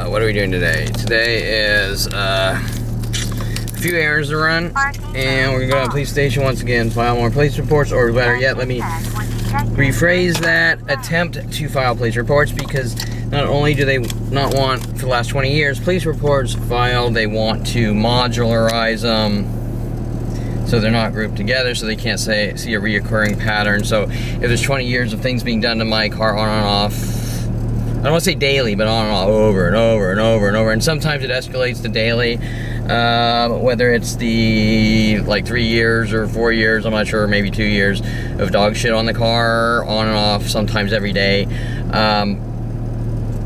What are we doing today? Today is a few errands to run, and we're gonna go to the police station once again, file more police reports, or better yet, let me rephrase that, attempt to file police reports, because not only do they not want, for the last 20 years, police reports filed, they want to modularize them so they're not grouped together, so they can't see a reoccurring pattern. So if there's 20 years of things being done to my car on and off, I don't want to say daily, but on and off, over and over and over and over, and sometimes it escalates to daily, whether it's the, like 3 years or 4 years, I'm not sure, maybe 2 years of dog shit on the car, on and off, sometimes every day.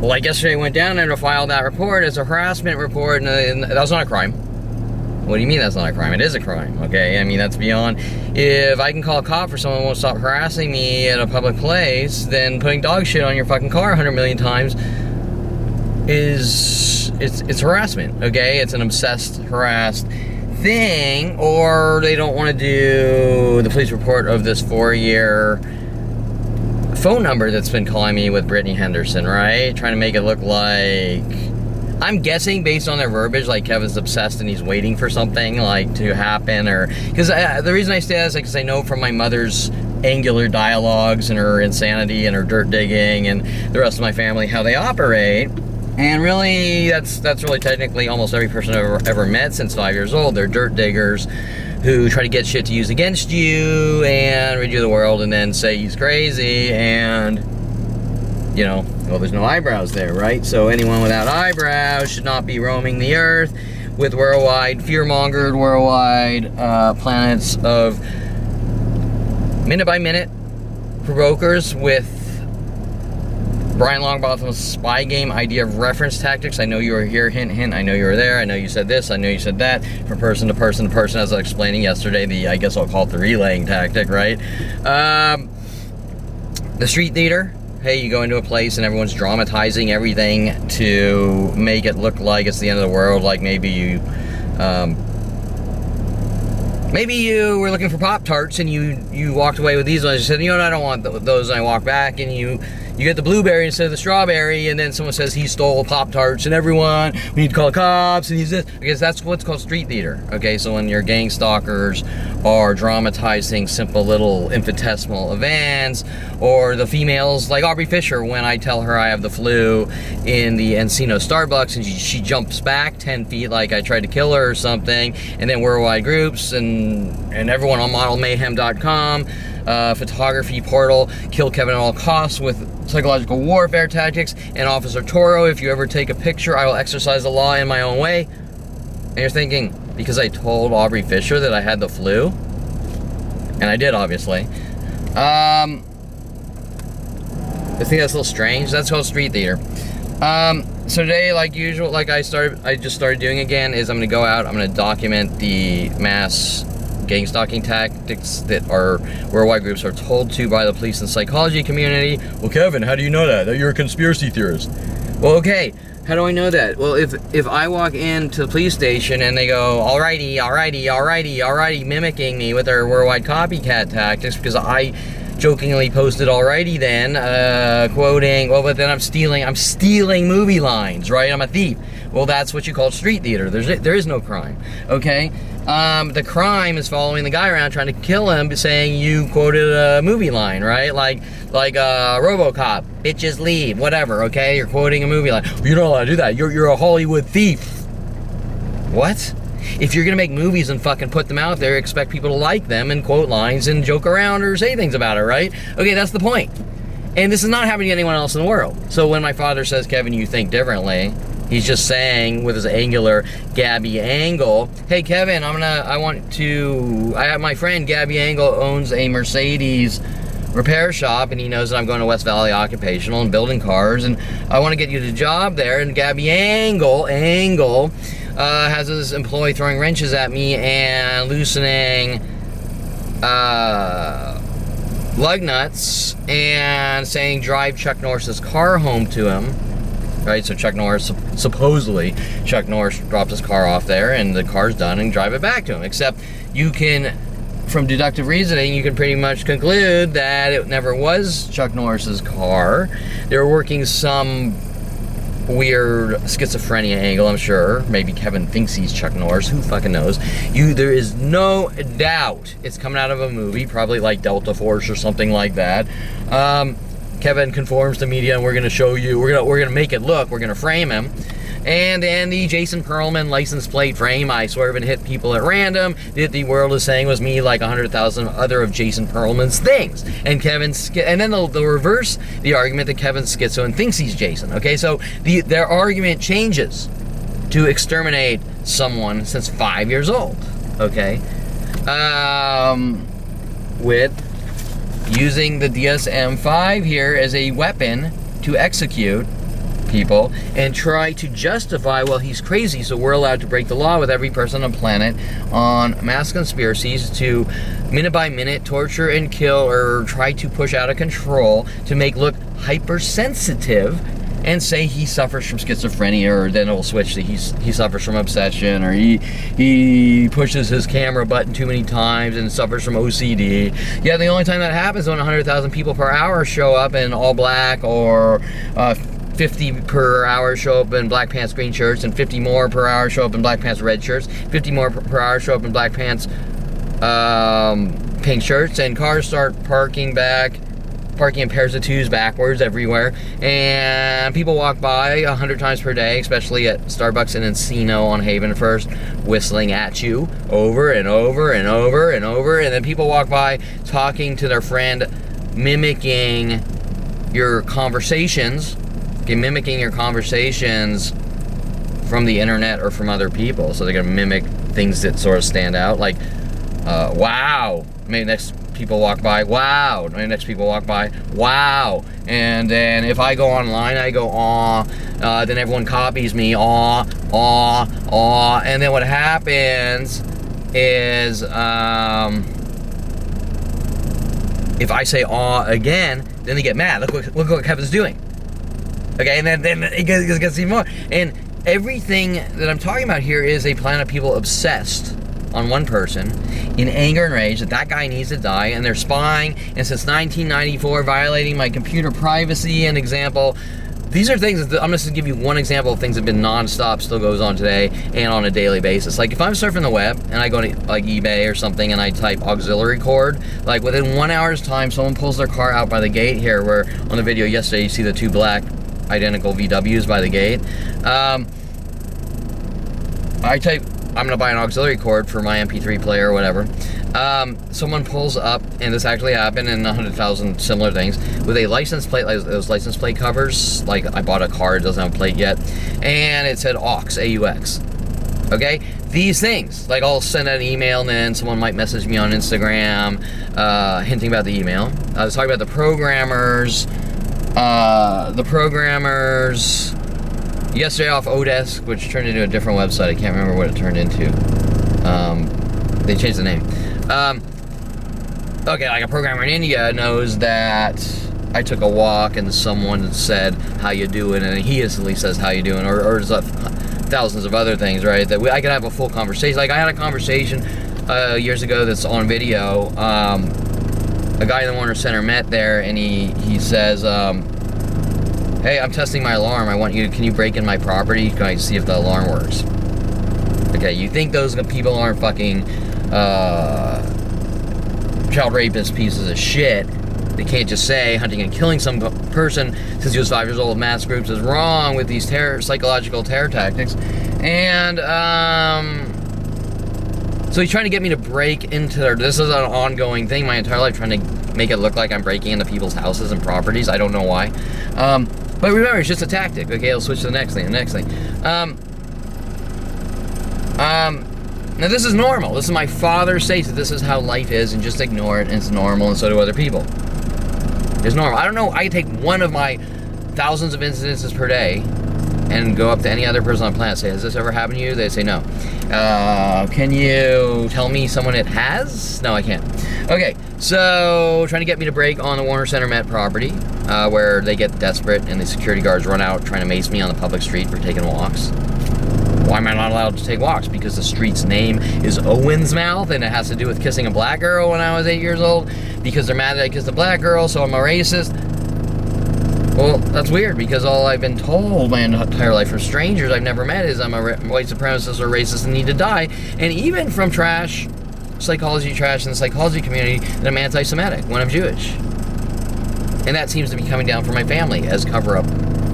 Like yesterday, I went down there to file that report as a harassment report, and that was not a crime. What do you mean that's not a crime? It is a crime, okay? I mean, that's beyond. If I can call a cop for someone who won't stop harassing me at a public place, then putting dog shit on your fucking car 100 million times it's harassment, okay? It's an obsessed, harassed thing, or they don't want to do the police report of this 4-year phone number that's been calling me with Brittany Henderson, right? Trying to make it look like, I'm guessing based on their verbiage, like Kevin's obsessed and he's waiting for something like to happen, or because the reason I say that is because I know from my mother's angular dialogues and her insanity and her dirt digging and the rest of my family how they operate. And really, that's really technically almost every person I've ever met since 5 years old. They're dirt diggers who try to get shit to use against you and rid you of the world, and then say he's crazy, and you know, well, there's no eyebrows there, right? So anyone without eyebrows should not be roaming the earth with worldwide, fear-mongered worldwide planets of minute-by-minute provokers with Brian Longbottom's spy game idea of reference tactics. I know you were here, hint, hint, I know you were there, I know you said this, I know you said that, from person to person to person, as I was explaining yesterday, I guess I'll call it the relaying tactic, right? The street theater. Hey, you go into a place and everyone's dramatizing everything to make it look like it's the end of the world, like maybe you were looking for Pop-Tarts and you walked away with these ones. You said, you know what, I don't want those, and I walk back, and you get the blueberry instead of the strawberry, and then someone says he stole Pop-Tarts, and everyone, we need to call the cops, and he's this. Because that's what's called street theater, okay? So when your gang stalkers are dramatizing simple little infinitesimal events, or the females, like Aubrey Fisher, when I tell her I have the flu in the Encino Starbucks, and she jumps back 10 feet like I tried to kill her or something, and then worldwide groups, and everyone on modelmayhem.com, photography portal, kill Kevin at all costs with psychological warfare tactics, and Officer Toro, if you ever take a picture, I will exercise the law in my own way. And you're thinking, because I told Aubrey Fisher that I had the flu? And I did, obviously. I think that's a little strange. That's called street theater. So today, like usual, like I just started doing again, is I'm going to go out, I'm going to document the mass gang stalking tactics that our worldwide groups are told to by the police and psychology community. Well, Kevin, how do you know that you're a conspiracy theorist? Well, okay, how do I know that? Well, if I walk into the police station and they go, alrighty, mimicking me with their worldwide copycat tactics, because I jokingly posted alrighty then, quoting, well, but then I'm stealing movie lines, right? I'm a thief. Well, that's what you call street theater. There is no crime, okay? The crime is following the guy around trying to kill him, saying you quoted a movie line, right? Like RoboCop, bitches leave, whatever, okay? You're quoting a movie line. You're not allowed to do that. You're a Hollywood thief. What? If you're gonna make movies and fucking put them out there, expect people to like them and quote lines and joke around or say things about it, right? Okay, that's the point. And this is not happening to anyone else in the world. So when my father says, Kevin, you think differently, he's just saying with his angular Gabby Angle, hey Kevin, I have my friend Gabby Angle owns a Mercedes repair shop, and he knows that I'm going to West Valley Occupational and building cars, and I want to get you the job there. And Gabby Angle has this employee throwing wrenches at me and loosening lug nuts and saying drive Chuck Norris's car home to him. Right, so supposedly Chuck Norris dropped his car off there and the car's done, and drive it back to him. Except you can, from deductive reasoning, you can pretty much conclude that it never was Chuck Norris's car. They were working some weird schizophrenia angle, I'm sure. Maybe Kevin thinks he's Chuck Norris. Who fucking knows? There is no doubt it's coming out of a movie, probably like Delta Force or something like that. Kevin conforms to media, and we're gonna show you. We're gonna make it look. We're gonna frame him. And the Jason Perlman license plate frame, I swerve and hit people at random, that the world is saying was me, like 100,000 other of Jason Perlman's things. And and then they'll reverse the argument that Kevin's schizo and thinks he's Jason. Okay, so their argument changes to exterminate someone since 5 years old. Okay, with using the DSM-5 here as a weapon to execute people and try to justify, well, he's crazy, so we're allowed to break the law with every person on the planet on mass conspiracies to minute by minute torture and kill or try to push out of control to make look hypersensitive and say he suffers from schizophrenia, or then it'll switch to he suffers from obsession, or he pushes his camera button too many times and suffers from OCD. Yeah, the only time that happens is when 100,000 people per hour show up in all black, or 50 per hour show up in black pants green shirts, and 50 more per hour show up in black pants red shirts, 50 more per hour show up in black pants pink shirts, and cars start parking in pairs of twos backwards everywhere, and people walk by 100 times per day, especially at Starbucks in Encino on Haven First, whistling at you over and over and over and over, and then people walk by talking to their friend, mimicking your conversations from the internet or from other people. So they're gonna mimic things that sort of stand out, like wow. Maybe next people walk by, wow. Maybe next people walk by, wow. And then if I go online, I go aw. Then everyone copies me, aw, aw, aw. And then what happens is if I say aw again, then they get mad. Look what Kevin's doing. Okay, and then it gets even more. And everything that I'm talking about here is a plan of people obsessed on one person in anger and rage that guy needs to die, and they're spying, and since 1994 violating my computer privacy. An example, these are things that I'm just going to give you one example of things that have been non-stop, still goes on today and on a daily basis. Like if I'm surfing the web and I go to like eBay or something and I type auxiliary cord, like within 1 hour's time someone pulls their car out by the gate here, where on the video yesterday you see the two black identical VWs by the gate. I type, I'm gonna buy an auxiliary cord for my MP3 player or whatever. Someone pulls up, and this actually happened in 100,000 similar things, with a license plate, like those license plate covers. Like I bought a car, it doesn't have a plate yet, and it said AUX, AUX. Okay, these things, like I'll send out an email, and then someone might message me on Instagram, hinting about the email. I was talking about the programmers. Yesterday off Odesk, which turned into a different website. I can't remember what it turned into. They changed the name. Okay, like a programmer in India knows that I took a walk and someone said, how you doing? And he instantly says, how you doing? Or there's thousands of other things, right? That I could have a full conversation. Like I had a conversation years ago that's on video. A guy in the Warner Center met there, and he says, hey, I'm testing my alarm. Can you break in my property? Can I see if the alarm works? Okay, you think those people aren't fucking child rapist pieces of shit. They can't just say hunting and killing some person since he was 5 years old with mass groups is wrong with these psychological terror tactics. And so he's trying to get me to break into this is an ongoing thing my entire life, trying to make it look like I'm breaking into people's houses and properties. I don't know why. But remember, it's just a tactic. Okay, I'll switch to the next thing. Now this is normal. This is my father states that this is how life is, and just ignore it, and it's normal, and so do other people. It's normal. I don't know. I take one of my thousands of incidences per day and go up to any other person on the planet and say, has this ever happened to you? They say no. Can you tell me someone it has? No, I can't. Okay, so trying to get me to break on the Warner Center Met property, where they get desperate and the security guards run out trying to mace me on the public street for taking walks. Why am I not allowed to take walks? Because the street's name is Owen's Mouth, and it has to do with kissing a black girl when I was 8 years old. Because they're mad that I kissed a black girl, so I'm a racist. Well, that's weird because all I've been told my entire life from strangers I've never met is I'm a white supremacist or racist and need to die. And even from psychology trash in the psychology community, that I'm anti-Semitic when I'm Jewish. And that seems to be coming down from my family as cover-up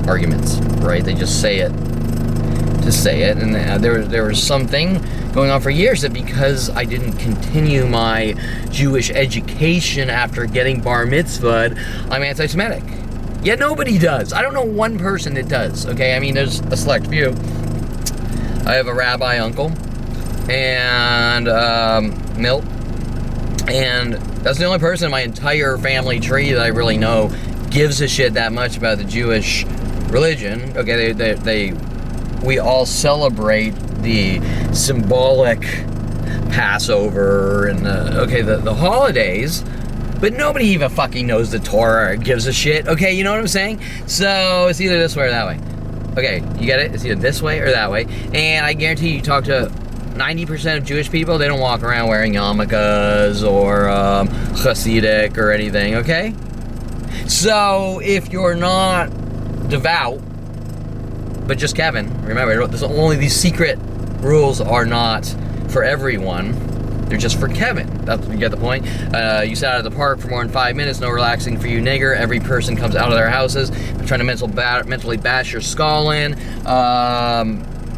arguments, right? They just say it to say it. And there was something going on for years that because I didn't continue my Jewish education after getting bar mitzvahed, I'm anti-Semitic. Yet nobody does. I don't know one person that does, okay? I mean, there's a select few. I have a rabbi uncle and Milt, and that's the only person in my entire family tree that I really know gives a shit that much about the Jewish religion. Okay, we all celebrate the symbolic Passover and the holidays, but nobody even fucking knows the Torah or gives a shit. Okay, you know what I'm saying? So it's either this way or that way. Okay, you get it? It's either this way or that way. And I guarantee you talk to 90% of Jewish people, they don't walk around wearing yarmulkes or Hasidic or anything, okay? So if you're not devout, but just Kevin, remember, there's only these secret rules are not for everyone. They're just for Kevin. You get the point? You sat out of the park for more than 5 minutes, no relaxing for you, nigger. Every person comes out of their houses trying to mentally bash your skull in.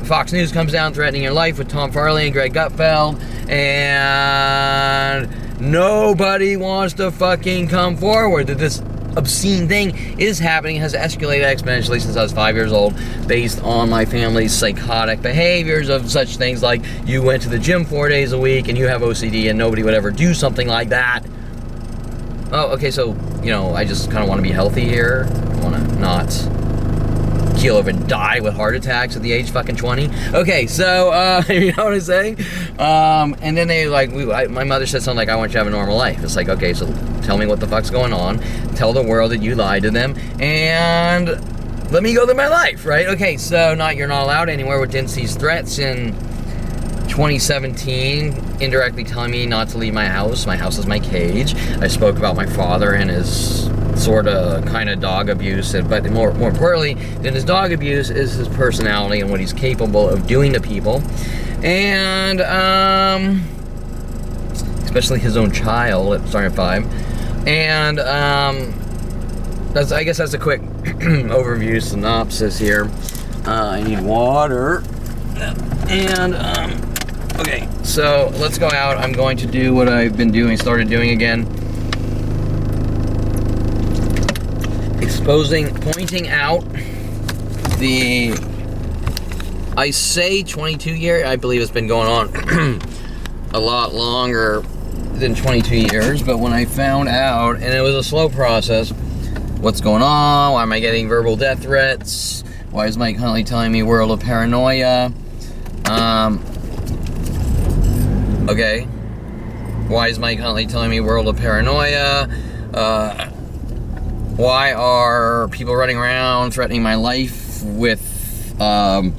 Fox News comes down threatening your life with Tom Farley and Greg Gutfeld, and nobody wants to fucking come forward that this obscene thing is happening, has escalated exponentially since I was 5 years old, based on my family's psychotic behaviors of such things like you went to the gym 4 days a week and you have OCD and nobody would ever do something like that. Oh, okay, so, I just kind of want to be healthy here. I want to not keel over and die with heart attacks at the age fucking 20. Okay, so, you know what I'm saying? And then they my mother said something like, I want you to have a normal life. It's like, okay, so tell me what the fuck's going on. Tell the world that you lied to them, and let me go live my life, right? Okay, so you're not allowed anywhere with Dincy's threats in 2017, indirectly telling me not to leave my house. My house is my cage. I spoke about my father and his sort of kind of dog abuse, but more importantly than his dog abuse is his personality and what he's capable of doing to people, and especially his own child starting at 5. And I guess that's a quick overview synopsis here. I need water, and okay, so let's go out. I'm going to do what I've been doing, started doing again. Pointing out I say 22 year, I believe it's been going on a lot longer than 22 years, but when I found out, and it was a slow process, what's going on, why am I getting verbal death threats, why is Mike Huntley telling me world of paranoia, okay, why is Mike Huntley telling me world of paranoia, why are people running around threatening my life with the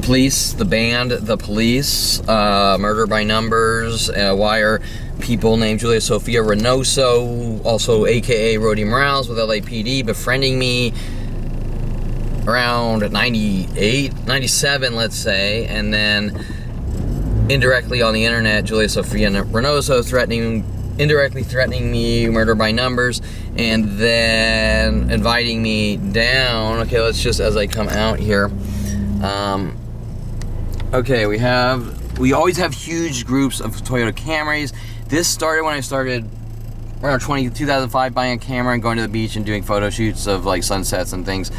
police, the band, the police, murder by numbers? Why are people named Julia Sophia Reynoso, also aka Rody Morales with LAPD, befriending me around 98, 97, let's say, and then indirectly on the internet, Julia Sophia Reynoso indirectly threatening me, murder by numbers, and then inviting me down. Okay, let's just, as I come out here, okay, we always have huge groups of Toyota Camrys. This started when I started around 2005 buying a camera and going to the beach and doing photo shoots of like sunsets and things.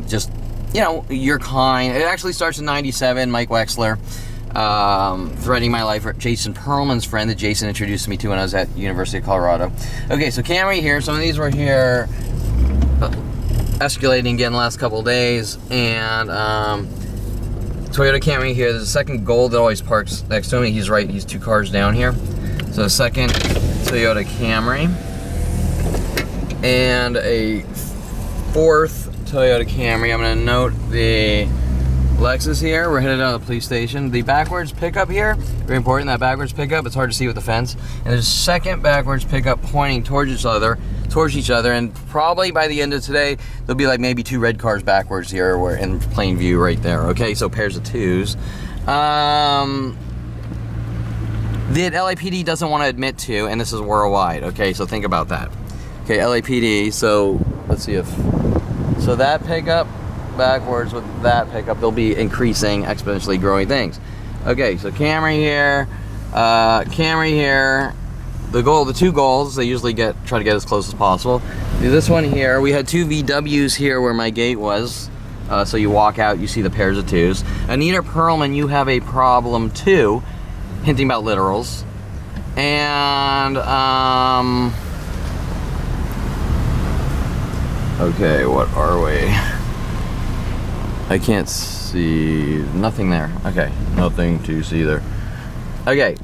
Just, your kind. It actually starts in 97, Mike Wexler. Threatening my life. Jason Perlman's friend that Jason introduced me to when I was at University of Colorado. Okay, so Camry here. Some of these were here escalating again the last couple of days, and Toyota Camry here. There's a second Gold that always parks next to me. He's 2 cars down here. So a second Toyota Camry and a 4th Toyota Camry. I'm going to note the Lexus here. We're headed out of the police station. The backwards pickup here, very important, that backwards pickup. It's hard to see with the fence. And there's a second backwards pickup pointing towards each other, and probably by the end of today, there'll be like maybe 2 red cars backwards here. We're in plain view right there. Okay, so pairs of 2s. The LAPD doesn't want to admit to, and this is worldwide. Okay, so think about that. Okay, LAPD. So let's see if that pickup backwards with that pickup, they'll be increasing, exponentially growing things. Okay, so Camry here, the 2 goals, they usually try to get as close as possible. This one here, we had 2 VWs here where my gate was, so you walk out, you see the pairs of 2s. Anita Perlman, you have a problem too, hinting about literals. And, okay, what are we? I can't see, nothing there. Okay, nothing to see there. Okay,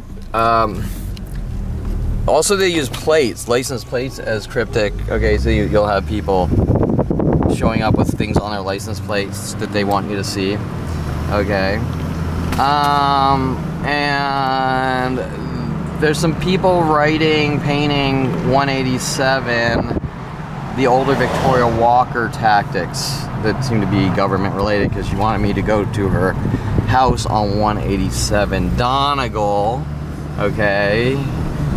also they use plates, license plates as cryptic. Okay, so you'll have people showing up with things on their license plates that they want you to see. Okay, and there's some people painting 187, the older Victoria Walker tactics that seem to be government related, because she wanted me to go to her house on 187 Donegal. Okay,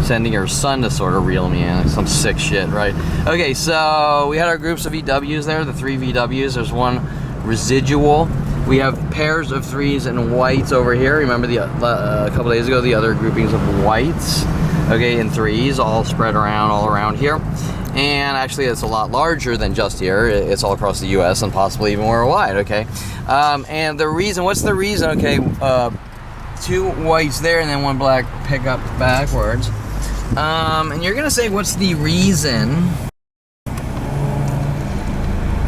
sending her son to sort of reel me in, some sick shit, right? Okay, so we had our groups of VWs there, the 3 VWs. There's 1 residual. We have pairs of 3s and whites over here. Remember a couple days ago, the other groupings of whites, okay, and 3s all spread around all around here. And actually it's a lot larger than just here. It's all across the US and possibly even worldwide, okay? And the reason, what's the reason? Okay, 2 whites there and then 1 black pickup backwards. And you're gonna say, what's the reason?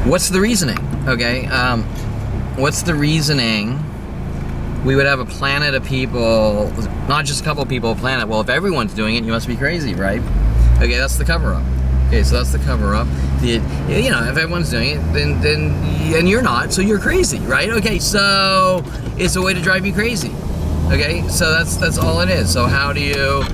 What's the reasoning? Okay, what's the reasoning? We would have a planet of people, not just a couple of people, a planet. Well, if everyone's doing it, you must be crazy, right? Okay, that's the cover-up. Okay, so that's the cover-up. You know, if everyone's doing it, then and you're not, so you're crazy, right? Okay, so it's a way to drive you crazy. Okay, so that's all it is. So how do you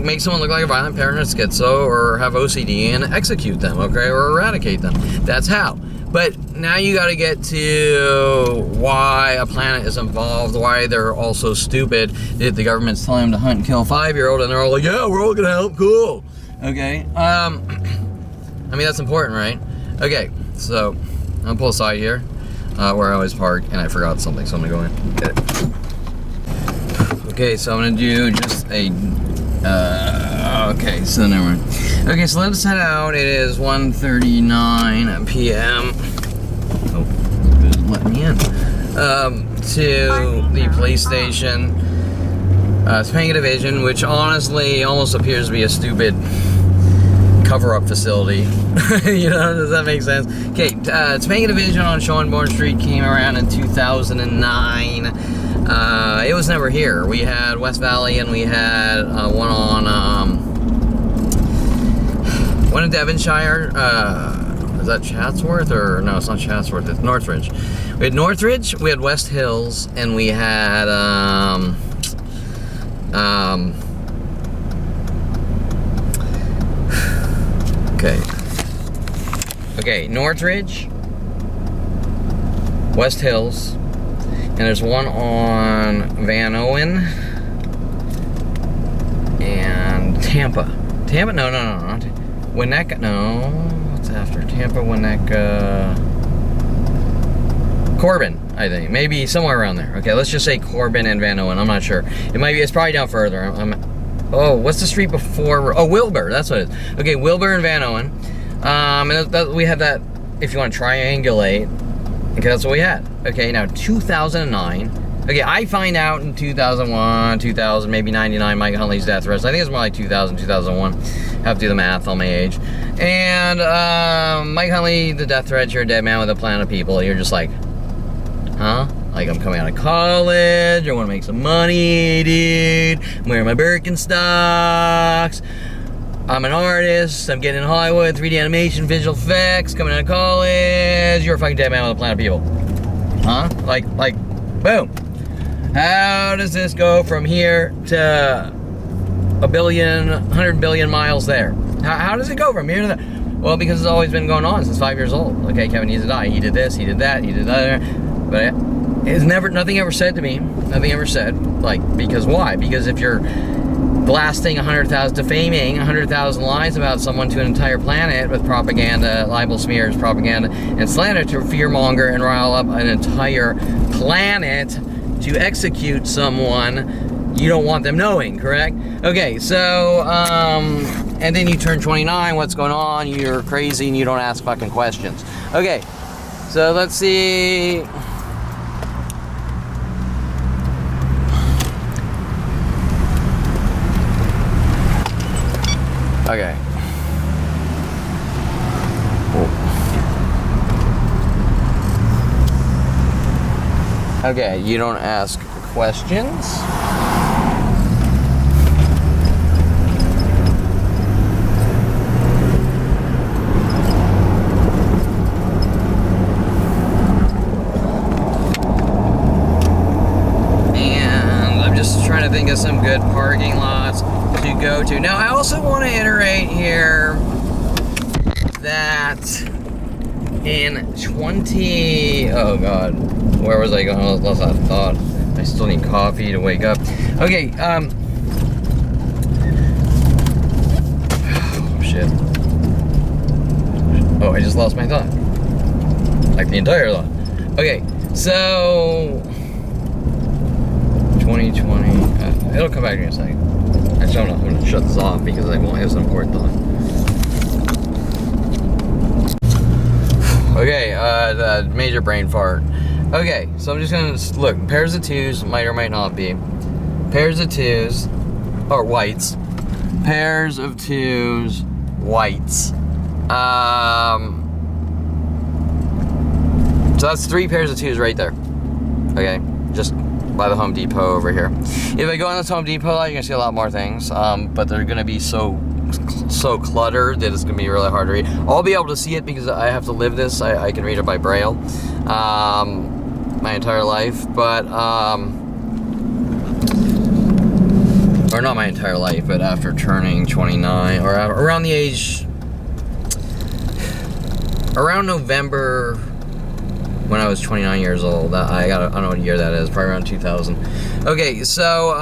make someone look like a violent paranoid schizo, or have OCD and execute them, okay, or eradicate them? That's how. But now you got to get to why a planet is involved, why they're all so stupid that the government's telling them to hunt and kill a 5-year-old, and they're all like, yeah, we're all gonna help, cool. Okay, I mean, that's important, right? Okay, so I'm gonna pull aside here, where I always park, and I forgot something, so I'm gonna go in, get it. Okay, so I'm gonna do just a, okay, so never mind. Okay, so let's head out. It is 1:39 p.m. Oh, just let me in. To the police station. Topanga Division, which honestly almost appears to be a stupid cover-up facility. You know, does that make sense? Okay, Topanga Division on Schonborn Street came around in 2009. It was never here. We had West Valley, and we had one in Devonshire. Is that Chatsworth? Or no, it's not Chatsworth, it's Northridge. We had Northridge, we had West Hills, and we had okay, Northridge, West Hills, and there's one on Van Owen and Tampa. No, not Winnetka, no, what's after Tampa, Winnetka, Corbin, I think, maybe somewhere around there. Okay, let's just say Corbin and Van Owen, I'm not sure. It's probably down further. Oh, what's the street before? Oh, Wilbur, that's what it is. Okay, Wilbur and Van Owen. And we had that, if you want to triangulate, okay, that's what we had. Okay, now 2009. Okay, I find out in 2001, 2000, maybe 99, Mike Huntley's death threats. I think it's more like 2000, 2001. Have to do the math on my age. And Mike Huntley, the death threats, you're a dead man with a plan of people. You're just like, huh? Like, I'm coming out of college, I want to make some money, dude. I'm wearing my Birkenstocks. I'm an artist, I'm getting in Hollywood, 3D animation, visual effects, coming out of college. You're a fucking dead man with a plan of people. Huh? Like, boom. How does this go from here to 100 billion miles there? How does it go from here to there? Well, because it's always been going on since 5 years old. Okay, Kevin needs to die. He did this, he did that, he did that. But it's nothing ever said to me. Nothing ever said. Like, because why? Because if you're blasting 100,000, defaming 100,000 lies about someone to an entire planet with propaganda, libel smears, propaganda, and slander to fearmonger and rile up an entire planet to execute someone, you don't want them knowing, correct? Okay, so, and then you turn 29, what's going on? You're crazy and you don't ask fucking questions. Okay, so let's see. Okay. Okay, you don't ask questions. And I'm just trying to think of some good parking lots to go to. Now, I also want to iterate here that in oh god, where was I going? I lost that thought. I still need coffee to wake up. Okay, oh shit. Oh, I just lost my thought. Like the entire thought. Okay, so 2020, it'll come back to me in a second. Actually, I'm gonna shut this off because I won't have some important thought. Okay, the major brain fart. Okay, so I'm just gonna look. Pairs of twos might or might not be. Pairs of twos, or whites. Pairs of twos, whites. So that's 3 pairs of twos right there. Okay, just by the Home Depot over here. If I go on this Home Depot lot, you're gonna see a lot more things, but they're gonna be so cluttered that it's gonna be really hard to read. I'll be able to see it because I have to live this. I can read it by Braille my entire life, but or not my entire life, but after turning 29 or around the age, around November when I was 29 years old. I don't know what year that is, probably around 2000. Okay, so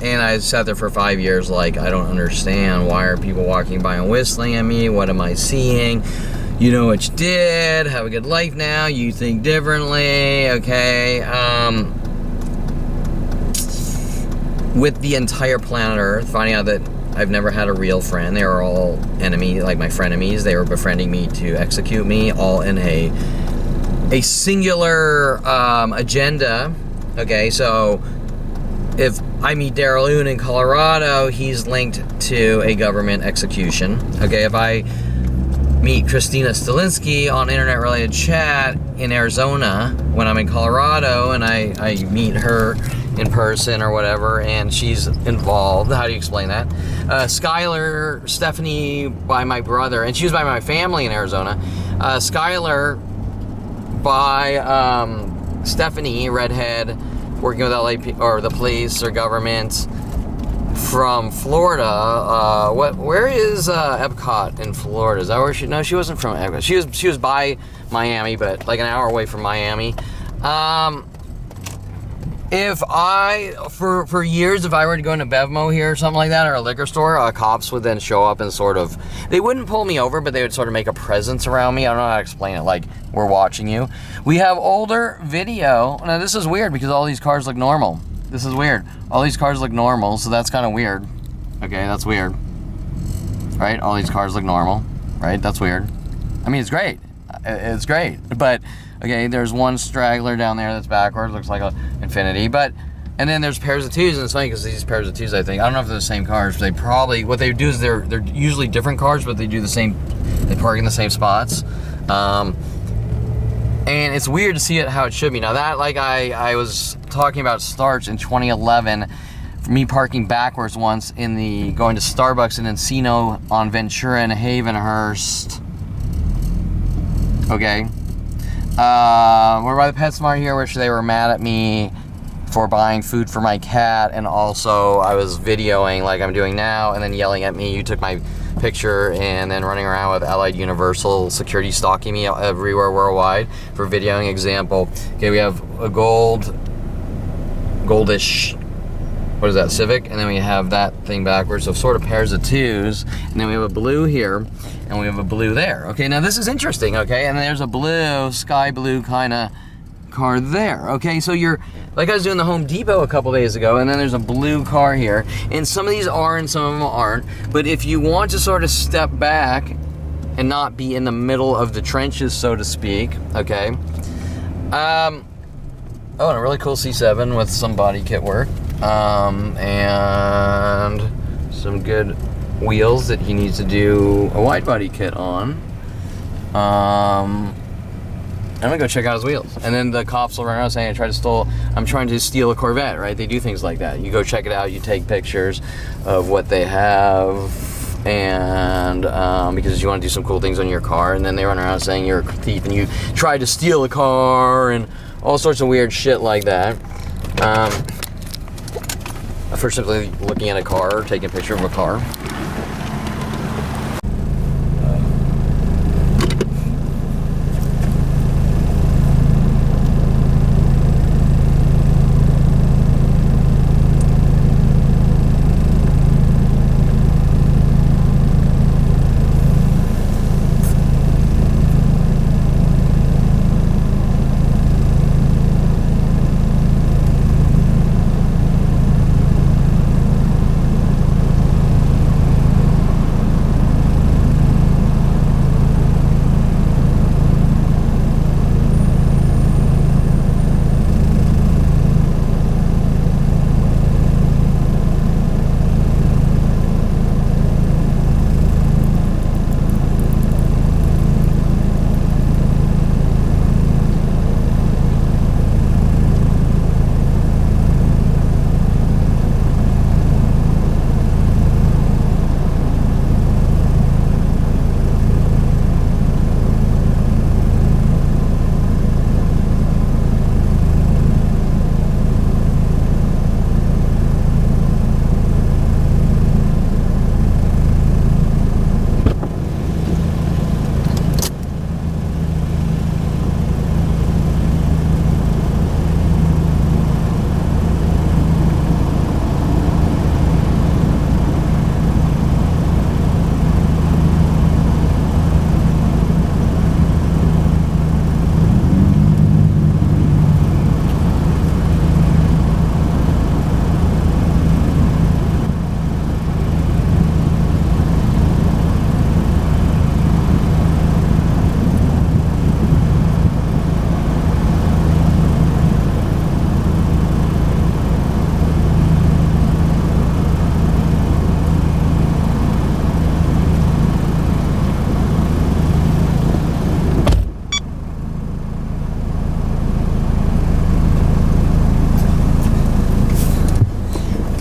and I sat there for 5 years like, I don't understand. Why are people walking by and whistling at me? What am I seeing? You know what you did. Have a good life now. You think differently. Okay. With the entire planet Earth, finding out that I've never had a real friend. They were all enemy, like my frenemies. They were befriending me to execute me, all in a singular agenda. Okay, so if I meet Daryl Oon in Colorado, he's linked to a government execution. Okay, if I meet Christina Stilinski on internet-related chat in Arizona when I'm in Colorado, and I meet her in person or whatever, and she's involved. How do you explain that? Skylar, Stephanie by my brother, and she was by my family in Arizona. Skylar by Stephanie, redhead, working with LAPD or the police or government from Florida. Where is Epcot in Florida? Is that where she? No, she wasn't from Epcot. She was by Miami, but like an hour away from Miami. If I, for years, if I were to go into Bevmo here or something like that, or a liquor store, cops would then show up and sort of, they wouldn't pull me over, but they would sort of make a presence around me. I don't know how to explain it, like, we're watching you. We have older video. Now, this is weird because all these cars look normal. This is weird. All these cars look normal, so that's kind of weird. Okay, that's weird. Right? All these cars look normal. Right? That's weird. I mean, it's great. It's great. But, okay, there's one straggler down there that's backwards. Looks like a Infinity. But, and then there's pairs of twos, and it's funny because these pairs of twos, I think, I don't know if they're the same cars. They probably, what they do is they're usually different cars, but they do the same, they park in the same spots. And it's weird to see it how it should be. Now that, like I was talking about starts in 2011, for me parking backwards once in the, going to Starbucks in Encino on Ventura and Havenhurst. Okay. We're by the PetSmart here, which they were mad at me for buying food for my cat, and also I was videoing like I'm doing now and then yelling at me. You took my picture and then running around with Allied Universal security stalking me everywhere worldwide for videoing. Example, okay, we have a goldish, what is that, Civic, and then we have that thing backwards, so sort of pairs of twos, and then we have a blue here and we have a blue there. Okay, now this is interesting. Okay, and then there's a blue, sky blue kind of car there. Okay, so you're like, I was doing the Home Depot a couple days ago, and then there's a blue car here, and some of these are and some of them aren't. But if you want to sort of step back and not be in the middle of the trenches, so to speak, okay. Oh, and a really cool C7 with some body kit work, and some good wheels that he needs to do a wide body kit on. I'm gonna go check out his wheels. And then the cops will run around saying I'm trying to steal a Corvette, right? They do things like that. You go check it out, you take pictures of what they have, and because you wanna do some cool things on your car, and then they run around saying you're a thief and you tried to steal a car and all sorts of weird shit like that. For simply looking at a car or taking a picture of a car.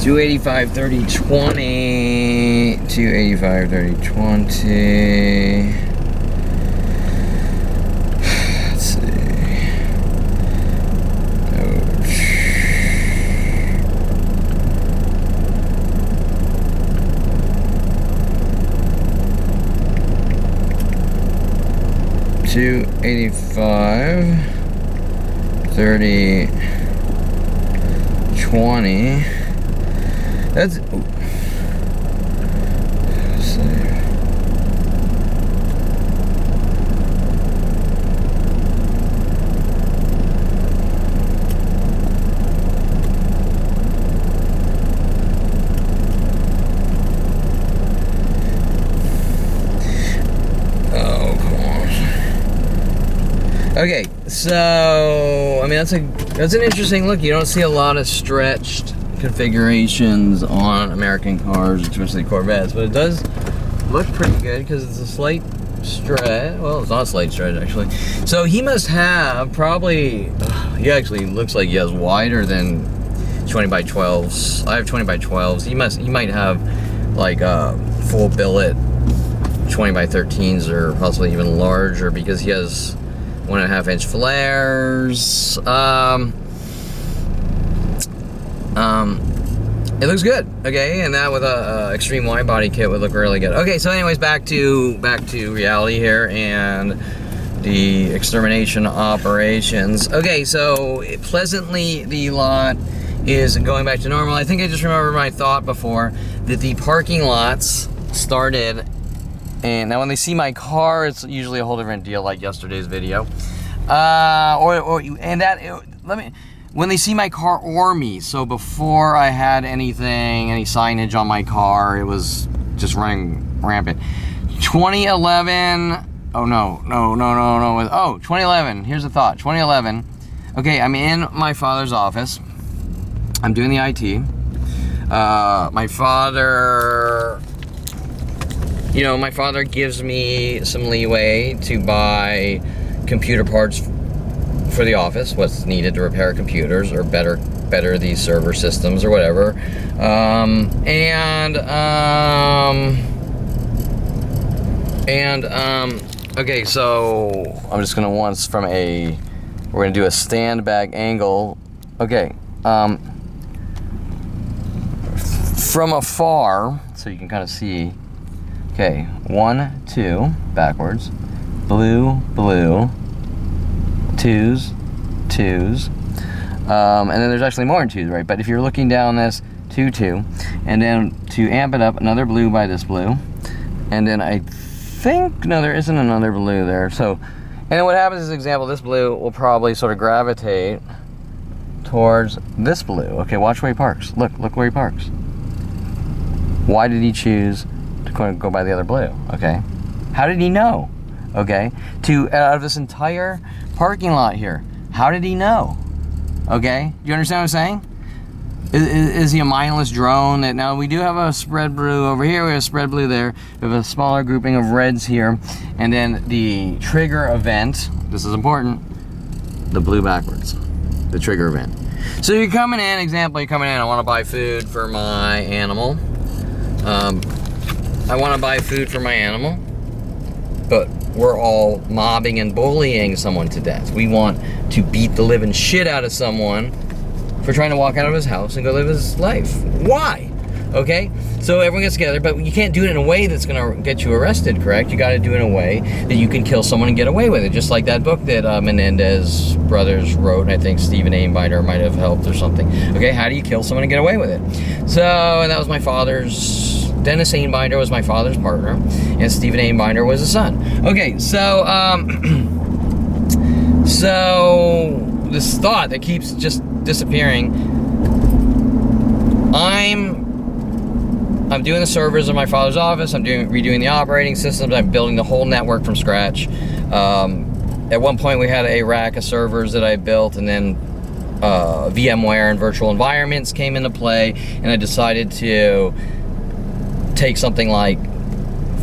285, 30, 20. 285, 30, 20. Let's see. Ouch. $285, 30, 20. That's, let's see. Oh, come on. Okay, so I mean that's an interesting look. You don't see a lot of stretched configurations on American cars, especially Corvettes, but it does look pretty good because it's a slight stretch. Well, it's not a slight stretch actually. So he must have probably, he actually looks like he has wider than 20 by 12s. I have 20 by 12s. He might have like a full billet 20 by 13s or possibly even larger because he has 1.5-inch flares. It looks good, okay, and that with a extreme wide body kit would look really good. Okay, so anyways, back to reality here and the extermination operations. Okay, so pleasantly the lot is going back to normal. I think I just remembered my thought before that the parking lots started, and now when they see my car, it's usually a whole different deal, like yesterday's video. When they see my car or me, so before I had any signage on my car, it was just running rampant. 2011, oh no, 2011, here's the thought, 2011, okay, I'm in my father's office, I'm doing the IT, my father gives me some leeway to buy computer parts for the office, what's needed to repair computers or better these server systems or whatever. Okay, so I'm just gonna we're gonna do a stand back angle. Okay, from afar, so you can kind of see. Okay, 1, 2, backwards, blue, twos, and then there's actually more than twos, right? But if you're looking down this, 2, 2, and then to amp it up, another blue by this blue, and then I think, no, there isn't another blue there. So, and then what happens is, example, this blue will probably sort of gravitate towards this blue. Okay, watch where he parks. Look where he parks. Why did he choose to go by the other blue? Okay, how did he know? Okay, out of this entire parking lot here, how did he know? Okay, do you understand what I'm saying? Is he a mindless drone? That now we do have a spread blue over here, we have a spread blue there, we have a smaller grouping of reds here, and then the trigger event, this is important, the blue backwards, the trigger event. So you're coming in, example, I want to buy food for my animal. But we're all mobbing and bullying someone to death. We want to beat the living shit out of someone for trying to walk out of his house and go live his life. Why? Okay? So everyone gets together, but you can't do it in a way that's gonna get you arrested, correct? You gotta do it in a way that you can kill someone and get away with it. Just like that book that Menendez brothers wrote, and I think Stephen Ainbinder might have helped or something. Okay, how do you kill someone and get away with it? So, and that was my Dennis Ainbinder was my father's partner, and Stephen Ainbinder was his son. Okay, so, so this thought that keeps just disappearing. I'm doing the servers in my father's office. I'm redoing the operating systems. I'm building the whole network from scratch. At one point, we had a rack of servers that I built, and then VMware and virtual environments came into play, and I decided to take something like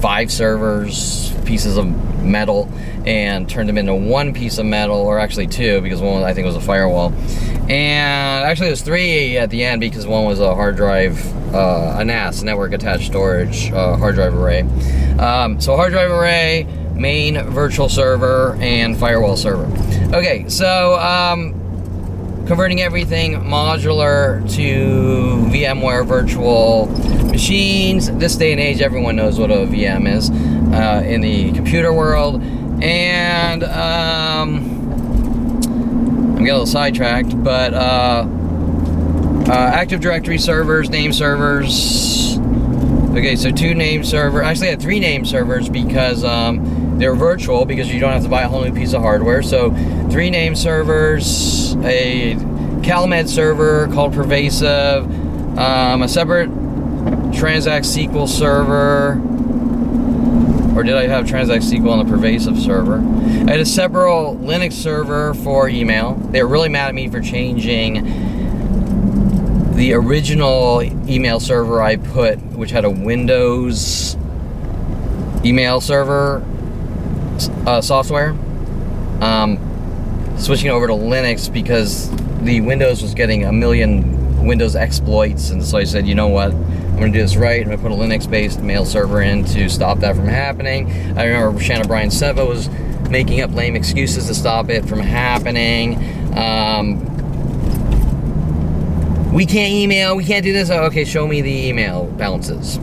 5 servers, pieces of metal, and turn them into one piece of metal, or actually 2, because one I think was a firewall. And actually it was 3 at the end, because one was a hard drive, a NAS, network attached storage, hard drive array. So hard drive array, main virtual server, and firewall server. Okay, so converting everything modular to VMware virtual machines. This day and age, everyone knows what a VM is in the computer world. And I'm getting a little sidetracked, but Active Directory servers, name servers. Okay, so 2 name servers. Actually, I had 3 name servers because they're virtual, because you don't have to buy a whole new piece of hardware. So 3 name servers, a CalMed server called Pervasive, a separate Transact SQL server, or did I have Transact SQL on the Pervasive server? I had a separate Linux server for email. They were really mad at me for changing the original email server I put, which had a Windows email server software, switching over to Linux because the Windows was getting a million Windows exploits, and so I said, you know what, I'm going to do this right. I'm going to put a Linux-based mail server in to stop that from happening. I remember Shannon Brian Seva was making up lame excuses to stop it from happening. We can't email, we can't do this. Oh, okay, show me the email balances.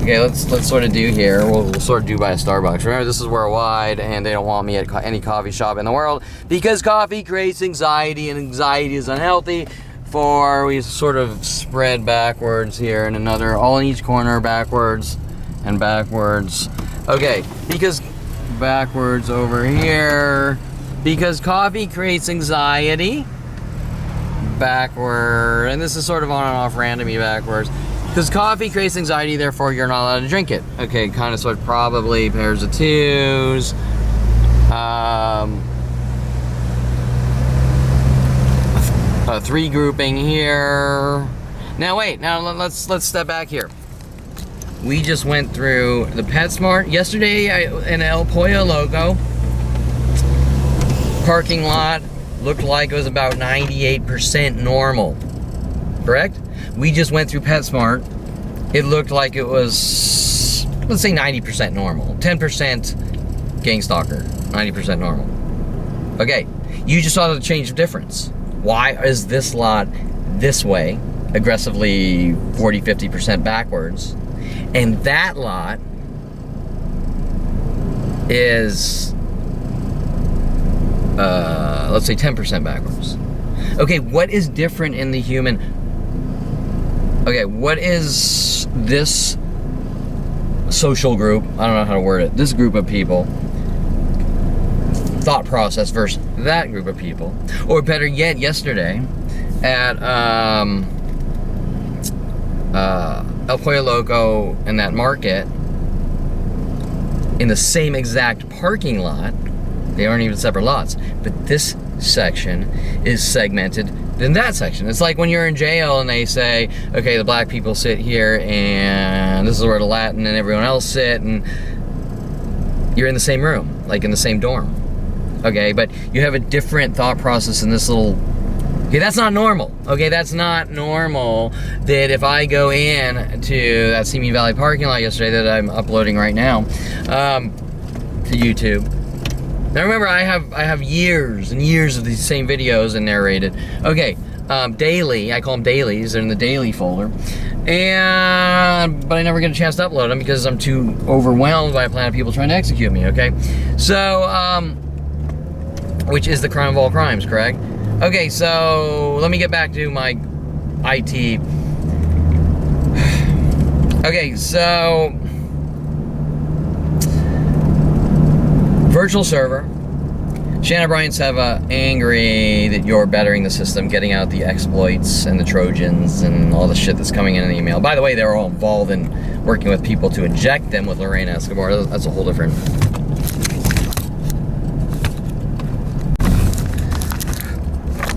Okay, let's sort of do here. We'll sort of do by a Starbucks. Remember, this is worldwide, and they don't want me at any coffee shop in the world because coffee creates anxiety, and anxiety is unhealthy. We sort of spread backwards here, and another, all in each corner, backwards and backwards. Okay, because backwards over here, because coffee creates anxiety. Backward, and this is sort of on and off randomly backwards. Because coffee creates anxiety, therefore you're not allowed to drink it. Okay, kind of sort of probably pairs of twos. A three grouping here. Now wait, now let's step back here. We just went through the PetSmart yesterday in El Pollo Loco parking lot. Looked like it was about 98% normal. Correct? We just went through PetSmart. It looked like it was, let's say 90% normal. 10% gang stalker, 90% normal. Okay, you just saw the change of difference. Why is this lot this way, aggressively 40, 50% backwards, and that lot is, let's say 10% backwards? Okay, what is different in the human? Okay, what is this social group, I don't know how to word it, this group of people, thought process versus that group of people? Or better yet, yesterday at El Pollo Loco in that market, in the same exact parking lot, they aren't even separate lots, but this section is segmented than that section. It's like when you're in jail and they say, okay, the black people sit here and this is where the Latin and everyone else sit, and you're in the same room, like in the same dorm. Okay, but you have a different thought process in this little, okay, that's not normal. Okay, that's not normal that if I go in to that Simi Valley parking lot yesterday that I'm uploading right now to YouTube. Now remember, I have years and years of these same videos and narrated. Okay, daily, I call them dailies, they're in the daily folder. But I never get a chance to upload them because I'm too overwhelmed by a plan of people trying to execute me, okay? So, which is the crime of all crimes, correct? Okay, so let me get back to my IT. Okay, so virtual server. Shanna Bryant Seva angry that you're bettering the system, getting out the exploits and the Trojans and all the shit that's coming in the email. By the way, they're all involved in working with people to inject them with Lorena Escobar. That's a whole different.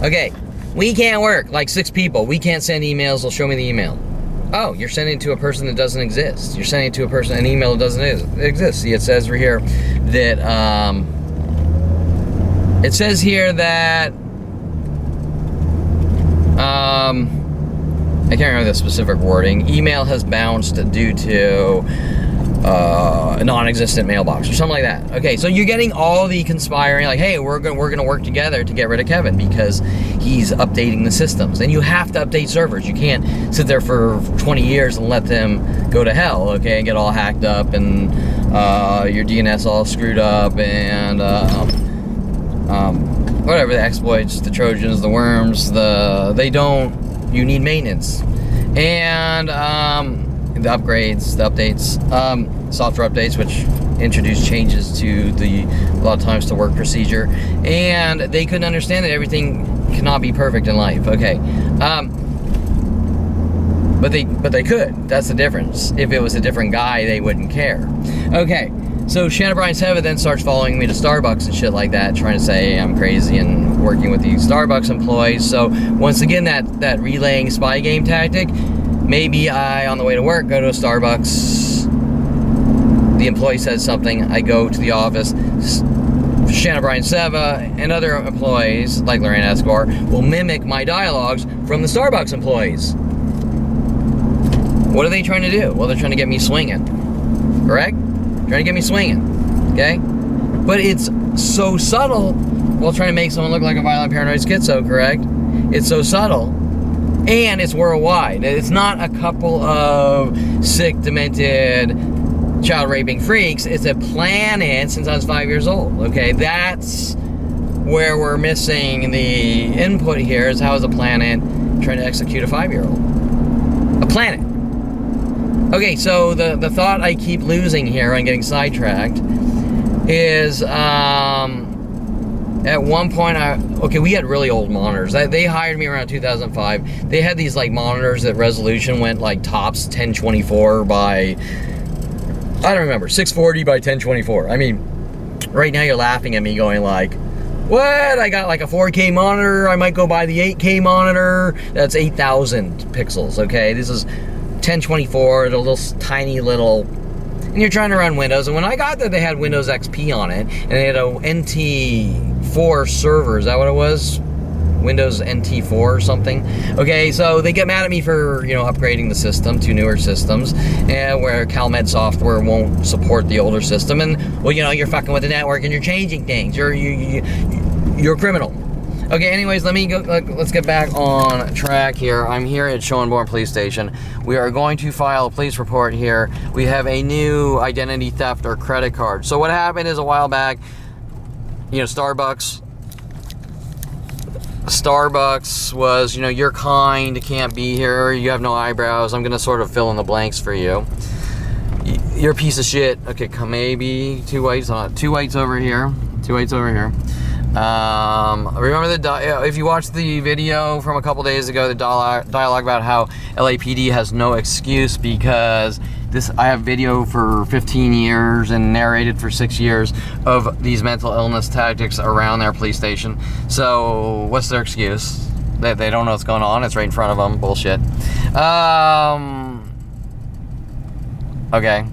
Okay, we can't work like 6 people. We can't send emails. They'll show me the email. Oh, you're sending it to a person that doesn't exist. You're sending it to a person, an email that doesn't exist. See, it says right here that, it says here that, I can't remember the specific wording. Email has bounced due to a non-existent mailbox or something like that. Okay, so you're getting all the conspiring, like, hey, we're gonna work together to get rid of Kevin because he's updating the systems. And you have to update servers. You can't sit there for 20 years and let them go to hell, okay, and get all hacked up and your DNS all screwed up and whatever, the exploits, the Trojans, the worms, you need maintenance. And the upgrades, the updates, software updates, which introduce changes to a lot of times to work procedure, and they couldn't understand that everything cannot be perfect in life. Okay, but they could. That's the difference. If it was a different guy, they wouldn't care. Okay, so Shanna Bryant Seva then starts following me to Starbucks and shit like that, trying to say I'm crazy and working with these Starbucks employees. So once again, that relaying spy game tactic. Maybe I, on the way to work, go to a Starbucks, the employee says something, I go to the office, Shanna Bryant Seva and other employees, like Lorena Escobar, will mimic my dialogues from the Starbucks employees. What are they trying to do? Well, they're trying to get me swinging, correct? Trying to get me swinging, okay? But it's so subtle while trying to make someone look like a violent paranoid schizo, correct? It's so subtle. And it's worldwide. It's not a couple of sick, demented, child raping freaks. It's a planet since I was 5 years old. Okay, that's where we're missing the input here, is how is a planet trying to execute a 5-year-old? A planet. Okay, so the thought I keep losing here and getting sidetracked is at one point, we had really old monitors. They hired me around 2005. They had these like monitors that resolution went like tops 1024 by, I don't remember, 640 by 1024. I mean, right now you're laughing at me going like, what? I got like a 4K monitor. I might go buy the 8K monitor. That's 8,000 pixels, okay? This is 1024, the little tiny little, and you're trying to run Windows. And when I got that, they had Windows XP on it, and they had a NT4 server. Is that what it was? Windows NT4 or something. Okay, so they get mad at me for, upgrading the system to newer systems, and where CalMed software won't support the older system. And well, you're fucking with the network and you're changing things. You're a criminal. Okay, anyways, let me go. Let's get back on track here. I'm here at Schoenborn Police Station. We are going to file a police report here. We have a new identity theft or credit card. So what happened is a while back, Starbucks was, you're kind, can't be here, you have no eyebrows, I'm gonna sort of fill in the blanks for you. You're a piece of shit. Okay, maybe two whites over here. Remember if you watched the video from a couple days ago, the dialogue about how LAPD has no excuse because I have video for 15 years and narrated for 6 years of these mental illness tactics around their police station. So what's their excuse? They don't know what's going on. It's right in front of them. Bullshit. Okay.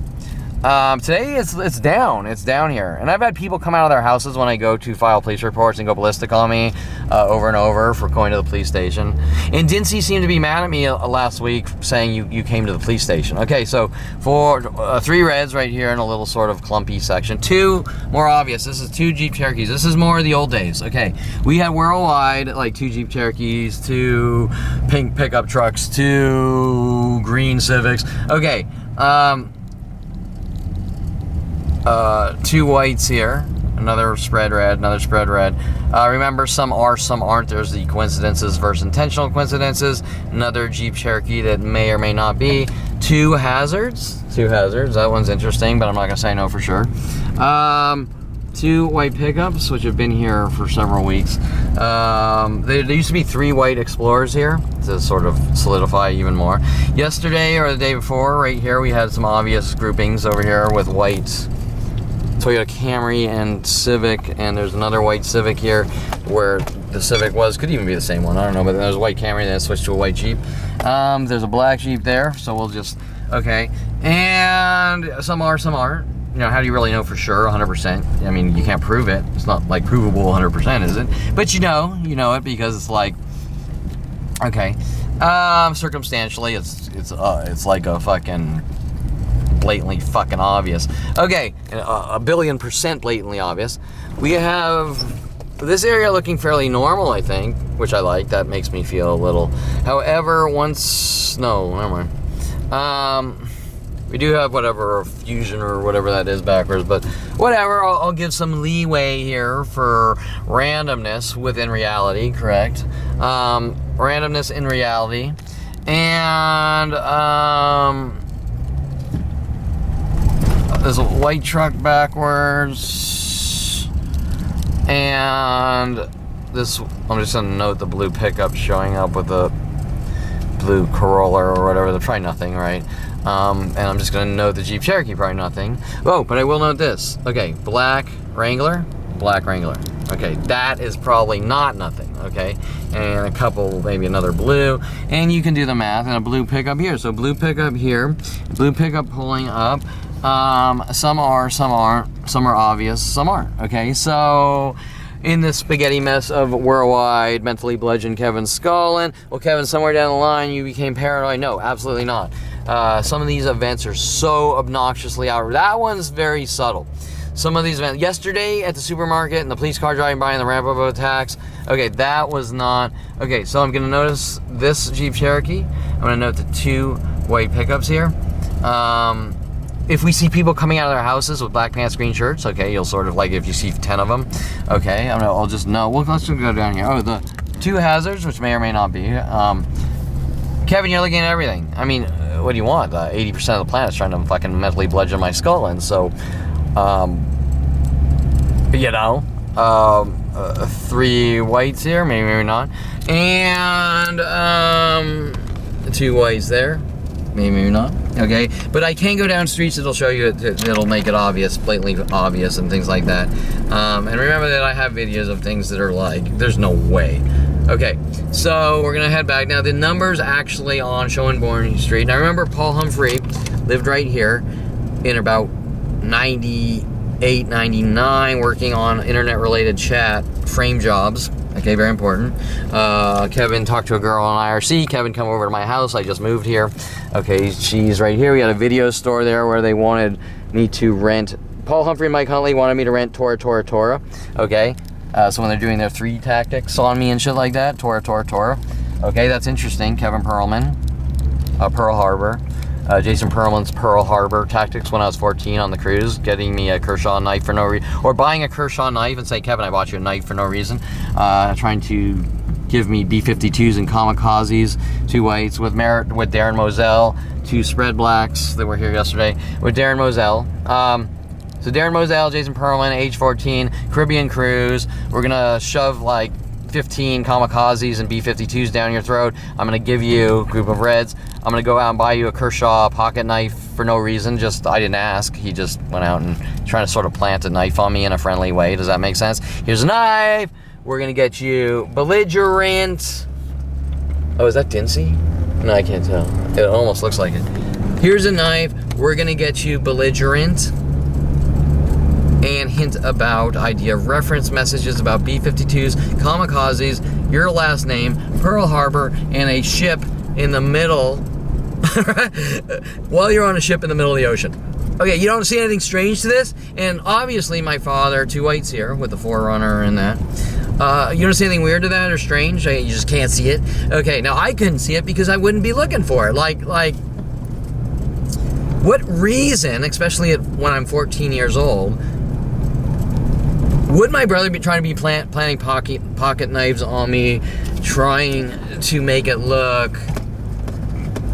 Today it's down here, and I've had people come out of their houses when I go to file police reports and go ballistic on me over and over for going to the police station. And Dincy seemed to be mad at me last week saying you came to the police station. Okay, so for 3 reds right here in a little sort of clumpy section. 2 more obvious. This is 2 Jeep Cherokees. This is more of the old days. Okay, we had worldwide like 2 Jeep Cherokees, 2 pink pickup trucks, 2 green Civics. Okay. 2 whites here, another spread red. Remember, some are, some aren't. There's the coincidences versus intentional coincidences. Another Jeep Cherokee that may or may not be. 2 hazards. That one's interesting, but I'm not gonna say no for sure. 2 white pickups, which have been here for several weeks. There used to be 3 white Explorers here to sort of solidify even more. Yesterday or the day before, right here, we had some obvious groupings over here with white Toyota Camry and Civic, and there's another white Civic here where the Civic could even be the same one, I don't know, but there's a white Camry, then it switched to a white Jeep. There's a black Jeep there, so we'll just, okay. And some are, some aren't. How do you really know for sure, 100%? I mean, you can't prove it. It's not like provable 100%, is it? But you know it because it's like, okay. Circumstantially, it's like a fucking blatantly fucking obvious. Okay, a billion% blatantly obvious. We have this area looking fairly normal, I think, which I like. That makes me feel a little. However, never mind. We do have whatever fusion or whatever that is backwards, but whatever. I'll give some leeway here for randomness within reality, correct? Randomness in reality, and there's a white truck backwards, and this. I'm just gonna note the blue pickup showing up with the blue Corolla or whatever. They're probably nothing, right? And I'm just gonna note the Jeep Cherokee, probably nothing. Oh, but I will note this. Okay, black Wrangler. Okay, that is probably not nothing, okay? And a couple, maybe another blue, and you can do the math, and a blue pickup here. So blue pickup here, blue pickup pulling up. Some are, some aren't, some are obvious, some aren't, okay? So in this spaghetti mess of worldwide mentally bludgeoned Kevin Scullin, well, Kevin, somewhere down the line you became paranoid. No, absolutely not. Some of these events are so obnoxiously out. That one's very subtle. some of these events. Yesterday at the supermarket and the police car driving by and the ramp-up attacks. Okay, that was not... Okay, so I'm going to notice this Jeep Cherokee. I'm going to note the 2 white pickups here. If we see people coming out of their houses with black pants, green shirts, okay, you'll sort of like if you see 10 of them, okay, I'll just know. Well, let's just go down here. Oh, the 2 hazards, which may or may not be. Kevin, you're looking at everything. I mean, what do you want? 80% of the planet's trying to fucking mentally bludgeon my skull in, so, you know, 3 whites here, maybe not, and 2 whites there. Maybe not. Okay, but I can go down streets that'll show you, it'll make it obvious, blatantly obvious, and things like that. And remember that I have videos of things that are like, there's no way. Okay, so we're gonna head back. Now the number's actually on Schoenborn Street. Now remember, Paul Humphrey lived right here in about 98, 99, working on internet-related chat frame jobs. Okay, very important. Kevin talked to a girl on IRC. Kevin, come over to my house. I just moved here. Okay, she's right here. We had a video store there where they wanted me to rent. Paul Humphrey and Mike Huntley wanted me to rent Tora. Okay, so when they're doing their 3 tactics on me and shit like that, Tora. Okay, that's interesting. Kevin Perlman, Pearl Harbor. Jason Perlman's Pearl Harbor tactics when I was 14 on the cruise, getting me a Kershaw knife for no reason, or buying a Kershaw knife and say, Kevin, I bought you a knife for no reason. Trying to give me B-52s and kamikazes, 2 whites with Darren Moselle, 2 spread blacks that were here yesterday with Darren Moselle. So Darren Moselle, Jason Perlman, age 14, Caribbean cruise. We're gonna shove like 15 kamikazes and B-52s down your throat. I'm gonna give you a group of reds. I'm gonna go out and buy you a Kershaw pocket knife for no reason. Just, I didn't ask. He just went out and trying to sort of plant a knife on me in a friendly way. Does that make sense? Here's a knife. We're gonna get you belligerent. Oh, is that Dincy? No, I can't tell. It almost looks like it. Here's a knife. We're gonna get you belligerent and hint about idea of reference messages about B-52s, kamikazes, your last name, Pearl Harbor, and a ship in the middle, while you're on a ship in the middle of the ocean. Okay, you don't see anything strange to this? And obviously my father, 2 whites here with the Forerunner and that. You don't see anything weird to that or strange? You just can't see it? Okay, now I couldn't see it because I wouldn't be looking for it. Like, what reason, especially when I'm 14 years old, would my brother be trying to be planting pocket knives on me, trying to make it look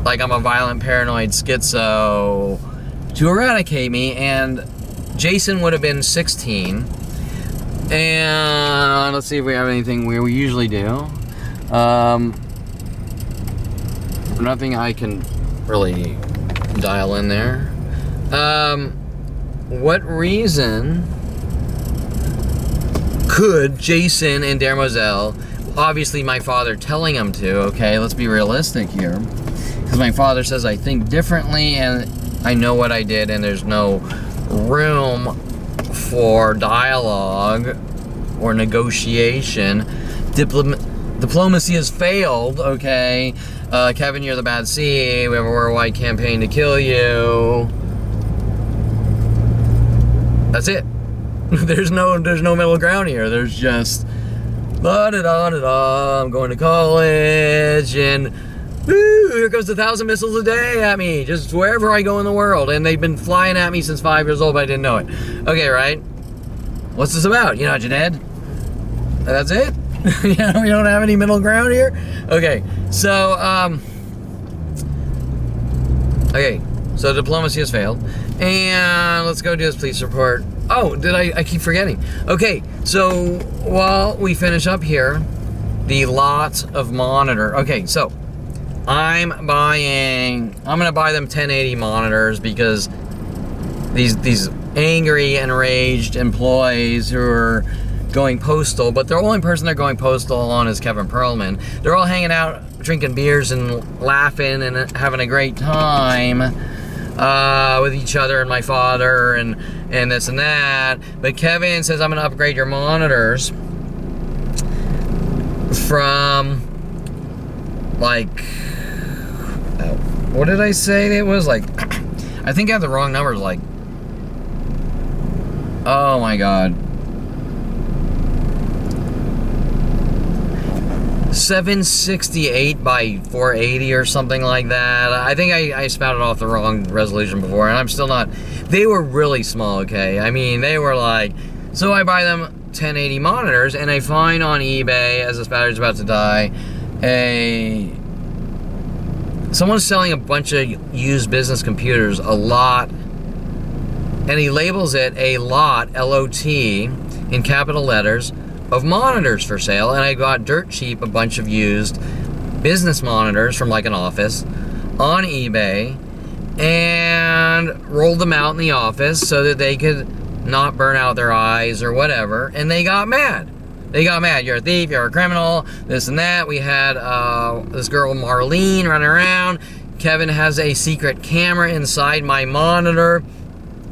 like I'm a violent, paranoid schizo to eradicate me? And Jason would have been 16. And let's see if we have anything we usually do. Nothing I can really dial in there. What reason could Jason and Darren Moselle, obviously my father telling him to, okay, let's be realistic here, because my father says I think differently and I know what I did and there's no room for dialogue or negotiation. Diplomacy has failed, okay? Kevin, you're the bad seed. We have a worldwide campaign to kill you. That's it. There's no middle ground here. There's just da-da-da-da-da, I'm going to college and woo, here comes 1,000 missiles a day at me, just wherever I go in the world. And they've been flying at me since 5 years old, but I didn't know it. Okay, right? What's this about? You're not your dad? That's it? You know, we don't have any middle ground here? Okay, so, okay, so diplomacy has failed. And let's go do this police report. Oh, I keep forgetting. Okay, so while we finish up here, the lot of monitor. Okay, so I'm gonna buy them 1080 monitors because these angry, enraged employees who are going postal, but the only person they're going postal on is Kevin Perlman. They're all hanging out, drinking beers and laughing and having a great time with each other and my father and this and that. But Kevin says, I'm gonna upgrade your monitors from like, what did I say it was? Like, I think I have the wrong numbers, like Oh my god. 768 by 480 or something like that. I think I spouted off the wrong resolution before, and I'm still not. They were really small, okay? I mean, they were like, so I buy them 1080 monitors, and I find on eBay, as this battery's about to die, someone's selling a bunch of used business computers, a lot, and he labels it a lot, L-O-T, in capital letters, of monitors for sale, and I got dirt cheap a bunch of used business monitors from like an office on eBay and rolled them out in the office so that they could not burn out their eyes or whatever, and they got mad. They got mad. You're a thief, you're a criminal, this and that. We had this girl Marlene running around. Kevin has a secret camera inside my monitor.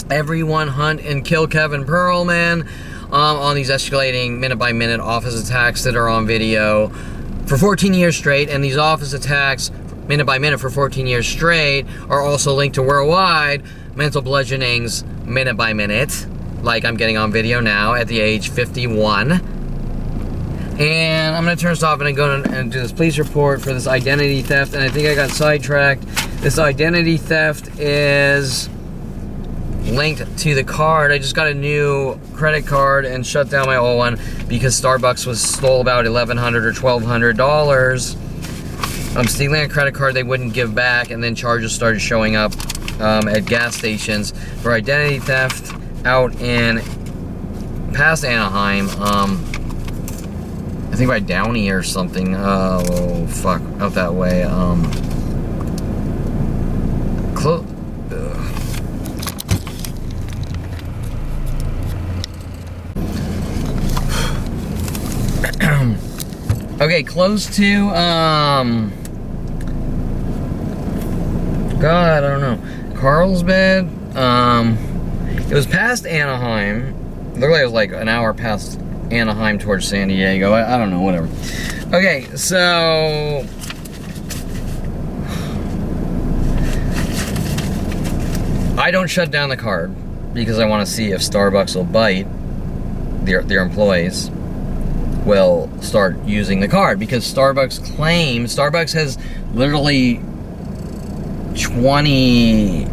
Everyone hunt and kill Kevin Perlman. On these escalating minute-by-minute office attacks that are on video for 14 years straight, and these office attacks minute-by-minute for 14 years straight are also linked to worldwide mental bludgeonings minute-by-minute, like I'm getting on video now at the age 51. And I'm going to turn this off and I'm going to do this police report for this identity theft, and I think I got sidetracked. This identity theft is linked to the card. I just got a new credit card and shut down my old one because Starbucks stole about $1,100 or $1,200. I'm stealing a credit card they wouldn't give back, and then charges started showing up at gas stations for identity theft out in past Anaheim. I think by Downey or something. Oh fuck, out that way. Okay, close to, God, I don't know, Carlsbad. It was past Anaheim. Literally, it was like an hour past Anaheim towards San Diego. I don't know, whatever. Okay, so I don't shut down the card because I want to see if Starbucks will bite. Their employees will start using the card, because Starbucks has literally 20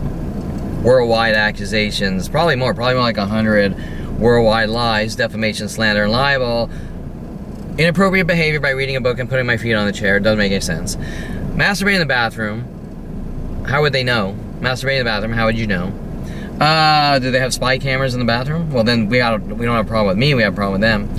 worldwide accusations, probably more like 100 worldwide lies, defamation, slander, and libel, inappropriate behavior by reading a book and putting my feet on the chair. Doesn't make any sense. Masturbating in the bathroom. How would they know? Masturbating in the bathroom, how would you know? Do they have spy cameras in the bathroom? Well, then we don't have a problem with me, we have a problem with them.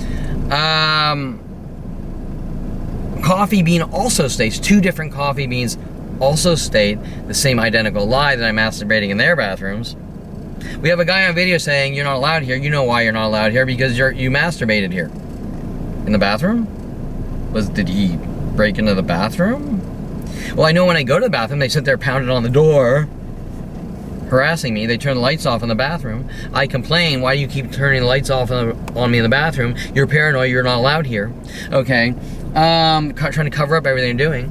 Coffee Bean also states, 2 different Coffee Beans also state the same identical lie, that I'm masturbating in their bathrooms. We have a guy on video saying you're not allowed here. You know why you're not allowed here, because you masturbated here. In the bathroom? Did he break into the bathroom? Well, I know when I go to the bathroom, they sit there pounding on the door, harassing me. They turn the lights off in the bathroom. I complain, why do you keep turning the lights off on me in the bathroom? You're paranoid, you're not allowed here. Okay, trying to cover up everything I'm doing.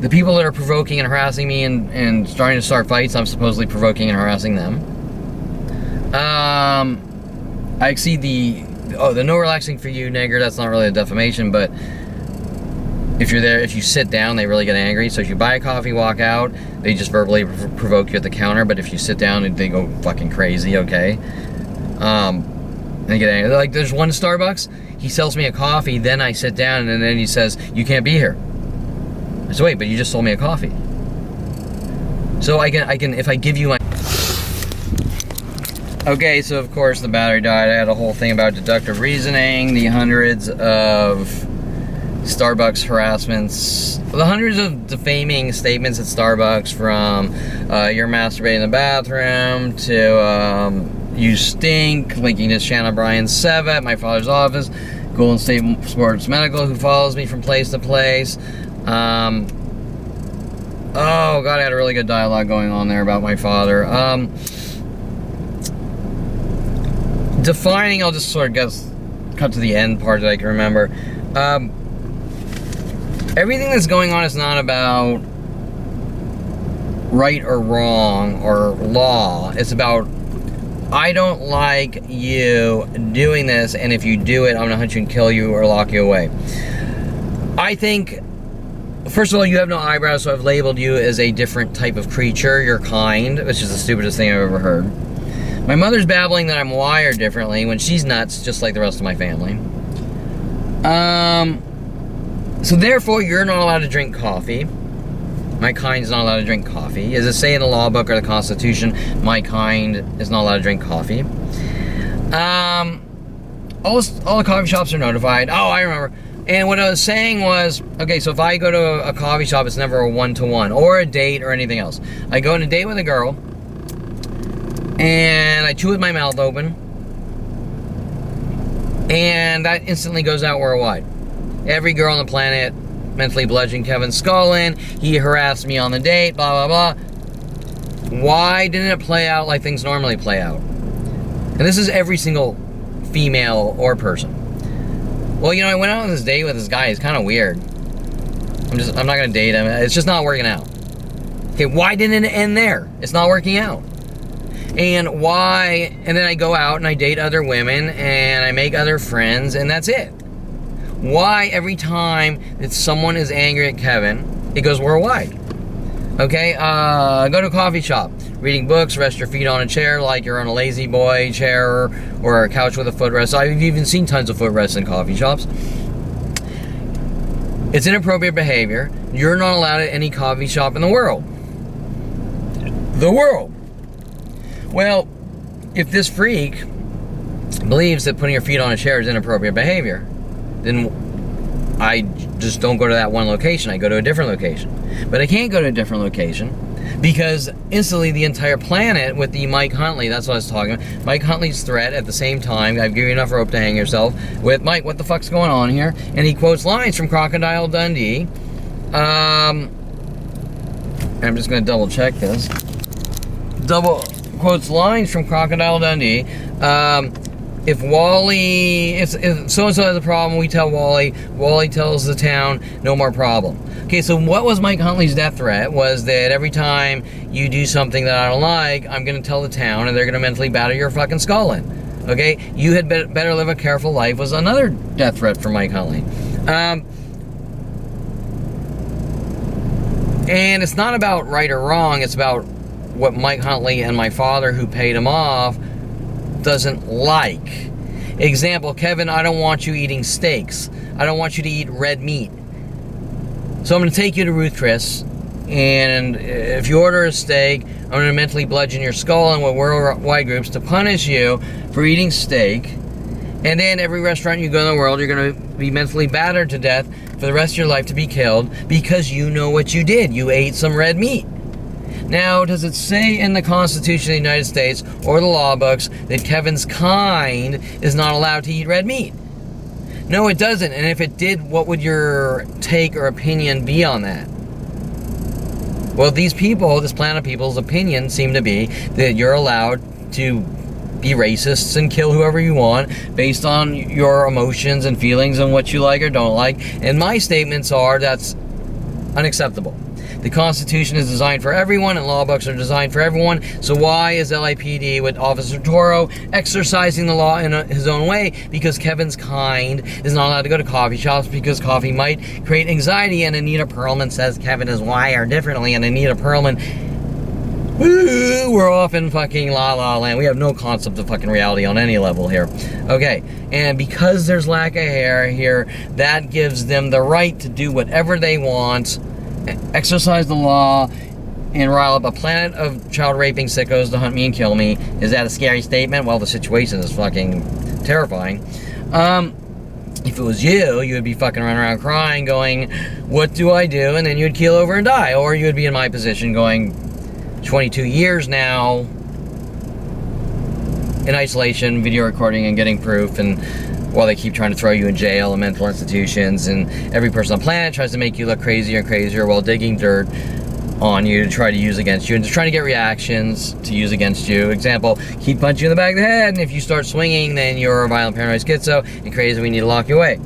The people that are provoking and harassing me and trying to start fights, I'm supposedly provoking and harassing them. I see the no relaxing for you, nigger. That's not really a defamation, but if you're there, if you sit down, they really get angry. So if you buy a coffee, walk out, they just verbally provoke you at the counter. But if you sit down, they go fucking crazy, okay? They get angry. Like, there's one Starbucks, he sells me a coffee, then I sit down, and then he says, you can't be here. I said, wait, but you just sold me a coffee. So I can, if I give you my... Okay, so of course the battery died. I had a whole thing about deductive reasoning, the hundreds of Starbucks harassments, the hundreds of defaming statements at Starbucks, from you're masturbating in the bathroom to you stink, linking to Shannon Bryan 7 at my father's office, Golden State Sports Medical, who follows me from place to place. Oh God, I had a really good dialogue going on there about my father. Defining, I'll just sort of cut to the end part that I can remember. Everything that's going on is not about right or wrong or law. It's about I don't like you doing this, and if you do it, I'm gonna hunt you and kill you or lock you away. I think, first of all, you have no eyebrows, so I've labeled you as a different type of creature. You're kind, which is the stupidest thing I've ever heard. My mother's babbling that I'm wired differently when she's nuts, just like the rest of my family. So therefore, you're not allowed to drink coffee. My kind's not allowed to drink coffee. As it say in the law book or the Constitution, my kind is not allowed to drink coffee. All the coffee shops are notified. Oh, I remember. And what I was saying was, okay, so if I go to a coffee shop, it's never a one-to-one or a date or anything else. I go on a date with a girl, and I chew with my mouth open, and that instantly goes out worldwide. Every girl on the planet mentally bludgeoned Kevin's skull in. He harassed me on the date, blah, blah, blah. Why didn't it play out like things normally play out? And this is every single female or person. Well, you know, I went out on this date with this guy. He's kind of weird. I'm not going to date him. It's just not working out. Okay, why didn't it end there? It's not working out. And why, and then I go out and I date other women and I make other friends and that's it. Why every time that someone is angry at Kevin, it goes worldwide? Okay, go to a coffee shop, reading books, rest your feet on a chair like you're on a lazy boy chair or a couch with a footrest. I've even seen tons of footrests in coffee shops. It's inappropriate behavior. You're not allowed at any coffee shop in the world. The world. Well, if this freak believes that putting your feet on a chair is inappropriate behavior, then I just don't go to that one location. I go to a different location. But I can't go to a different location because instantly the entire planet with the Mike Huntley, that's what I was talking about, Mike Huntley's threat at the same time, I've given you enough rope to hang yourself, with Mike, what the fuck's going on here? And he quotes lines from Crocodile Dundee. I'm just going to double check this. Quotes lines from Crocodile Dundee. If so-and-so has a problem, we tell Wally. Wally tells the town, no more problem. Okay, so what was Mike Huntley's death threat? Was that every time you do something that I don't like, I'm going to tell the town and they're going to mentally batter your fucking skull in. Okay? You had better live a careful life was another death threat for Mike Huntley. And it's not about right or wrong. It's about what Mike Huntley and my father, who paid him off, doesn't like. Example, Kevin, I don't want you eating steaks. I don't want you to eat red meat. So I'm going to take you to Ruth Chris, and if you order a steak, I'm going to mentally bludgeon your skull in with worldwide groups to punish you for eating steak. And then every restaurant you go in the world, you're going to be mentally battered to death for the rest of your life to be killed because you know what you did. You ate some red meat. Now, does it say in the Constitution of the United States or the law books that Kevin's kind is not allowed to eat red meat? No, it doesn't. And if it did, what would your take or opinion be on that? Well, these people, this planet of people's opinion seem to be that you're allowed to be racists and kill whoever you want based on your emotions and feelings and what you like or don't like. And my statements are that's unacceptable. The Constitution is designed for everyone, and law books are designed for everyone. So why is LAPD with Officer Toro exercising the law in his own way? Because Kevin's kind is not allowed to go to coffee shops because coffee might create anxiety, and Anita Perlman says Kevin is wired differently, and Anita Perlman, woo, we're off in fucking la la land. We have no concept of fucking reality on any level here. Okay, and because there's lack of hair here, that gives them the right to do whatever they want, exercise the law, and rile up a planet of child raping sickos to hunt me and kill me. Is that a scary statement? Well, the situation is fucking terrifying. If it was you, you would be fucking running around crying, going, what do I do? And then you would keel over and die. Or you would be in my position going, 22 years now in isolation, video recording and getting proof, and while they keep trying to throw you in jail and mental institutions, and every person on the planet tries to make you look crazier and crazier while digging dirt on you to try to use against you and just trying to get reactions to use against you. Example, keep punching you in the back of the head, and if you start swinging, then you're a violent paranoid schizo and crazy, we need to lock you away.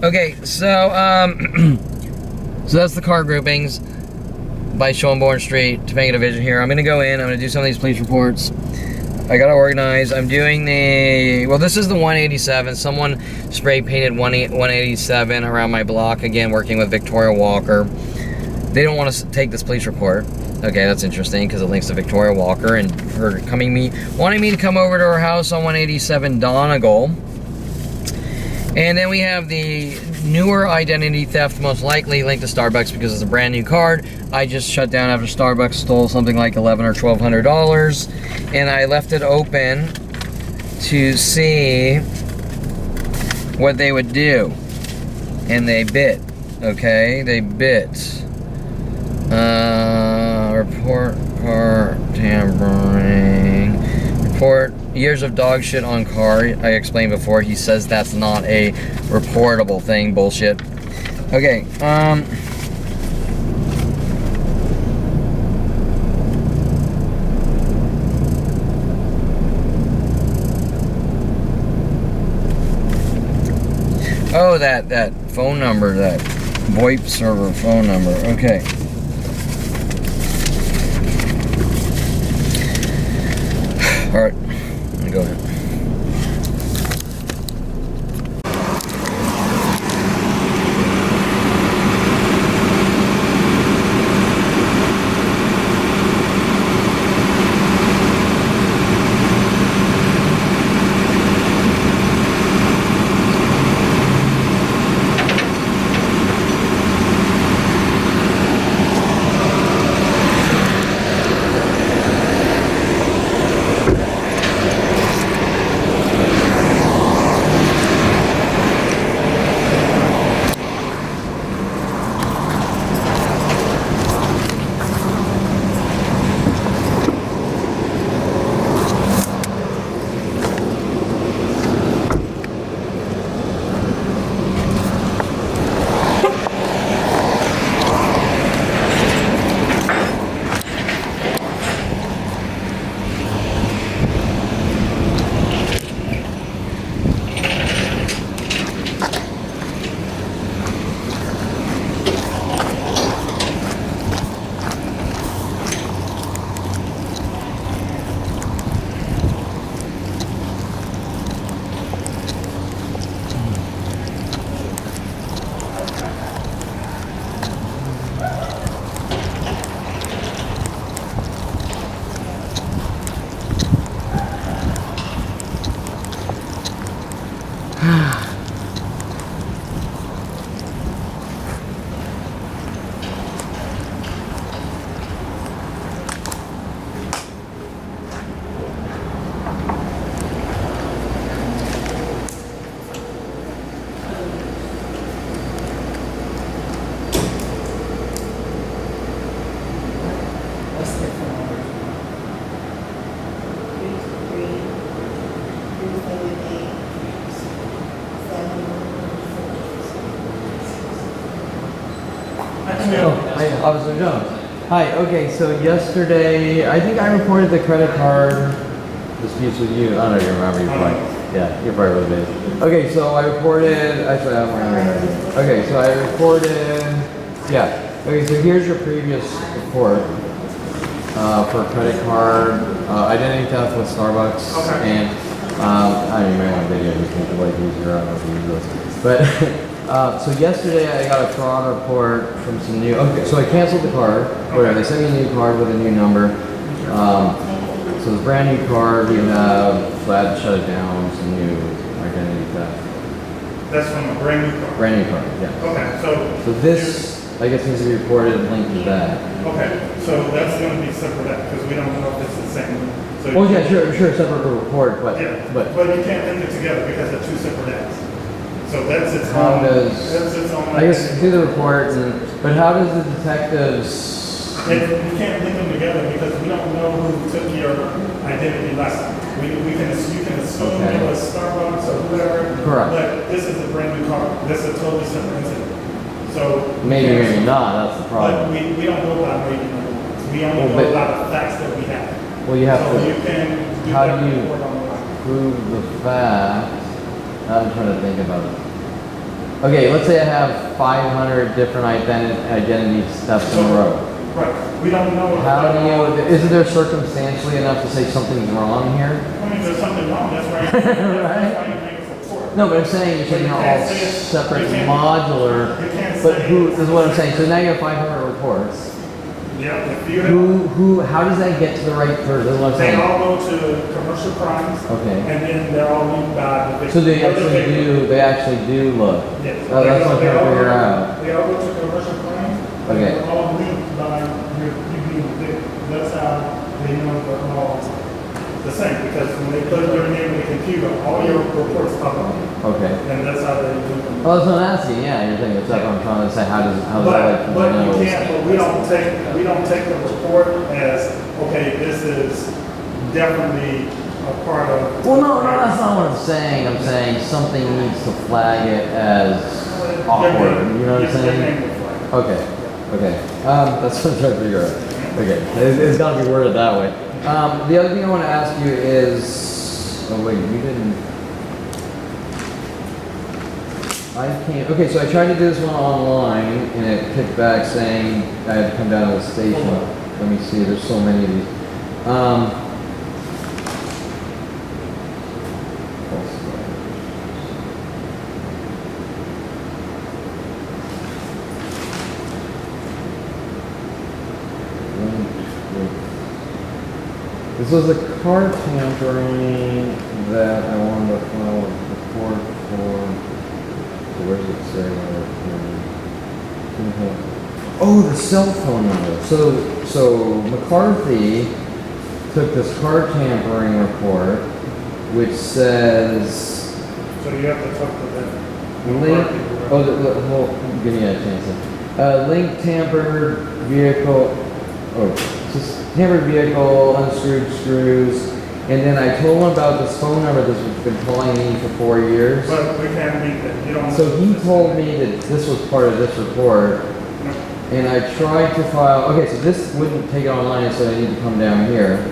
Okay, so so that's the car groupings by Schoenborn Street, Topanga Division here. I'm going to go in, I'm going to do some of these police reports. I gotta organize. I'm doing the, well, this is the 187. Someone spray painted 187 around my block. Again, working with Victoria Walker. They don't want to take this police report. Okay, that's interesting because it links to Victoria Walker and her wanting me to come over to her house on 187 Donegal. And then we have the newer identity theft, most likely linked to Starbucks because it's a brand new card. I just shut down after Starbucks stole something like $1,100 or $1,200, and I left it open to see what they would do, and they bit. Okay, they bit. Report car tampering. Report years of dog shit on car. I explained before. He says that's not a reportable thing. Bullshit. Okay. Oh, that phone number, that VoIP server phone number. Okay. All right, I'm gonna go ahead. Hi, Officer Jones. Hi, okay, so yesterday, I think I reported the credit card disputes with you. I don't know if you remember, you're probably, yeah, you're probably really big. Okay, so I reported, actually I'm wearing it. Okay, so I reported, yeah. Okay, so here's your previous report for credit card, identity theft with Starbucks, and I don't even know what video you can like easier, I don't know if you use this. But so yesterday I got a fraud report from some new, okay, so I canceled the card, whatever, they sent me a new card with a new number. So it's a brand new card, we have, so I had to shut it down, some new identity theft. That's from a brand new card? Brand new card, yeah. Okay, so this, I guess, needs to be reported and linked to that. Okay, so that's going to be separate, because we don't know if it's the same. So oh yeah, sure, separate report, but... Yeah, but you can't link it together because they're two separate acts. So that's its how own. does, that's its own. I guess do the report, but how does the detectives? We can't link them together because we don't know who took your identity last time. You can assume it was Starbucks or whoever. Correct. But this is a brand new card. This is a totally separate incident. So maybe not. That's the problem. But we don't know about maybe. We only know about the facts that we have. Well, you have so to. You can do how do you prove the fact? I'm trying to think about it. Okay, let's say I have 500 different identity steps in a row. Right. we don't know. How do you, isn't there circumstantially enough to say something's wrong here? I mean, there's something wrong, that's right. That's why you make a report. No, but I'm saying you're saying they're all separate, modular, but who, this is what I'm saying, so now you have 500 reports. Yeah, if you How does that get to the right person? That's what I'm they saying. all go to commercial crimes. Okay. And then they're all linked by the victim. So they actually do look. Yes. Oh, that's what I'm trying to figure out. They all go to commercial crimes. Okay. They're all linked by you being the victim. That's how they know they're all the same, because when they put your name in the computer, all your reports pop up. Okay. And that's how they do them. Well, that's what I'm asking. Yeah, you're thinking that's what I'm trying to say. How does that like? But you can't. But we don't take the report as okay. This is definitely a part of. Well, no, that's not what I'm saying. I'm saying something needs to flag it as awkward. You know what I'm saying? Okay. Okay. That's what I'm trying to figure out. Okay. It's got to be worded that way. The other thing I want to ask you is, oh wait, you didn't. I can't. Okay, so I tried to do this one online, and it kicked back saying I had to come down to the station. Let me see. There's so many of these. This was a car tampering that I wanted to file a report for. So where does it say? Oh, the cell phone number. So McCarthy took this car tampering report, which says. So you have to talk to them. Link. Give me a chance. Link tampered vehicle. Oh, just tampered vehicle, unscrewed screws, and then I told him about this phone number that's been calling me for 4 years. But we can't meet that. You don't. So he told me that this was part of this report, and I tried to file. Okay, so this wouldn't take it online, so I need to come down here.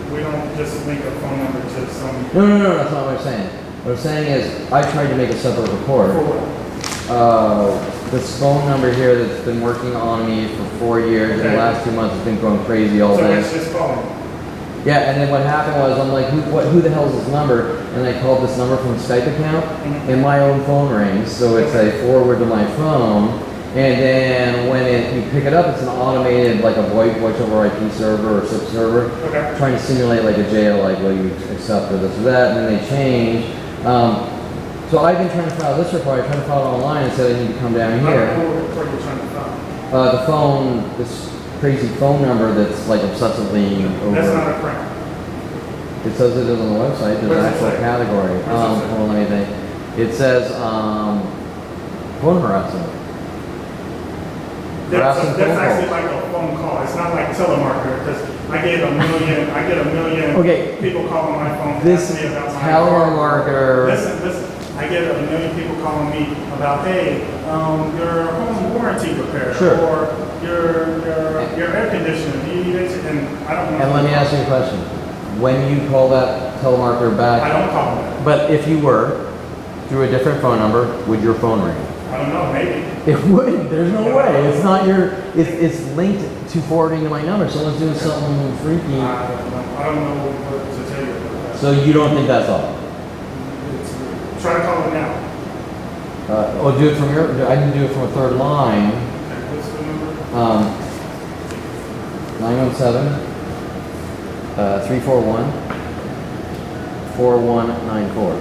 We don't just link a phone number to some. No, that's not what I'm saying. What I'm saying is I tried to make a separate report. This phone number here that's been working on me for 4 years, and the last 2 months has been going crazy all day. So it's just calling. Yeah, and then what happened was I'm like, who the hell is this number? And I called this number from a Skype account, and my own phone rings, so it's a forward to my phone. And then when you pick it up, it's an automated, like a voice over IP server or SIP server, trying to simulate like a jail, like will you accept or this or that, and then they change. So I've been trying to file this report. I tried to file it online and said I need to come down here. What are you trying to file? The phone, this crazy phone number that's like obsessively over. That's not a crime. It says it is on the website. There's an actual category. Well, let me think. It says phone harassment. That's actually like a phone call. It's not like telemarketer, because I get a million people calling my phone. This telemarketer. Listen. I get a million people calling me about, hey, your home warranty repair, or your air conditioner. Do you need it? And I don't know. And let me ask you a question. When you call that telemarketer back, I don't call them. But if you were through a different phone number, would your phone ring? I don't know. Maybe. It would. There's no way. It's not your. It's linked to forwarding to my number. Someone's doing something freaky. I don't know what to tell you about that. So you don't think that's all? Try to call it now. Do it from your. I can do it from a third line. Okay, what's the number? 917 341 4194.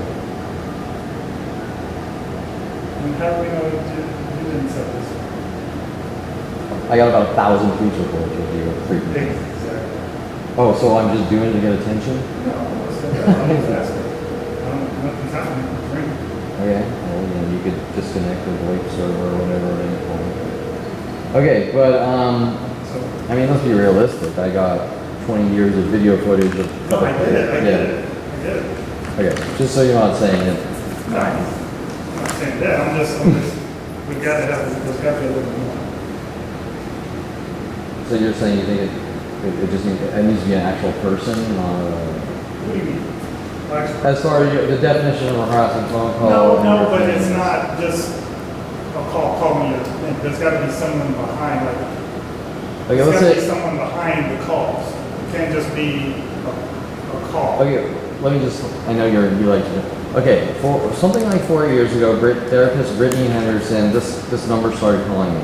And how do we know you didn't set this? I got about 1,000 police reports with you. Exactly. Oh, so I'm just doing it to get attention? No, nothing's happening. Okay, well, you could disconnect the VoIP server or whatever at any point. Okay, but, I mean, let's be realistic. I got 20 years of video footage of... No, I did it. Okay, just so you're not saying it. No, I'm not saying that. I'm just we've got to have, there's got to be a little bit more. So you're saying you think it just needs to be an actual person, not a... What do you mean? As far as the definition of a harassing phone call. No, but it's not just a call me. There's got to be someone behind, like Okay, let's say someone behind the calls. It can't just be a call. Okay, let me just, I know you like to. Okay, for something like 4 years ago, therapist Brittany Henderson, this number started calling me.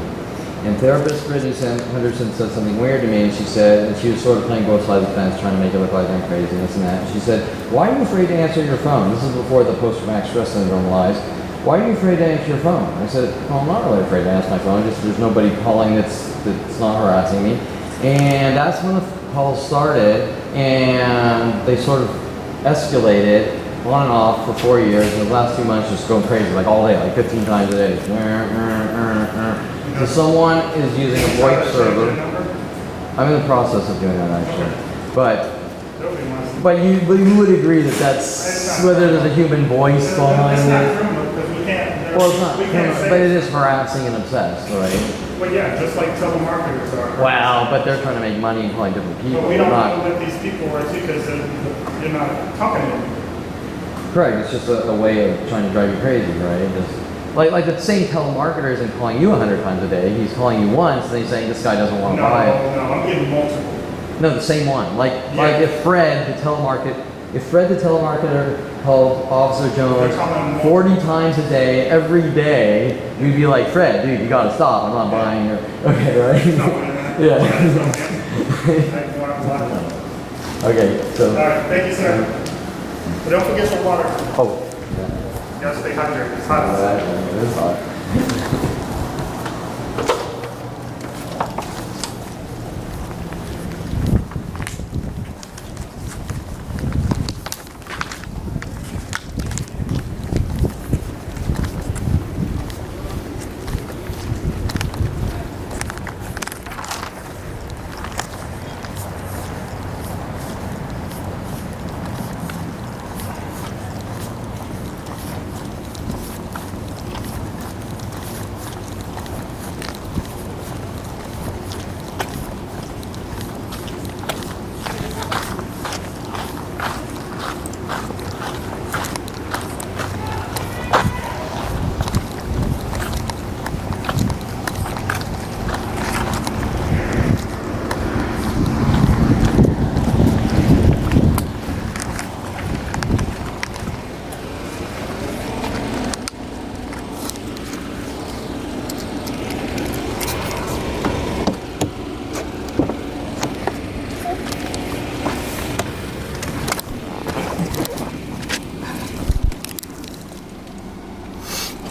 And therapist Brittany Henderson said something weird to me, and she said, and she was sort of playing both sides of the fence, trying to make it look like I'm crazy and this and that. And she said, why are you afraid to answer your phone? This is before the post-traumatic stress syndrome lies. Why are you afraid to answer your phone? I said, well, I'm not really afraid to answer my phone, just there's nobody calling that's not harassing me. And that's when the calls started, and they sort of escalated on and off for 4 years, and the last 2 months just going crazy, like all day, like 15 times a day. So someone is using a VoIP server. I'm in the process of doing that actually, but you would agree that that's whether there's a human voice behind it. Well, it's not, but it is harassing and obsessed, right? Well, yeah, just like telemarketers are. Wow, but they're trying to make money and calling different people. But we don't know what these people are too, because you're not talking to them. Correct. It's just a way of trying to drive you crazy, right? Just, like the same telemarketer isn't calling you 100 times a day. He's calling you once, and he's saying this guy doesn't want to buy it. No, I'm getting multiple. No, the same one. Like if Fred, the telemarketer called Officer Jones 40 times a day, every day, we'd be like, Fred, dude, you gotta stop. I'm not buying your. Okay, right? Yeah. Okay, so. All right, thank you, sir. But don't forget some water. Oh. You gotta stay hydrated. It's hot. It is hot.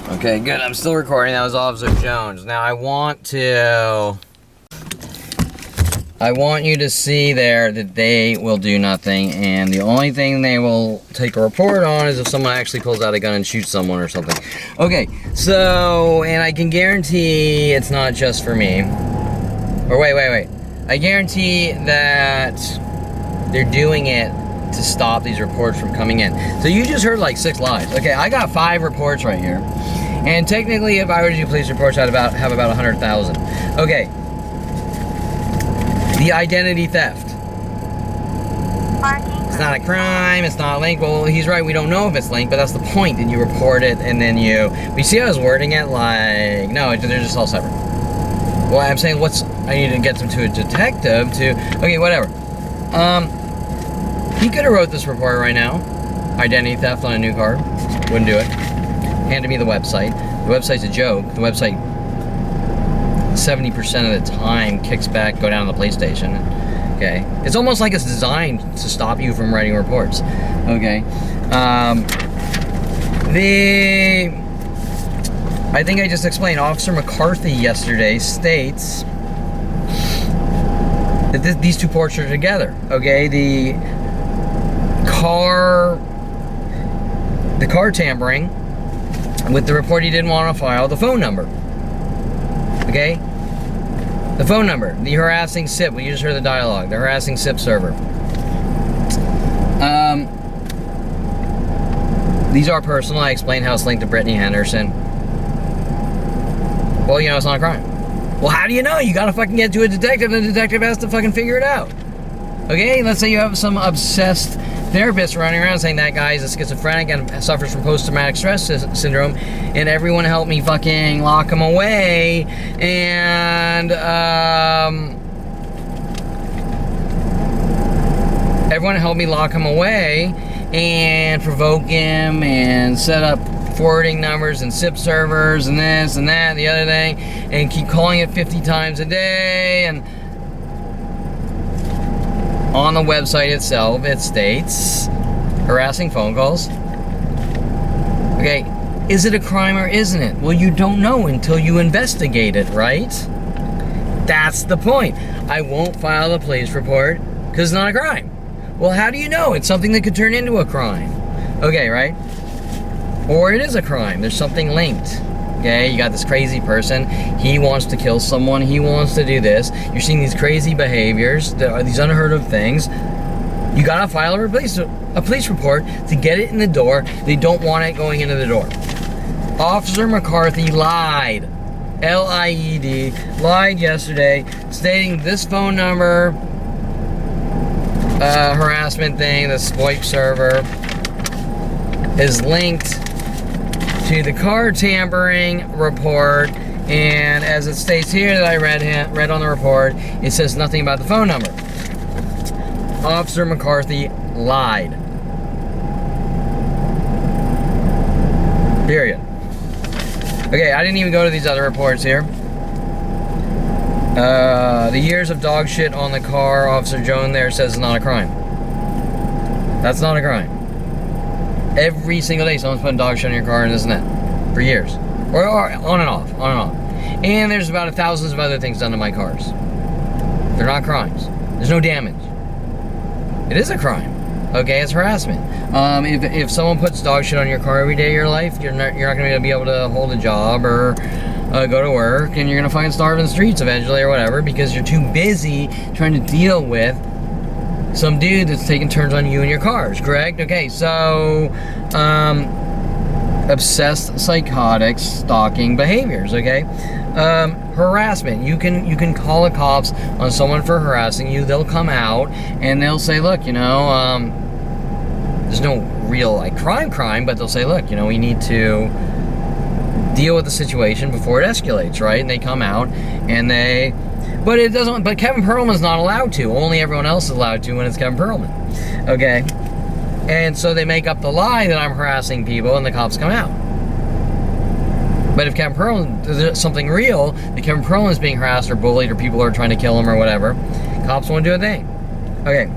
Okay, good. I'm still recording. That was Officer Jones. Now I want you to see there that they will do nothing, and the only thing they will take a report on is if someone actually pulls out a gun and shoots someone or something. Okay, so, and I can guarantee it's not just for me. Or wait. I guarantee that they're doing it to stop these reports from coming in. So you just heard like 6 lies. Okay, I got 5 reports right here. And technically, if I were to do police reports, I'd have about 100,000. Okay. The identity theft. It's not a crime, it's not linked. Well, he's right, we don't know if it's linked, but that's the point, that you report it and then you see how I was wording it? Like, no, they're just all separate. Well, I'm saying I need to get them to a detective okay, whatever. He could have wrote this report right now. Identity theft on a new car. Wouldn't do it. Handed me the website. The website's a joke. The website 70% of the time kicks back, go down to the police station. Okay. It's almost like it's designed to stop you from writing reports. Okay. I think I just explained, Officer McCarthy yesterday states that these 2 reports are together. Okay. The car tampering with the report he didn't want to file, the phone number. Okay? The phone number, the harassing SIP, we just heard the dialogue, the harassing SIP server. These are personal. I explained how it's linked to Brittany Henderson. Well, you know, it's not a crime. Well, how do you know? You gotta fucking get to a detective, and the detective has to fucking figure it out. Okay? Let's say you have some obsessed therapist running around saying that guy is a schizophrenic and suffers from post-traumatic stress syndrome, and everyone help me fucking lock him away, and everyone help me lock him away and provoke him and set up forwarding numbers and SIP servers and this and that and the other thing, and keep calling it 50 times a day. And on the website itself, it states harassing phone calls. Okay, is it a crime or isn't it? Well, you don't know until you investigate it, right? That's the point. I won't file a police report because it's not a crime. Well, how do you know? It's something that could turn into a crime. Okay, right? Or it is a crime. There's something linked. Okay, you got this crazy person. He wants to kill someone. He wants to do this. You're seeing these crazy behaviors, these unheard of things. You gotta file a police report to get it in the door. They don't want it going into the door. Officer McCarthy lied. L-I-E-D, lied yesterday, stating this phone number, harassment thing, the swipe server, is linked to the car tampering report, and as it states here that I read on the report, it says nothing about the phone number. Officer McCarthy lied. Period. Okay, I didn't even go to these other reports here. The years of dog shit on the car, Officer Joan there says it's not a crime. That's not a crime. Every single day someone's putting dog shit on your car and this and that. For years. Or on and off, on and off. And there's about thousands of other things done to my cars. They're not crimes. There's no damage. It is a crime. Okay, it's harassment. If someone puts dog shit on your car every day of your life, you're not going to be able to hold a job or go to work, and you're going to fucking starve in the streets eventually or whatever because you're too busy trying to deal with some dude that's taking turns on you and your cars, correct? Okay, so obsessed, psychotic, stalking behaviors, okay? Harassment. You can call the cops on someone for harassing you. They'll come out and they'll say, look, you know, there's no real like crime, but they'll say, look, you know, we need to deal with the situation before it escalates, right? And they come out and but it doesn't, but Kevin Perlman's not allowed to. Only everyone else is allowed to when it's Kevin Perlman. Okay? And so they make up the lie that I'm harassing people and the cops come out. But if Kevin Perlman, there's something real, that Kevin Perlman is being harassed or bullied or people are trying to kill him or whatever, cops won't do a thing. Okay.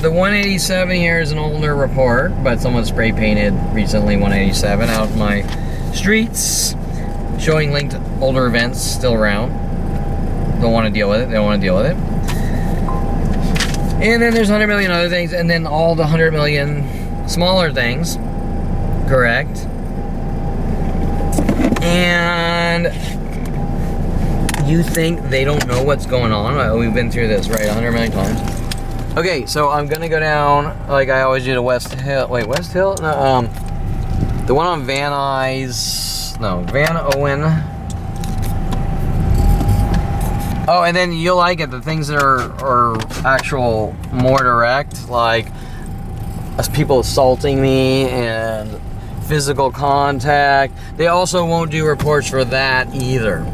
The 187 here is an older report, but someone spray painted recently 187 out of my streets, showing linked older events still around. Don't want to deal with it. They don't want to deal with it. And then there's 100 million other things, and then all the 100 million smaller things. Correct. And you think they don't know what's going on? We've been through this, right, 100 million times. Okay, so I'm gonna go down like I always do to West Hill. Wait, West Hill? No, the one on Van Owen. Oh, and then you'll like it. The things that are actual more direct, like people assaulting me and physical contact. They also won't do reports for that either.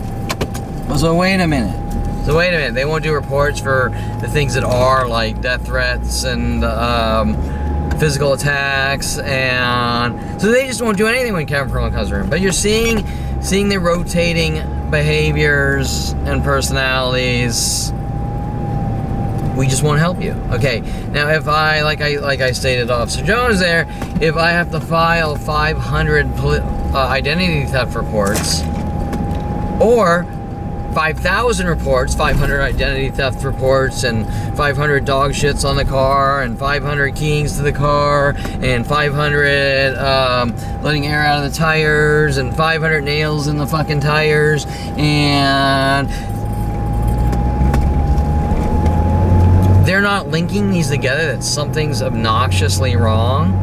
So wait a minute. They won't do reports for the things that are like death threats and physical attacks, and so they just won't do anything when Kevin Perlman comes around. But you're seeing the rotating behaviors and personalities. We just won't help you. Okay. Now, if I like I stated, Officer Jones there, if I have to file 500 identity theft reports, or 5,000 reports, 500 identity theft reports, and 500 dog shits on the car, and 500 keyings to the car, and 500 letting air out of the tires, and 500 nails in the fucking tires, and they're not linking these together that something's obnoxiously wrong,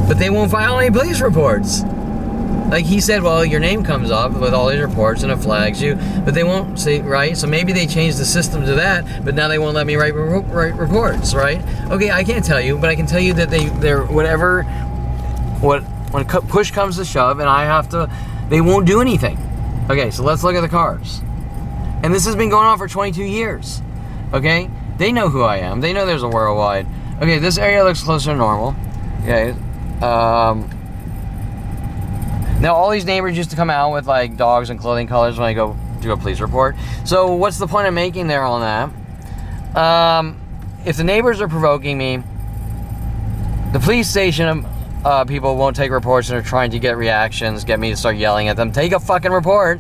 but they won't file any police reports. Like he said, well, your name comes up with all these reports and it flags you, but they won't say, right? So maybe they changed the system to that, but now they won't let me write reports, right? Okay, I can't tell you, but I can tell you that they're when push comes to shove and they won't do anything. Okay, so let's look at the cars. And this has been going on for 22 years. Okay, they know who I am. They know there's a worldwide. Okay, this area looks closer to normal. Okay. Now all these neighbors used to come out with like dogs and clothing colors when I go do a police report. So what's the point of making there on that? If the neighbors are provoking me, the police station people won't take reports and are trying to get reactions, get me to start yelling at them. Take a fucking report.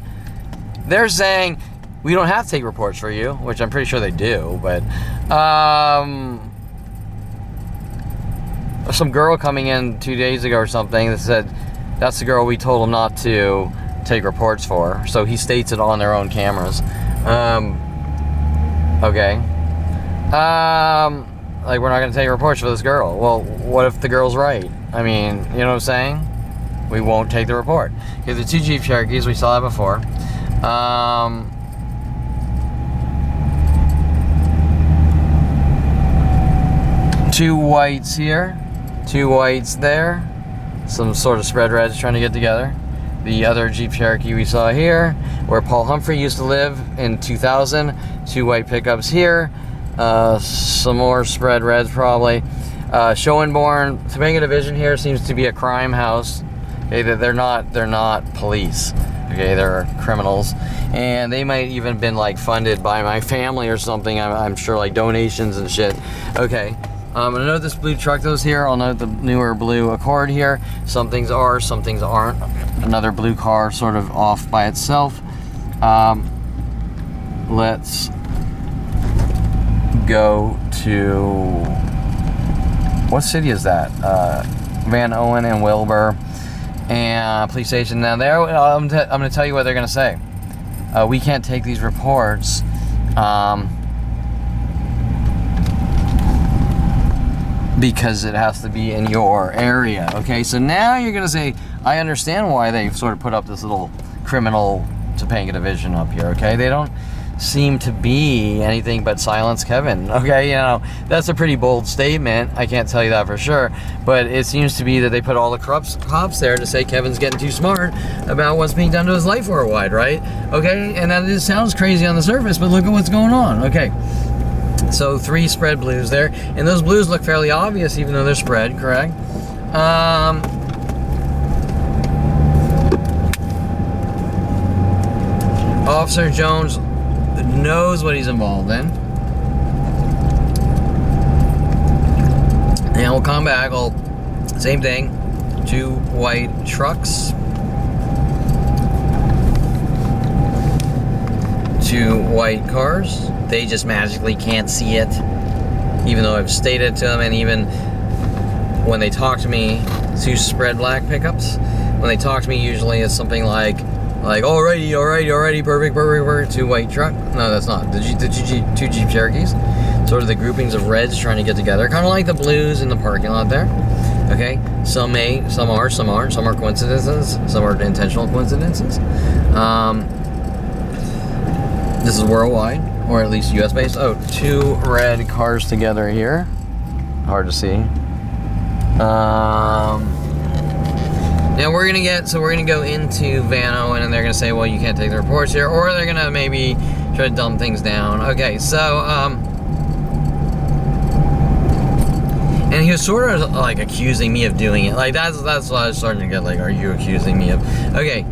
They're saying we don't have to take reports for you, which I'm pretty sure they do, but some girl coming in 2 days ago or something that said that's the girl we told him not to take reports for. So he states it on their own cameras. Okay. Like, we're not going to take reports for this girl. Well, what if the girl's right? I mean, you know what I'm saying? We won't take the report. Okay, the 2 Jeep Cherokees, we saw that before. 2 whites here. 2 whites there. Some sort of spread reds trying to get together. The other Jeep Cherokee we saw here, where Paul Humphrey used to live in 2000. 2 white pickups here. Some more spread reds probably. Schoenborn, Topanga Division here seems to be a crime house. Okay, they're not police. Okay, they're criminals, and they might even been like funded by my family or something. I'm sure, like donations and shit. Okay. I'm gonna note this blue truck that was here. I'll note the newer blue Accord here. Some things are, some things aren't. Another blue car sort of off by itself. Let's go to, what city is that? Van Owen and Wilbur and police station. Now there, I'm gonna tell you what they're gonna say. We can't take these reports. Because it has to be in your area. Okay, so now you're gonna say, I understand why they sort of put up this little criminal Topanga Division up here. Okay, they don't seem to be anything but silence Kevin. Okay, you know, that's a pretty bold statement. I can't tell you that for sure, but it seems to be that they put all the cops there to say Kevin's getting too smart about what's being done to his life worldwide, right? Okay, and that just sounds crazy on the surface, but look at what's going on. Okay. So 3 spread blues there, and those blues look fairly obvious even though they're spread, correct? Officer Jones knows what he's involved in. And we'll come back, same thing, 2 white trucks. 2 white cars. They just magically can't see it, even though I've stated to them, and even when they talk to me, 2 spread black pickups. When they talk to me, usually it's something like alrighty, perfect, 2 white truck. No, that's not. The 2 Jeep Cherokees. Sort of the groupings of reds trying to get together, kind of like the blues in the parking lot there. Okay, some are, some aren't. Some are coincidences, some are intentional coincidences. This is worldwide, or at least US based. Oh, 2 red cars together here. Hard to see. Now we're gonna go into Van Owen, and they're gonna say, well, you can't take the reports here, or they're gonna maybe try to dumb things down. Okay, so and he was sort of like accusing me of doing it. Like that's what I was starting to get. Like, are you accusing me of? Okay,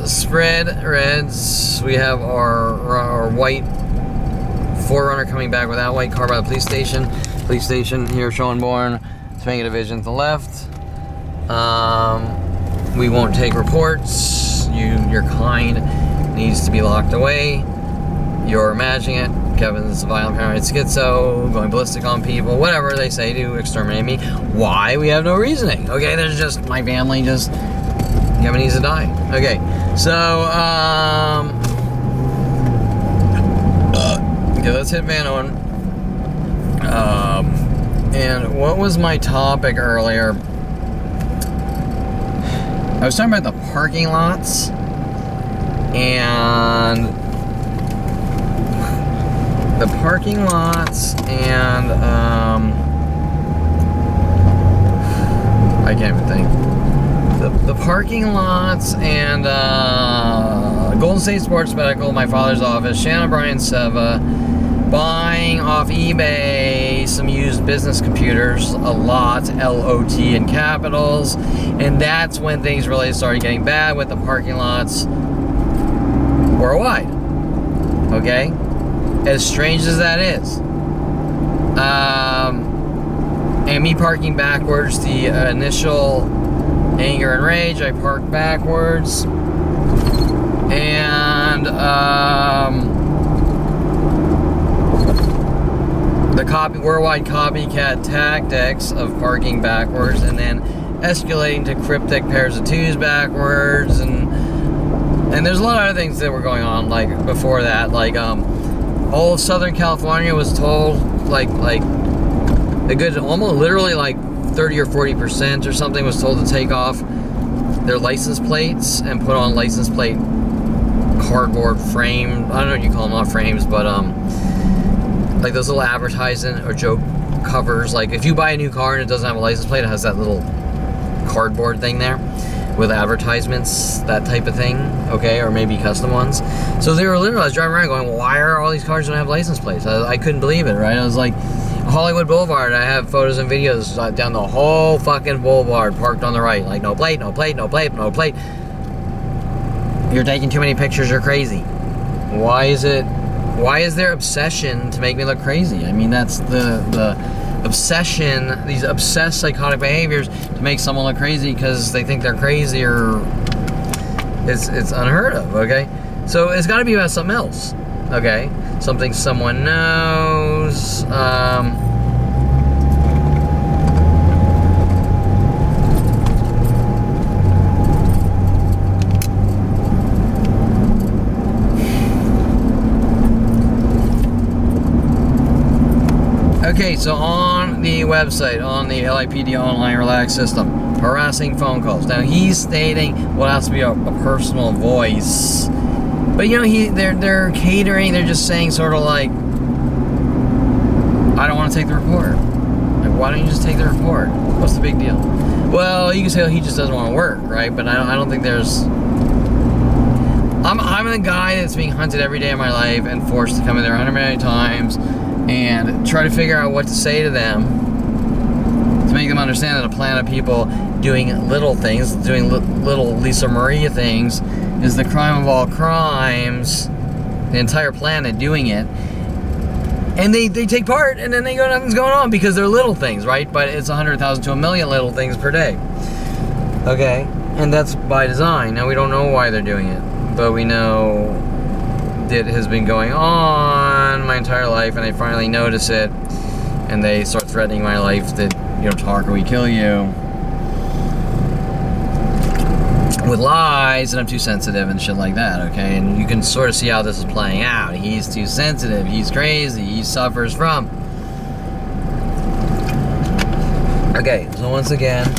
spread reds. We have our white 4Runner coming back with that white car by the police station. Police station here, Schoenborn, Topanga Division to the left. We won't take reports. Your kind needs to be locked away. You're imagining it. Kevin's a violent paranoid schizo, going ballistic on people, whatever they say to exterminate me. Why? We have no reasoning. Okay, there's just my family just, Kevin needs to die. Okay, so okay, let's hit Van Owen. And what was my topic earlier? I was talking about the parking lots and I can't even think. The parking lots and Golden State Sports Medical, my father's office, Shannon Bryan Seva, buying off eBay some used business computers, a lot, L-O-T in capitals, and that's when things really started getting bad with the parking lots worldwide. Okay? As strange as that is. And me parking backwards, the initial anger and rage, I parked backwards. And the worldwide copycat tactics of parking backwards and then escalating to cryptic pairs of twos backwards, and there's a lot of other things that were going on like before that, like all of Southern California was told like a good almost literally like 30 or 40% or something was told to take off their license plates and put on license plate cardboard frame, I don't know what you call them, not frames, but like those little advertisement or joke covers. Like if you buy a new car and it doesn't have a license plate, it has that little cardboard thing there with advertisements, that type of thing, okay, or maybe custom ones. So they were literally, I was driving around going, why are all these cars don't have license plates? I couldn't believe it, right? I was like, Hollywood Boulevard, I have photos and videos down the whole fucking boulevard, parked on the right, like no plate, no plate, no plate, no plate. You're taking too many pictures, you're crazy. Why is their obsession to make me look crazy? I mean, that's the obsession, these obsessed psychotic behaviors to make someone look crazy because they think they're crazy, or it's unheard of, okay? So it's got to be about something else, okay? Something someone knows. Okay, so on the website, on the LAPD online relax system, harassing phone calls. Now he's stating what has to be a personal voice, but you know they're catering. They're just saying sort of like, I don't want to take the report. Like, why don't you just take the report? What's the big deal? Well, you can say, oh, he just doesn't want to work, right? But I don't think there's. I'm the guy that's being hunted every day of my life and forced to come in there 100 million times and try to figure out what to say to them to make them understand that a planet of people doing little things, doing little Lisa Maria things, is the crime of all crimes. The entire planet doing it, and they take part, and then they go, nothing's going on because they're little things, right? But it's 100,000 to 1 million little things per day. Okay, and that's by design. Now we don't know why they're doing it, but we know it has been going on my entire life, and they finally notice it, and they start threatening my life that, you know, talk or we kill you with lies, and I'm too sensitive and shit like that, okay? And you can sort of see how this is playing out. He's too sensitive, he's crazy, he suffers from. Okay, so once again,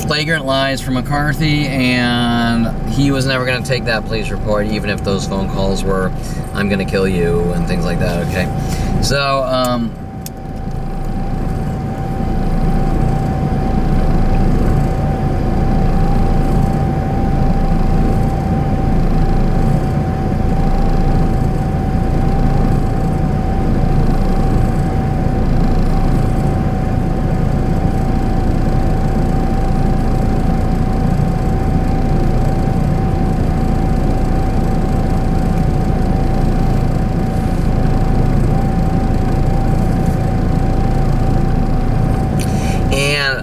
flagrant lies from McCarthy, and he was never going to take that police report, even if those phone calls were, I'm going to kill you, and things like that, okay? So,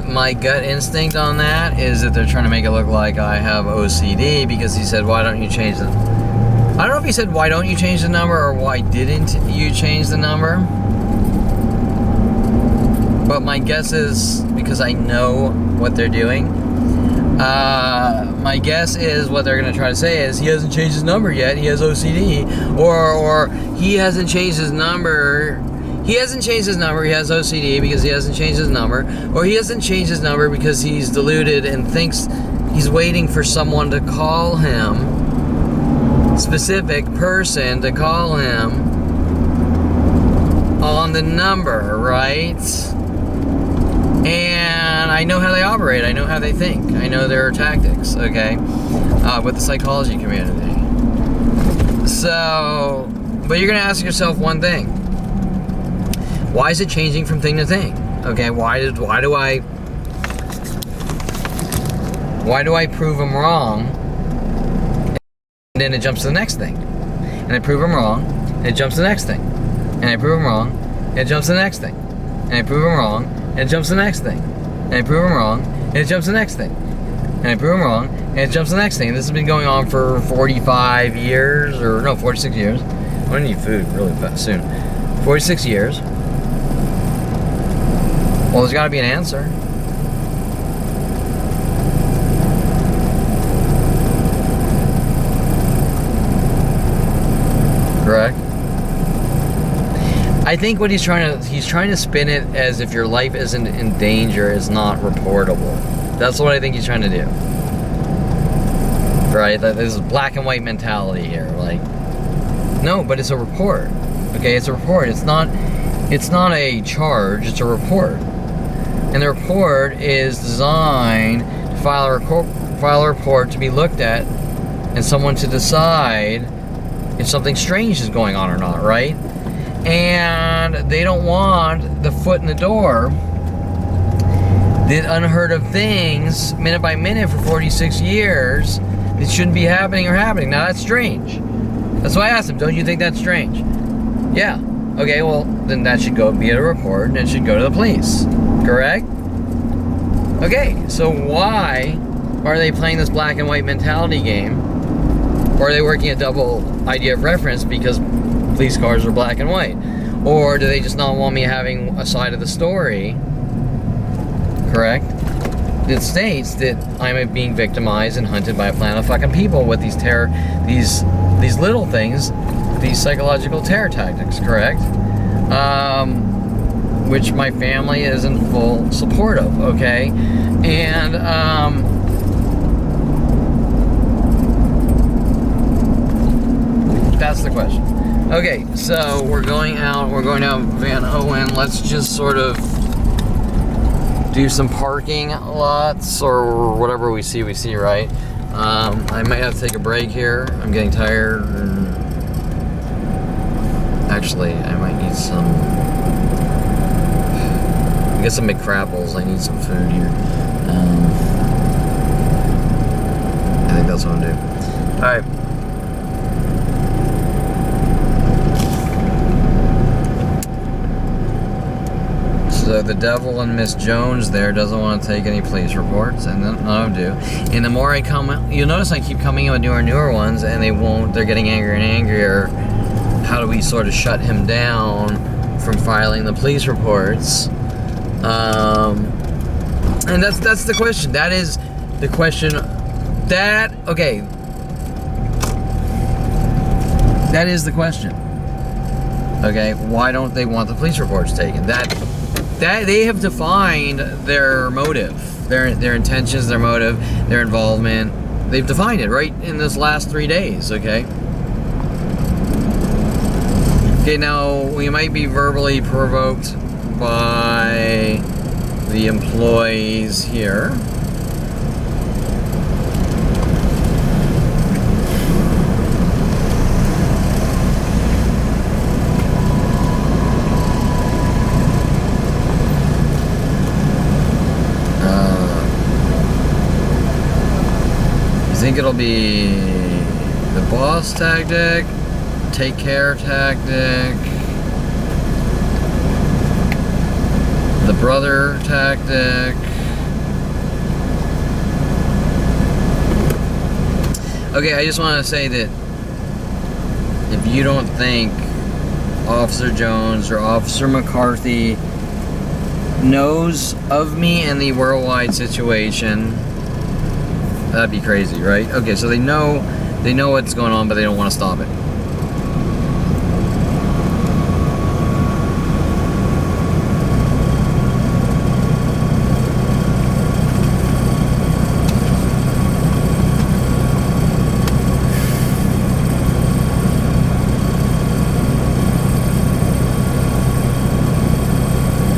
my gut instinct on that is that they're trying to make it look like I have OCD, because he said, why don't you change the... I don't know if he said, why don't you change the number, or why didn't you change the number? But my guess is, because I know what they're doing, my guess is what they're going to try to say is, he hasn't changed his number yet, he has OCD, or he hasn't changed his number... He hasn't changed his number, he has OCD because he hasn't changed his number, or he hasn't changed his number because he's deluded and thinks he's waiting for someone to call him, specific person to call him on the number, right? And I know how they operate, I know how they think, I know their tactics, okay, with the psychology community. So But you're gonna ask yourself one thing. Why is it changing from thing to thing? Okay, why do I prove them wrong? And then it jumps to the next thing. And I prove them wrong, and it jumps to the next thing. And I prove them wrong, and it jumps to the next thing. And I prove them wrong, and it jumps to the next thing. And I prove them wrong, and it jumps to the next thing. And I prove them wrong, and it jumps to the next thing. And this has been going on for 45 years, or no, 46 years. I'm gonna need food really fast soon. 46 years. Well, there's gotta be an answer. Correct? I think what he's trying to spin it as if your life isn't in danger is not reportable. That's what I think he's trying to do. Right? There's a black and white mentality here. Like, no, but it's a report. Okay, it's a report. It's not a charge, it's a report. And the report is designed to file a report to be looked at and someone to decide if something strange is going on or not, right? And they don't want the foot in the door, the unheard of things, minute by minute for 46 years, that shouldn't be happening or happening. Now that's strange. That's why I asked him, don't you think that's strange? Yeah. Okay, well, then that should go be a report and it should go to the police. Correct? Okay, so why are they playing this black and white mentality game? Or are they working a double idea of reference because police cars are black and white? Or do they just not want me having a side of the story? Correct? It states that I'm being victimized and hunted by a planet of fucking people with these little things, these psychological terror tactics, correct? Which my family is in full support of, okay? And, that's the question. Okay, so we're going down Van Owen. Let's just sort of do some parking lots or whatever we see, right? I might have to take a break here. I'm getting tired. Actually, I might need get some McCrapples. I need some food here. I think that's what I'm doing. Alright. So the devil and Miss Jones there doesn't want to take any police reports, and none of them do. And the more I come, you'll notice I keep coming in with newer ones, and they won't. They're getting angrier and angrier. How do we sort of shut him down from filing the police reports? And that's the question. That is the question. That is the question. Okay, why don't they want the police reports taken? That they have defined their motive, their intentions, their motive, their involvement. They've defined it right in this last 3 days, okay? Okay, now we might be verbally provoked by the employees here. I think it'll be the boss tactic, take care tactic, the brother tactic. Okay, I just want to say that if you don't think Officer Jones or Officer McCarthy knows of me and the worldwide situation, that'd be crazy, right? Okay, so they know what's going on, but they don't want to stop it.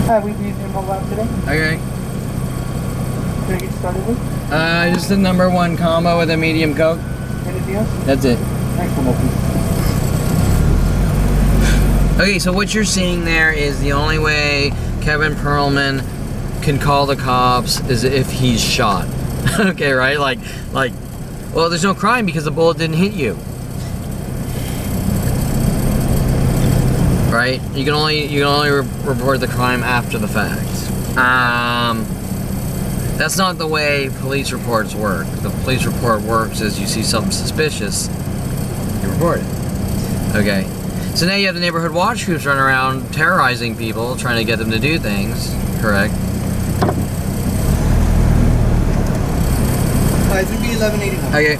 Hi, we need your mobile today. Okay. Can I get started with? Just the #1 combo with a medium Coke. Anything else? That's it. Thanks for open. Okay, so what you're seeing there is the only way Kevin Perlman can call the cops is if he's shot. Okay, right? Like, well, there's no crime because the bullet didn't hit you. Right? You can only report the crime after the fact. That's not the way police reports work. The police report works as you see something suspicious, you report it. Okay. So now you have the neighborhood watch groups running around terrorizing people, trying to get them to do things. Correct? It would be 1189. Okay.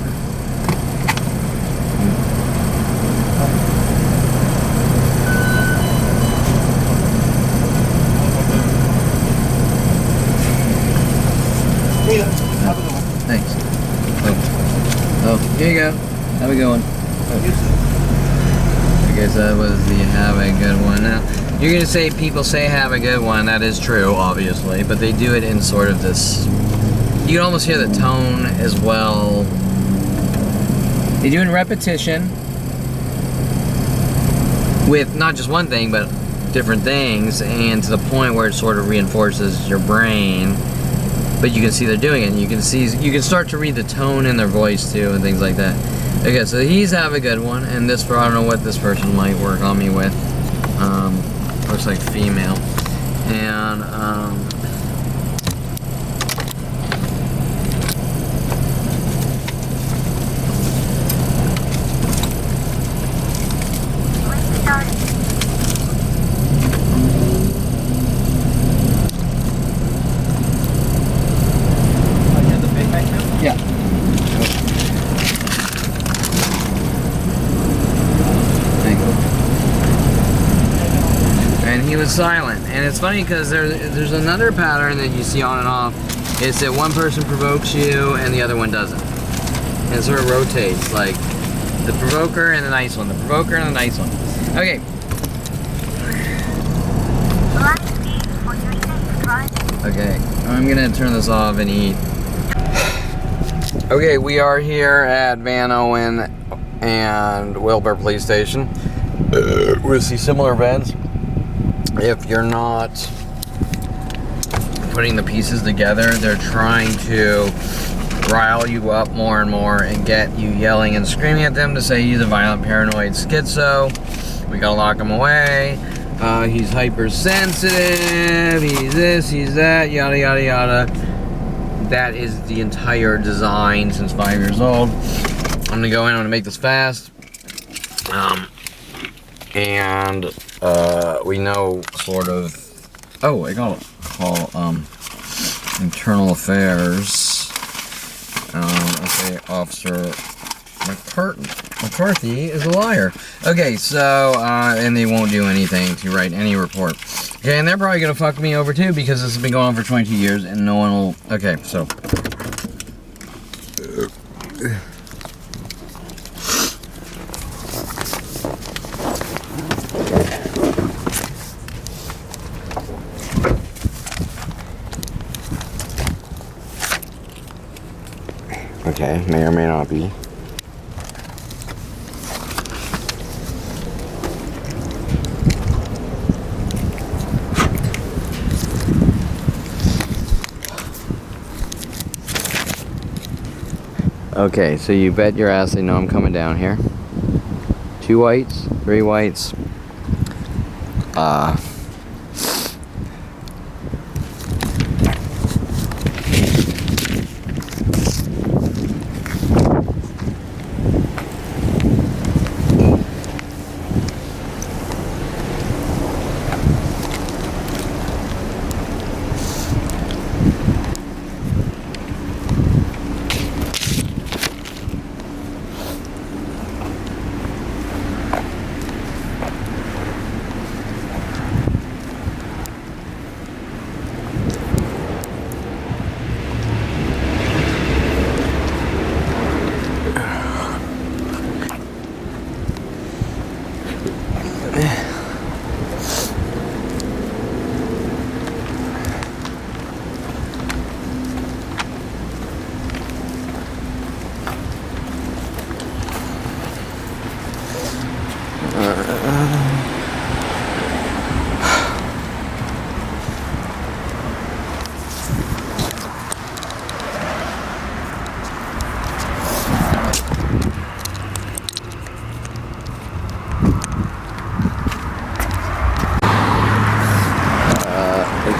Here, have a good one. Thanks. Oh, here you go. Have a good one. Okay, so that was the have a good one. Now, you're going to say people say have a good one. That is true, obviously. But they do it in sort of this... You can almost hear the tone as well. They do it in repetition. With not just one thing, but different things. And to the point where it sort of reinforces your brain. But you can see they're doing it. And you can start to read the tone in their voice too and things like that. Okay, so he's have a good one, and this, I don't know what this person might work on me with. Looks like female. And, yeah. And he was silent. And it's funny because there's another pattern that you see on and off. It's that one person provokes you and the other one doesn't. And it sort of rotates, like the provoker and the nice one, the provoker and the nice one. Okay. Okay, I'm gonna turn this off and eat. Okay, we are here at Van Owen and Wilbur Police Station. We see similar events. If you're not putting the pieces together, they're trying to rile you up more and more and get you yelling and screaming at them to say he's a violent paranoid schizo. We gotta lock him away. He's hypersensitive. He's this, he's that, yada yada yada. That is the entire design since 5 years old. I'm gonna go in, I'm gonna make this fast. We know sort of, oh, I gotta call, Internal Affairs. Okay, Officer McCarthy is a liar. Okay, so, and they won't do anything to write any report. Okay, and they're probably gonna fuck me over too because this has been going on for 22 years and no one will, okay, so. Okay, may or may not be. Okay, so you bet your ass they know I'm coming down here. 2 whites, 3 whites.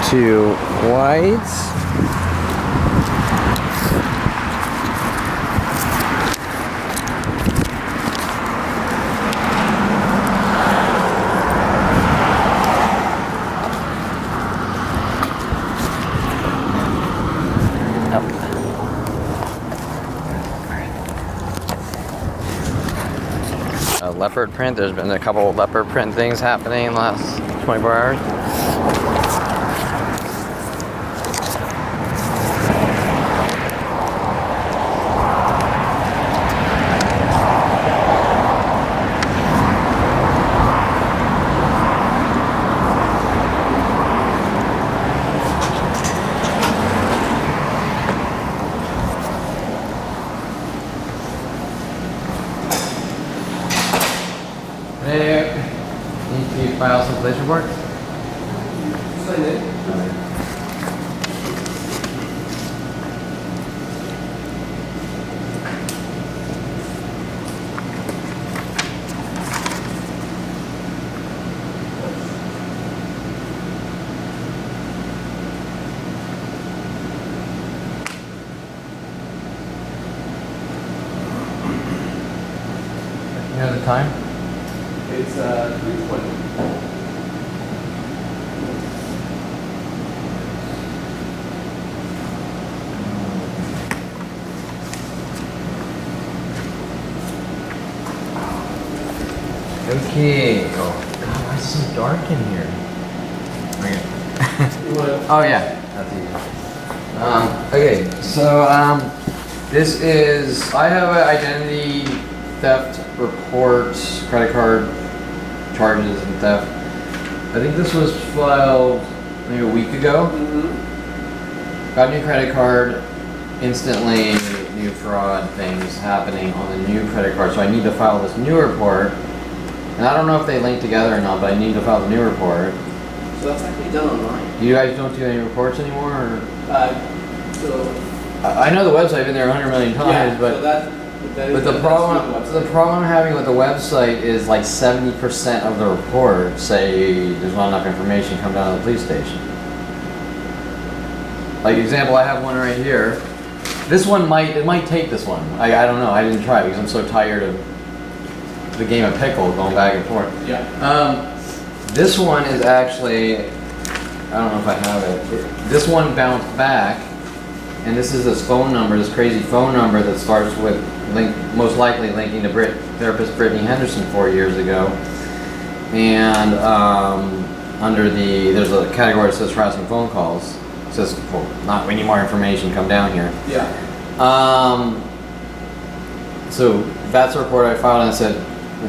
to white. Leopard print. There's been a couple of leopard print things happening in the last 24 hours. There. Need to file some police reports? Sign it. You know the time? It's 3:20. Okay. Oh God, why is it so dark in here? Okay. Oh yeah, that's easy. Okay, so this is I have an identity theft report, credit card charges and theft. I think this was filed maybe a week ago. Got a new credit card, instantly new fraud things happening on the new credit card. So I need to file this new report. And I don't know if they link together or not, but I need to file the new report. So that's actually done online. You guys don't do any reports anymore? Or? So I know the website, I've been there 100 million times, yeah, but so that but the problem I'm having with the website is like 70% of the reports say there's not enough information, come down to the police station. Like example, I have one right here. This one might take this one. I don't know, I didn't try it because I'm so tired of the game of pickle going back and forth. Yeah. This one is actually, I don't know if I have it. This one bounced back, and this is this phone number, this crazy phone number that starts with most likely linking to therapist Brittany Henderson 4 years ago. And under there's a category that says harassing phone calls. It says, well, we need more information, come down here. Yeah. So that's a report I filed, and I said,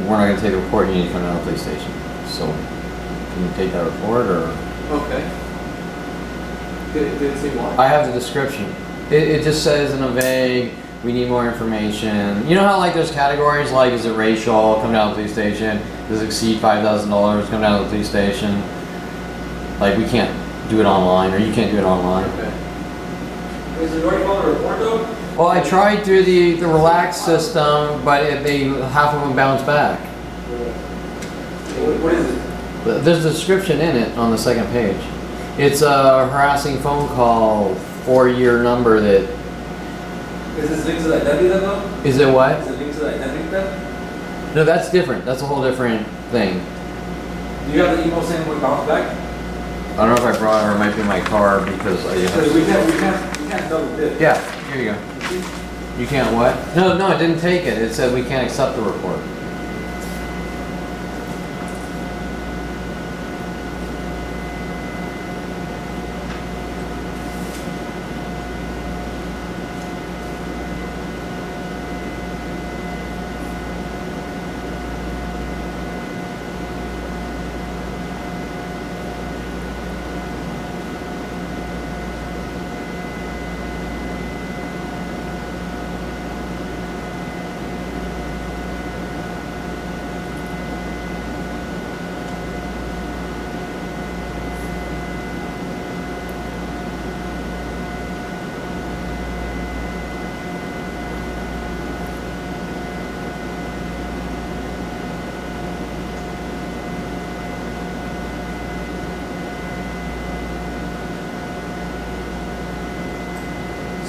we're not going to take the report, you need to come down to the police station. So can you take that report, or? Okay. Did it say why? I have the description. It just says in a vague, we need more information. You know how like there's categories like, is it racial, come down to the police station, does it exceed $5,000, come down to the police station. Like we can't do it online, or you can't do it online. Okay. Is it already called a report though? Well, I tried through the relax system, but half of them bounced back. What is it? There's a description in it on the second page. It's a harassing phone call, 4-year number that. Is this linked to the identity then though? Is it what? Is it linked to the identity then? No, that's different. That's a whole different thing. Do you have the email saying we bounced back? I don't know if I brought it, or it might be in my car because I Because we can't double dip. Yeah, here you go. You can't what? No, it didn't take it. It said we can't accept the report.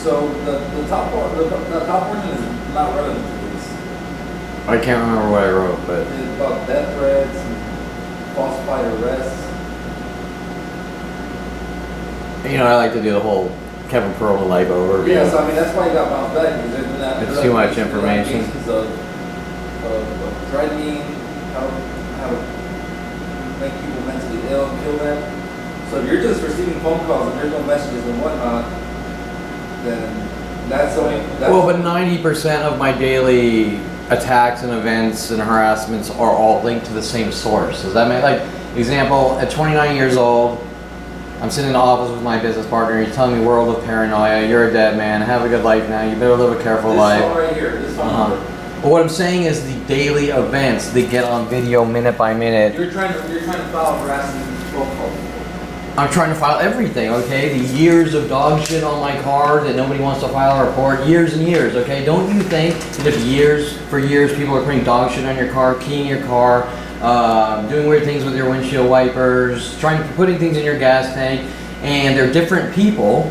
So the top part, the top portion is not relevant to this. I can't remember what I wrote, but It's about death threats, and falsified arrests. you know, I like to do the whole Kevin Pearl life overview. Yeah, so I mean that's why you got bounced back because there's been that. It's too much information. Cases of threatening, how to make people mentally ill and kill them. So if you're just receiving phone calls and there's no messages and whatnot, then that's only. Well, but 90% of my daily attacks and events and harassments are all linked to the same source. Does that make, like, example, at 29 years old, I'm sitting in the office with my business partner, he's telling me world of paranoia, you're a dead man, have a good life now, you better live a careful life. This phone right here, this phone number. But what I'm saying is the daily events that get on video minute by minute. You're trying to file harassing phone calls. I'm trying to file everything, okay? The years of dog shit on my car that nobody wants to file a report, years and years, okay? Don't you think that if for years people are putting dog shit on your car, keying your car, doing weird things with your windshield wipers, putting things in your gas tank, and they're different people,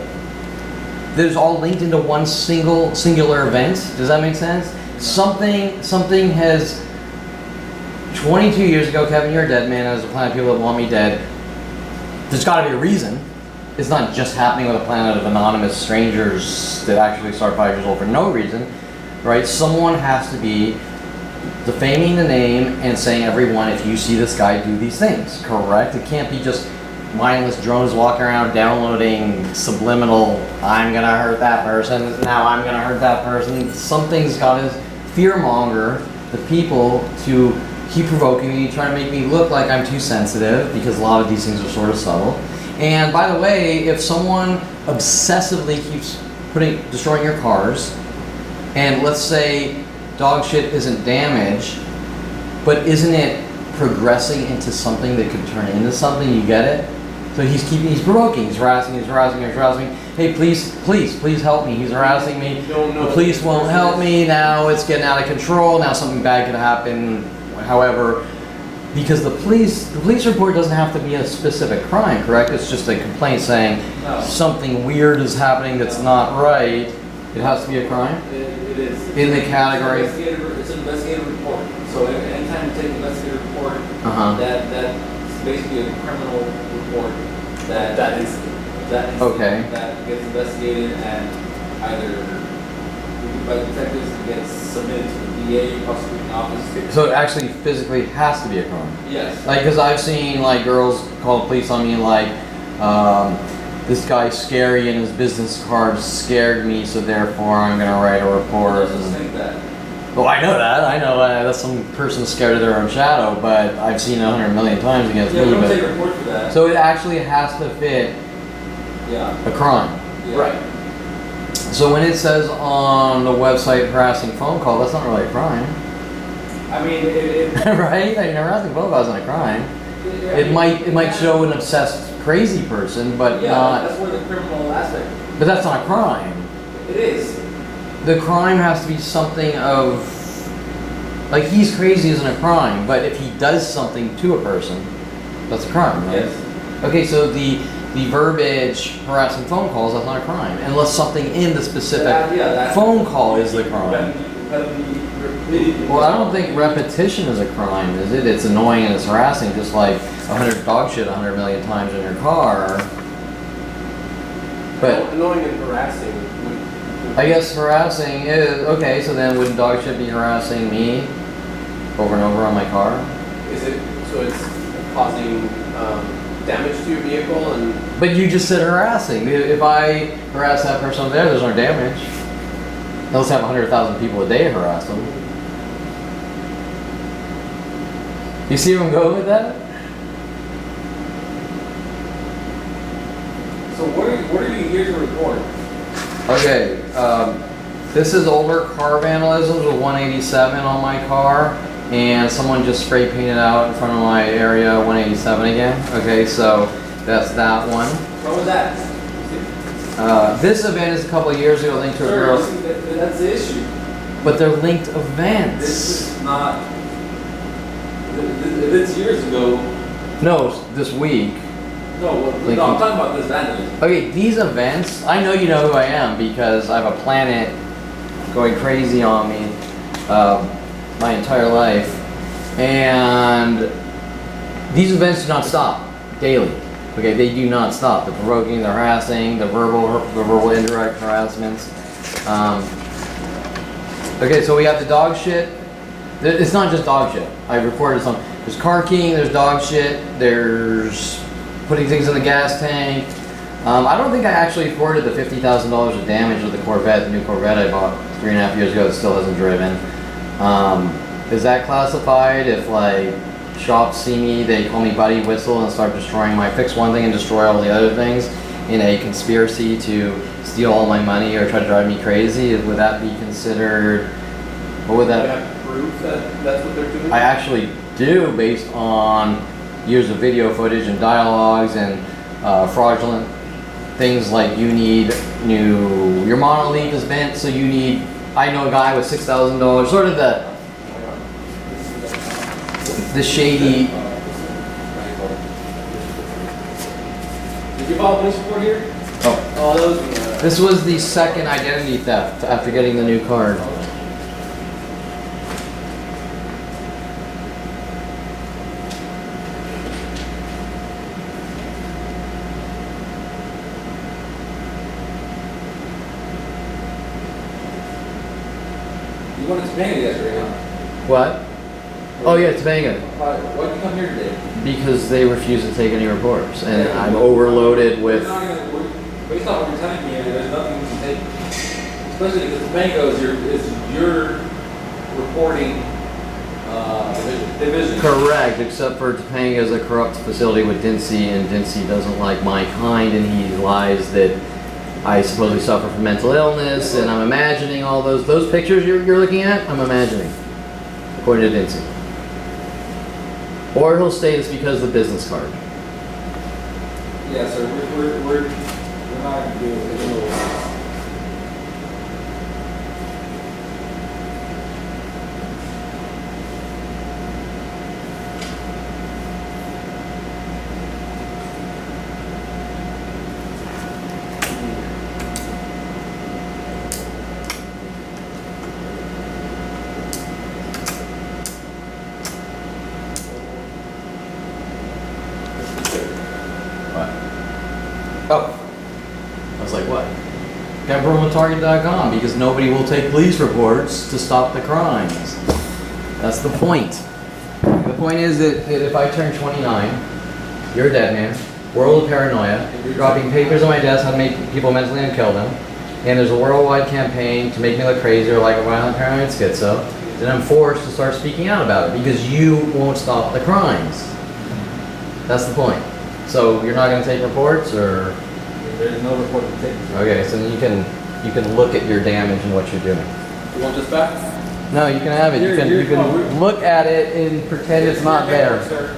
that is all linked into one singular event? Does that make sense? Something has, 22 years ago, Kevin, you're a dead man, there's a planet of people that want me dead. There's got to be a reason. It's not just happening with a planet of anonymous strangers that actually start 5 years old for no reason, right? Someone has to be defaming the name and saying, everyone, if you see this guy do these things, correct? It can't be just mindless drones walking around downloading subliminal, I'm gonna hurt that person, now I'm gonna hurt that person. Something's got to fearmonger the people to keep provoking me, trying to make me look like I'm too sensitive, because a lot of these things are sort of subtle. And by the way, if someone obsessively keeps destroying your cars, and let's say dog shit isn't damage, but isn't it progressing into something that could turn into something, you get it? So he's provoking, he's harassing. Hey, please help me. He's harassing me. The police won't help me. Now it's getting out of control. Now something bad could happen. However, because the police report doesn't have to be a specific crime, correct? It's just a complaint saying something weird is happening that's not right. It has to be a crime? It is. In the category? It's an investigative report. So anytime you take an investigative report, that's basically a criminal report that gets investigated and either by detectives and gets submitted to the DA, prosecuting office. So it actually physically has to be a crime? Yes. Like, because I've seen, like, girls call the police on me like, this guy's scary and his business card scared me, so therefore I'm going to write a report. Just think that. Well, I know that. I know that's some person scared of their own shadow, but I've seen it 100 million times against me. We don't take a report for that. So it actually has to fit a crime. Yeah. Right. So when it says on the website harassing phone call, that's not really a crime. I mean, right? I mean, harassing phone call isn't a crime. It might show an obsessed crazy person, but not. That's where the criminal aspect. But that's not a crime. It is. The crime has to be something of, like, he's crazy isn't a crime, but if he does something to a person, that's a crime, right? Yes. Okay, so the verbiage harassing phone calls, that's not a crime, unless something in the specific phone call is the crime. Well, I don't think repetition is a crime, is it? It's annoying and it's harassing, just like 100 dog shit 100 million times in your car. But annoying and harassing. I guess harassing is, okay, so then wouldn't dog shit be harassing me over and over on my car? Is it, so it's causing damage to your vehicle and... But you just said harassing. If I harass that person over there, there's no damage. Let's have 100,000 people a day harass them. You see where I'm going with that? So what are you here to report? Okay, this is older car vandalism with 187 on my car, and someone just spray painted out in front of my area 187 again. Okay, so that's that one. What was that? This event is a couple of years ago linked to a girl. That's the issue. But they're linked events. This is not. If it's years ago. No, this week. No, Like no, I'm talking about this vandalism. Okay, these events, I know you know who I am because I have a planet going crazy on me my entire life. And these events do not stop daily. Okay, they do not stop. The provoking, the harassing, the verbal indirect harassments. Okay, so we have the dog shit. It's not just dog shit. I reported some. There's car keying, there's dog shit, there's putting things in the gas tank. I don't think I actually afforded the $50,000 of damage of the Corvette, the new Corvette I bought 3.5 years ago that still hasn't driven. Is that classified if like shops see me, they call me buddy, whistle, and start destroying fix one thing and destroy all the other things in a conspiracy to steal all my money or try to drive me crazy? Would that be considered, what would Do you that? have proof that that's what they're doing? I actually do, based on years of video footage and dialogues and fraudulent things like your monolith is bent, so you need, I know a guy with $6,000, sort of the shady. Did you file a police report here? Oh, Oh, that was. this was the second identity theft after getting the new card. You wanted to pay me yesterday, huh? What? Oh yeah, Topanga. Why'd you come here today? Because they refuse to take any reports, and I'm overloaded with. Based on what you're telling me, there's nothing we can take. Especially because Topango is your reporting division. Correct, except for Topanga is a corrupt facility with Dincy, and Dincy doesn't like my kind, and he lies that I supposedly suffer from mental illness, and I'm imagining all those pictures you're looking at. I'm imagining, according to Dincy. Or he'll state it's because of the business card. Yeah, sir. We're not going to do it. Oh. I was like, what? Got from Target.com because nobody will take police reports to stop the crimes. That's the point. The point is that if I turn 29, you're a dead man, world of paranoia, dropping papers on my desk how to make people mentally and kill them, and there's a worldwide campaign to make me look crazy or like a violent paranoid schizo, then I'm forced to start speaking out about it because you won't stop the crimes. That's the point. So you're not going to take reports, or? There's no report to take. Okay, so you can look at your damage and what you're doing. You want this back? No, you can have it. You can look at it and pretend it's not there. Sir.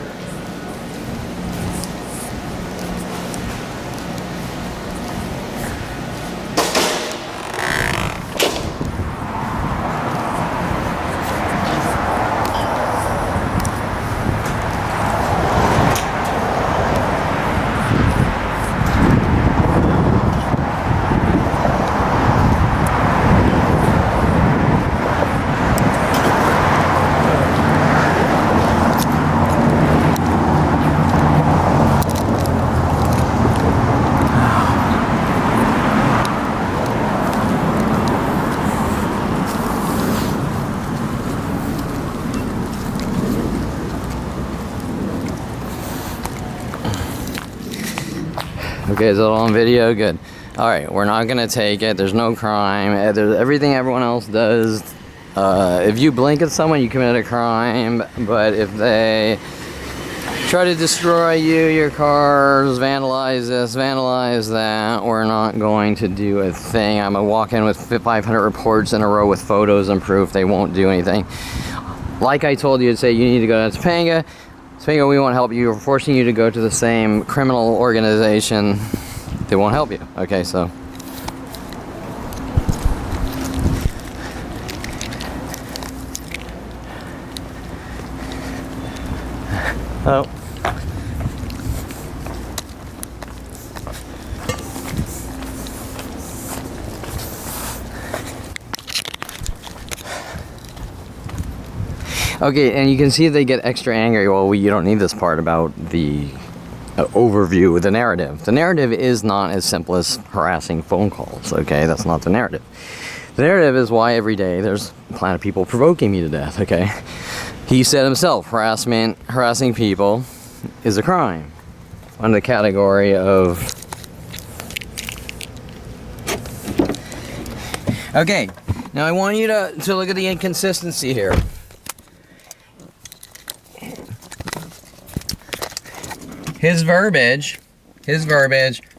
Okay, is it all on video? Good. Alright, we're not gonna take it. There's no crime. There's everything everyone else does. If you blink at someone, you commit a crime. But if they try to destroy you, your cars, vandalize this, vandalize that, we're not going to do a thing. I'm gonna walk in with 500 reports in a row with photos and proof. They won't do anything. Like I told you to say, you need to go to Topanga. Topanga, we won't help you. We're forcing you to go to the same criminal organization. They won't help you. Okay, so. Oh. Okay, and you can see they get extra angry. Well, you don't need this part about the overview, the narrative. The narrative is not as simple as harassing phone calls, okay? That's not the narrative. The narrative is why every day there's a plan of people provoking me to death, okay? He said himself, harassing people is a crime under the category of... Okay, now I want you to look at the inconsistency here. His verbiage,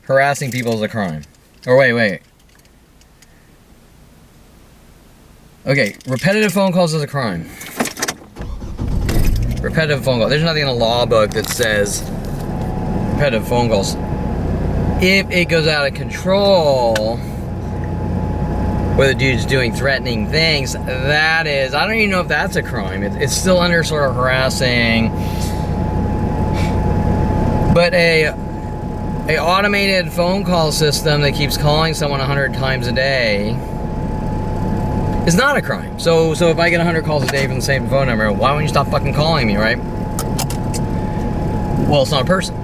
harassing people is a crime. Or wait. Okay, repetitive phone calls is a crime. Repetitive phone calls. There's nothing in the law book that says repetitive phone calls. If it goes out of control, where the dude's doing threatening things, that is, I don't even know if that's a crime. It's still under sort of harassing. But a automated phone call system that keeps calling someone 100 times a day is not a crime. So if I get 100 calls a day from the same phone number, why won't you stop fucking calling me, right? Well, it's not a person,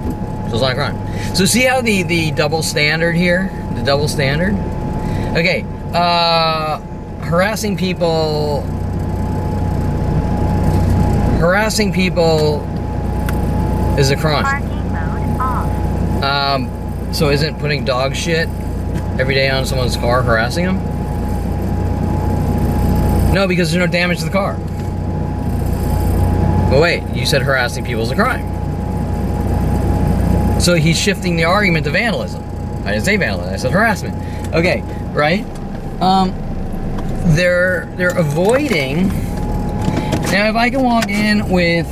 so it's not a crime. So see how the double standard here? The double standard? Okay, harassing people is a crime. So isn't putting dog shit every day on someone's car harassing them? No, because there's no damage to the car. But wait, you said harassing people is a crime. So he's shifting the argument to vandalism. I didn't say vandalism, I said harassment. Okay, right? They're avoiding. Now if I can walk in with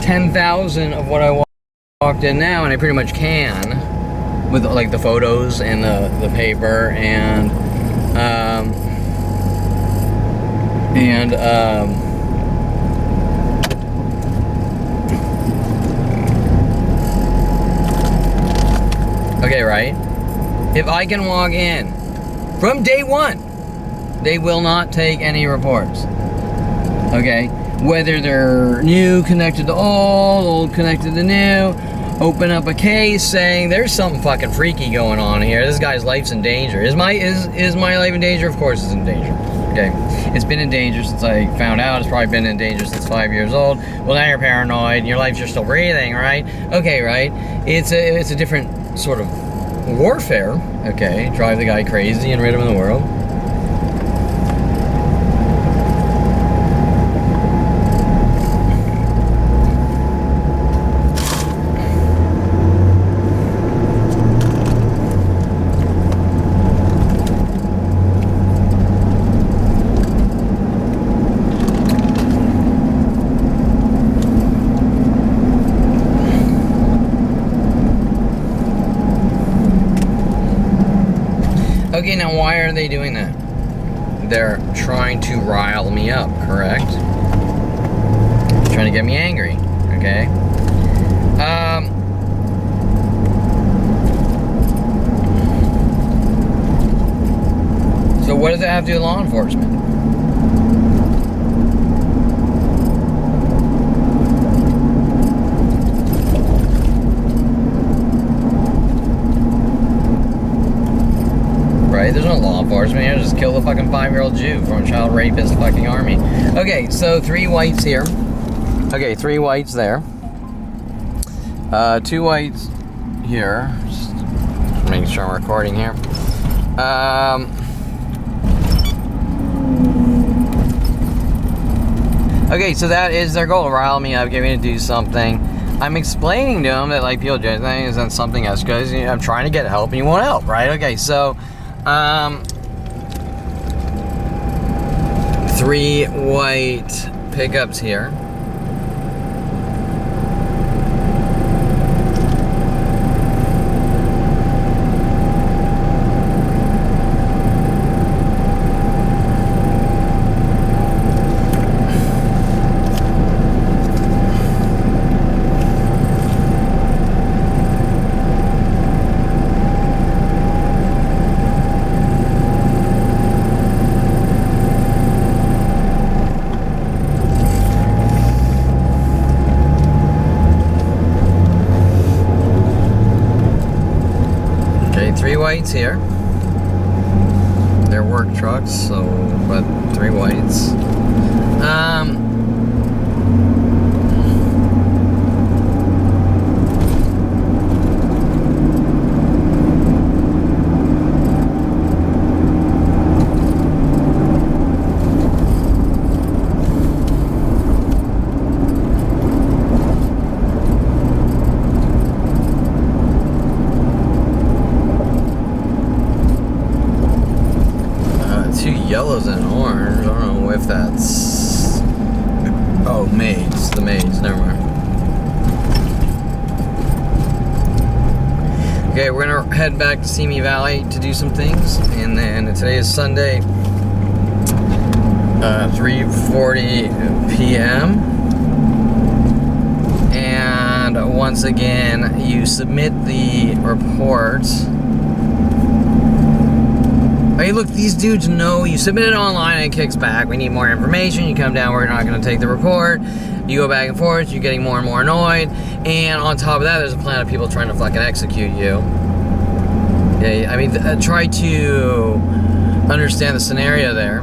10,000 of what I walked in now, and I pretty much can, with like the photos and the paper and okay, right? If I can walk in from day one, they will not take any reports. Okay? Whether they're new connected to old connected to new, open up a case saying there's something fucking freaky going on here. This guy's life's in danger. Is my life in danger? Of course it's in danger. Okay. It's been in danger since I found out. It's probably been in danger since 5 years old. Well, now you're paranoid and your life's just still breathing, right? Okay, right? It's a different sort of warfare. Okay. Drive the guy crazy and rid him of the world. Okay, now why are they doing that? They're trying to rile me up, correct? Trying to get me angry, okay? So what does it have to do with law enforcement? Right? There's no law enforcement here. Just kill the fucking 5-year-old Jew from a child rapist fucking army. Okay, so 3 whites here. Okay, 3 whites there. 2 whites here. Just making sure I'm recording here. Okay, so that is their goal. Rile me up, get me to do something. I'm explaining to them that like people judge things and something else because you know, I'm trying to get help and you won't help, right? Okay, so 3 white pickups here. whites here. They're work trucks, so, but 3 whites. Yellows and orange. I don't know if that's... Oh, maize. The maize. Never mind. Okay, we're gonna head back to Simi Valley to do some things, and then today is Sunday, 3:40 p.m. And once again, you submit the report. Hey, look, these dudes know you submit it online and it kicks back. We need more information. You come down, we're not going to take the report. You go back and forth, you're getting more and more annoyed. And on top of that, there's a plan of people trying to fucking execute you. Okay, I mean, try to understand the scenario there.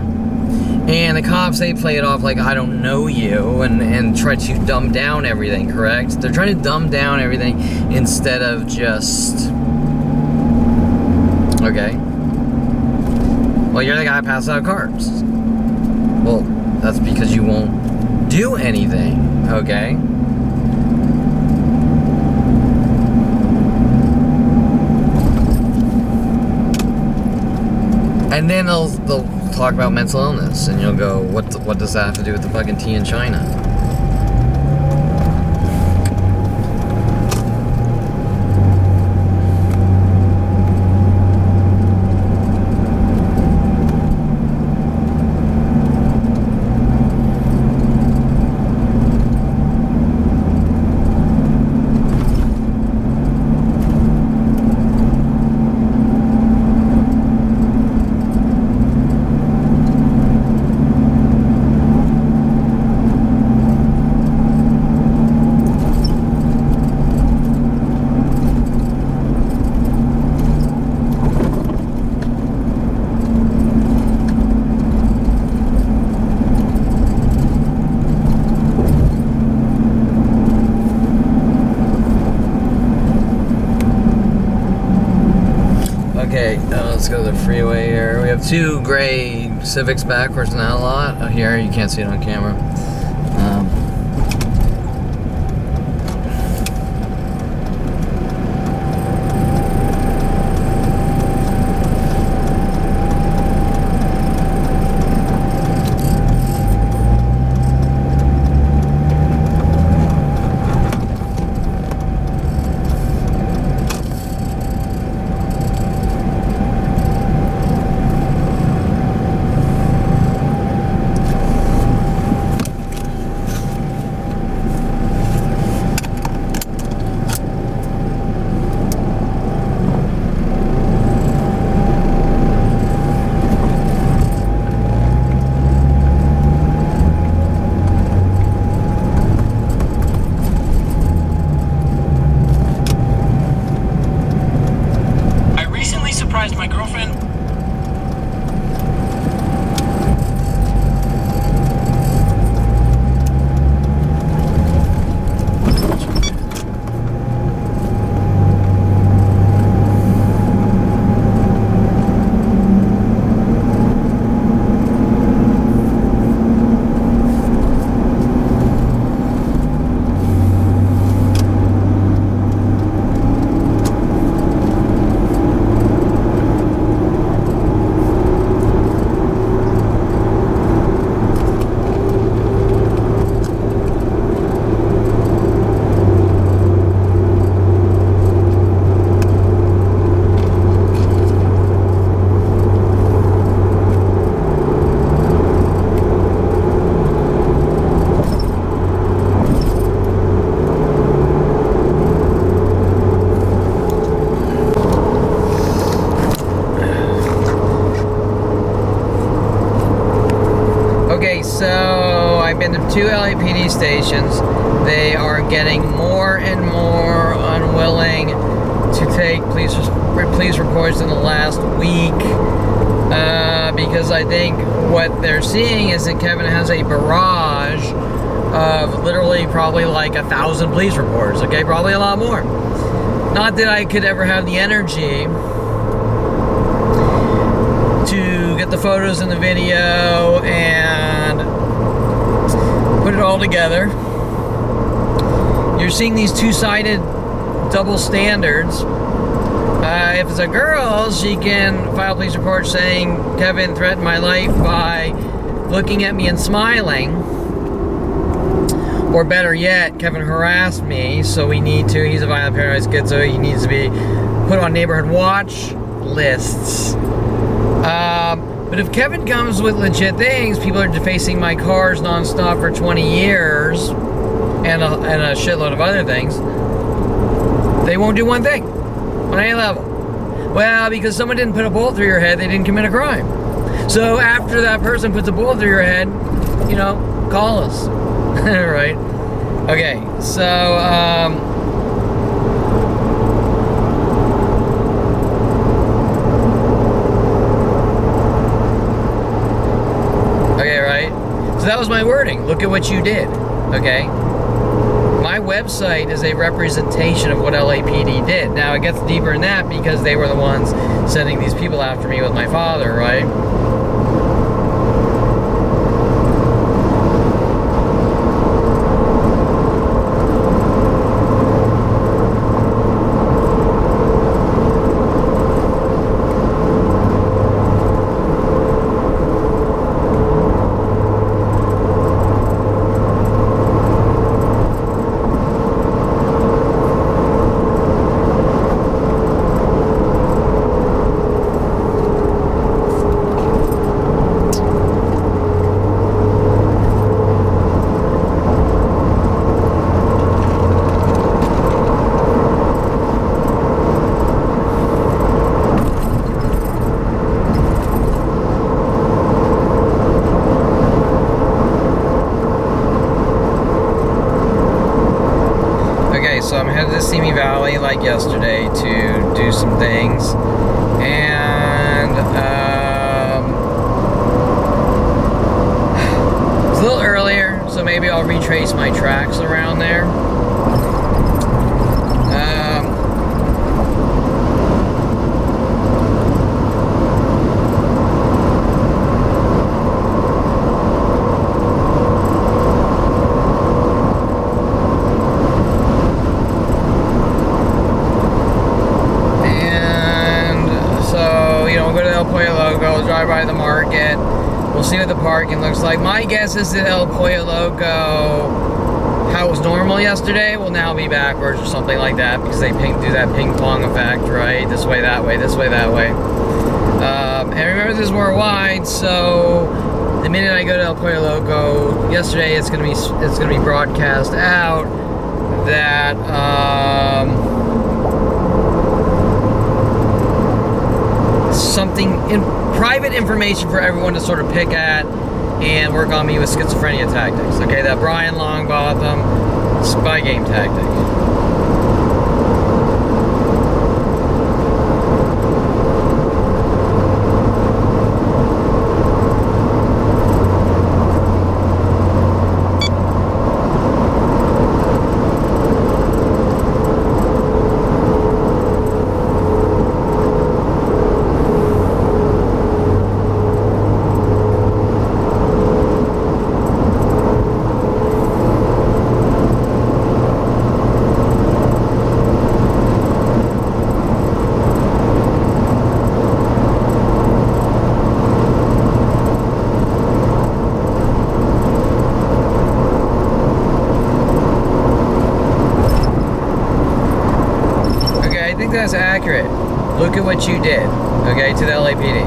And the cops, they play it off like, I don't know you, and try to dumb down everything, correct? They're trying to dumb down everything instead of just... Okay. Well, you're the guy who passes out cards. Well, that's because you won't do anything, okay? And then they'll talk about mental illness, and you'll go, what does that have to do with the fucking tea in China? Okay, let's go to the freeway here. We have 2 gray Civics backwards in that lot. Here, you can't see it on camera. My girlfriend. So I've been to 2 LAPD stations. They are getting more and more unwilling to take police reports in the last week because I think what they're seeing is that Kevin has a barrage of literally probably like 1,000 police reports. Okay, probably a lot more. Not that I could ever have the energy to get the photos and the video and put it all together. You're seeing these two-sided double standards. If it's a girl, she can file a police report saying Kevin threatened my life by looking at me and smiling. Or better yet, Kevin harassed me, so he's a violent paranoid schizo, he needs to be put on neighborhood watch lists. But if Kevin comes with legit things, people are defacing my cars nonstop for 20 years, and a shitload of other things, they won't do one thing on any level. Well, because someone didn't put a bullet through your head, they didn't commit a crime. So after that person puts a bullet through your head, call us. Right? Okay, so, okay, right? So that was my wording. Look at what you did, okay? My website is a representation of what LAPD did. Now, it gets deeper than that because they were the ones sending these people after me with my father, right? So I'm headed to Simi Valley like yesterday to do some things, and it's a little earlier, so maybe I'll retrace my tracks around there. Drive by the market. We'll see what the parking looks like. My guess is that El Pollo Loco, how it was normal yesterday, will now be backwards or something like that because they do that ping pong effect, right? This way, that way, this way, that way. And remember, this is more wide, so the minute I go to El Pollo Loco, yesterday it's gonna be broadcast out that something in private information for everyone to sort of pick at and work on me with schizophrenia tactics. Okay, that Brian Longbotham spy game tactic. That's accurate. Look at what you did, okay, to the LAPD.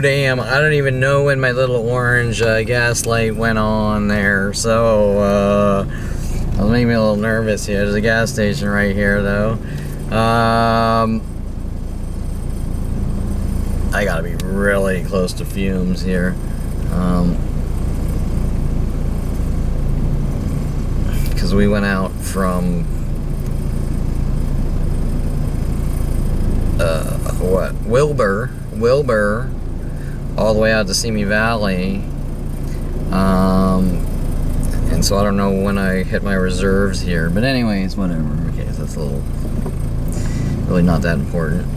damn, I don't even know when my little orange gas light went on there. So, that was making me a little nervous here. There's a gas station right here, though. I gotta be really close to fumes here. Because we went out from Wilbur all the way out to Simi Valley, and so I don't know when I hit my reserves here, but anyways, whatever. Okay, so that's a little really not that important.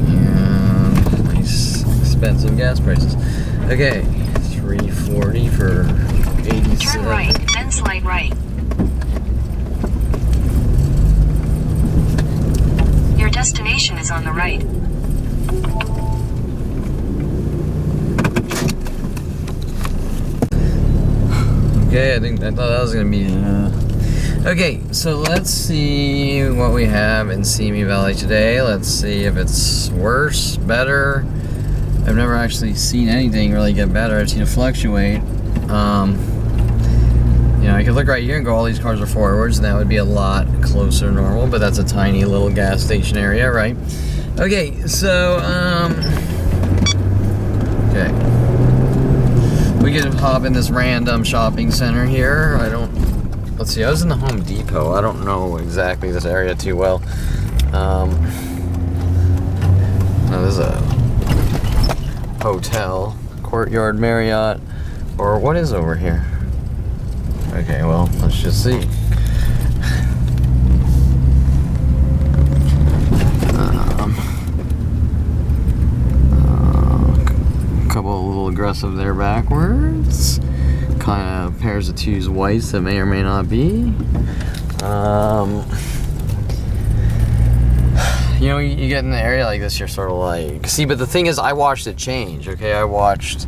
And nice expensive gas prices. Okay, 340 for 87. Turn right, then slide right. Your destination is on the right. Okay, I thought that was gonna be. Okay, so let's see what we have in Simi Valley today. Let's see if it's worse, better. I've never actually seen anything really get better. I've seen it fluctuate. You know, I could look right here and go, all these cars are forwards, and that would be a lot closer to normal, but that's a tiny little gas station area, right? Okay, so, okay. We could hop in this random shopping center here. Let's see, I was in the Home Depot. I don't know exactly this area too well. No, there's a hotel, Courtyard Marriott, or what is over here? Okay, well, let's just see. A couple a little aggressive there backwards. Kind of pairs of twos whites that may or may not be. You know, you get in an area like this, you're sort of like... See, but the thing is, I watched it change, okay? I watched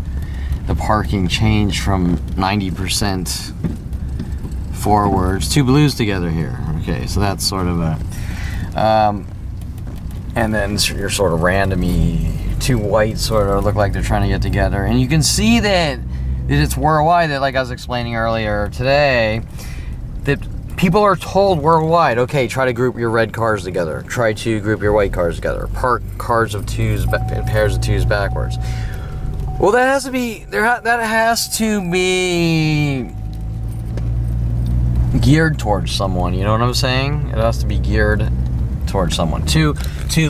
the parking change from 90% forwards. Two blues together here. Okay, so that's sort of a... and then you're sort of randomly... Two whites sort of look like they're trying to get together. And you can see that it's worldwide, that like I was explaining earlier today, that people are told worldwide, okay, try to group your red cars together. Try to group your white cars together. Park cars of twos, pairs of twos backwards. Well, that has to be, that has to be geared towards someone, you know what I'm saying? It has to be geared towards someone. Two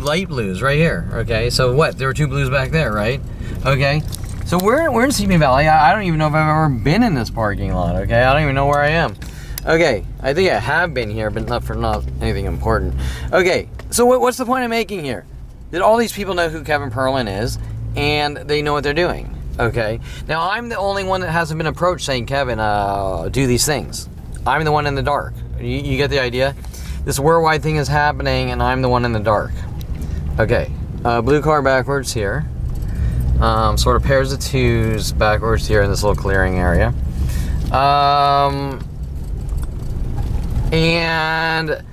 light blues right here, okay? So what, there were two blues back there, right? Okay, so we're in Simi Valley. I don't even know if I've ever been in this parking lot, okay? I don't even know where I am. Okay, I think I have been here, but not anything important. Okay, so what's the point of making here? That all these people know who Kevin Perlin is, and they know what they're doing, okay? Now, I'm the only one that hasn't been approached saying, Kevin, do these things. I'm the one in the dark. You get the idea? This worldwide thing is happening, and I'm the one in the dark. Okay, blue car backwards here. Sort of pairs of twos backwards here in this little clearing area. And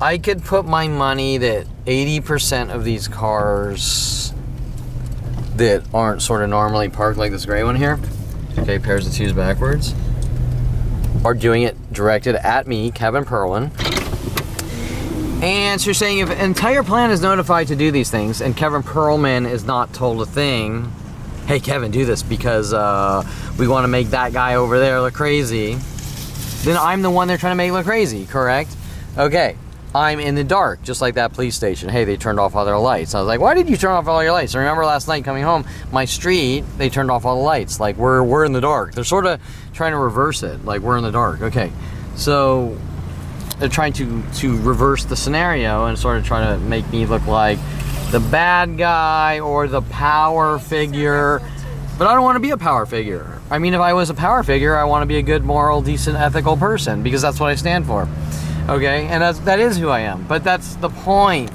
I could put my money that 80% of these cars that aren't sort of normally parked, like this gray one here, okay, pairs of twos backwards, are doing it directed at me, Kevin Perlin. And so you're saying if an entire plan is notified to do these things and Kevin Perlman is not told a thing, hey Kevin, do this because we want to make that guy over there look crazy, then I'm the one they're trying to make look crazy, correct? Okay, I'm in the dark, just like that police station. Hey, they turned off all their lights. I was like, why did you turn off all your lights? I remember last night coming home, my street, they turned off all the lights. Like, we're in the dark. They're sort of trying to reverse it, like we're in the dark. Okay, so they're trying to reverse the scenario and sort of trying to make me look like the bad guy or the power figure. But I don't want to be a power figure. I mean, if I was a power figure, I want to be a good, moral, decent, ethical person because that's what I stand for. Okay, and that is who I am. But that's the point,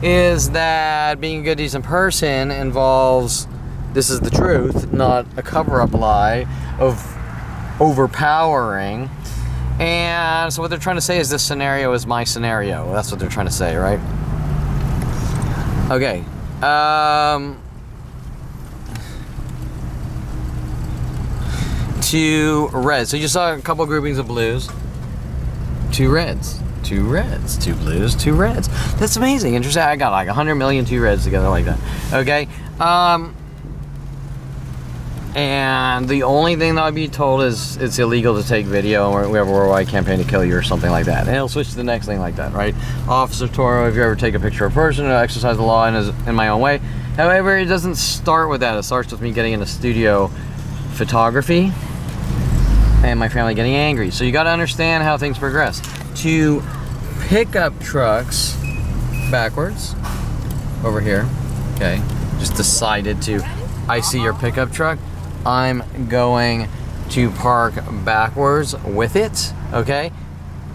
is that being a good, decent person involves, this is the truth, not a cover-up lie of overpowering. And so what they're trying to say is this scenario is my scenario. That's what they're trying to say, right? Okay. Two reds. So you saw a couple groupings of blues. Two reds. Two reds. Two blues. Two reds. That's amazing. Interesting. I got like 100 million two reds together like that. Okay. And the only thing that I'd be told is it's illegal to take video, or we have a worldwide campaign to kill you or something like that. And it'll switch to the next thing like that, right? Officer Toro, if you ever take a picture of a person, I'll exercise the law in my own way. However, it doesn't start with that. It starts with me getting into studio photography and my family getting angry. So you got to understand how things progress. To pickup trucks backwards over here, okay, just decided to, I see your pickup truck, I'm going to park backwards with it, okay,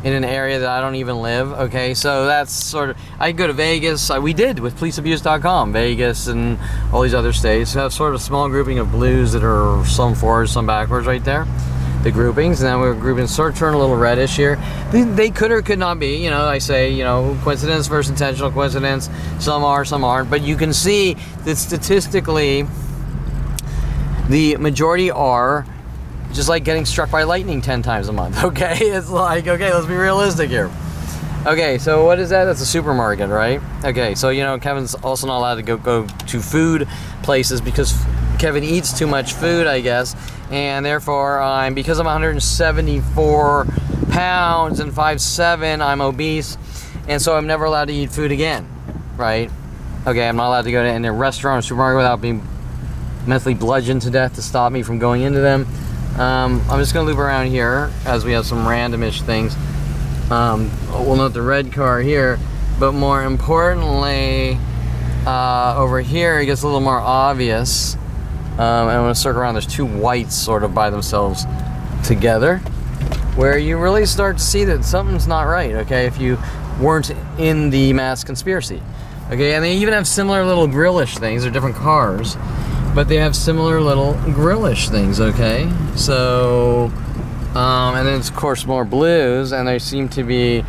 in an area that I don't even live, okay. So that's sort of, I go to Vegas, we did with policeabuse.com, Vegas and all these other states, have sort of a small grouping of blues that are some forwards, some backwards right there, the groupings, and then we're grouping, sort of turn a little reddish here. They could or could not be, you know, I say, you know, coincidence versus intentional coincidence, some are, some aren't, but you can see that statistically, the majority are just like getting struck by lightning 10 times a month, okay? It's like, okay, let's be realistic here. Okay, so what is that? That's a supermarket, right? Okay, so, you know, Kevin's also not allowed to go to food places because Kevin eats too much food, I guess, and therefore because I'm 174 pounds and 5'7", I'm obese, and so I'm never allowed to eat food again, right? Okay, I'm not allowed to go to any restaurant or supermarket without being mentally bludgeoned to death to stop me from going into them. I'm just gonna loop around here as we have some randomish things. We'll note the red car here, but more importantly, over here it gets a little more obvious. And I'm gonna circle around. There's two whites sort of by themselves together, where you really start to see that something's not right. Okay, if you weren't in the mass conspiracy. Okay, and they even have similar little grillish things. They're different cars, but they have similar little grillish things, okay? So, and then of course more blues, and they seem to be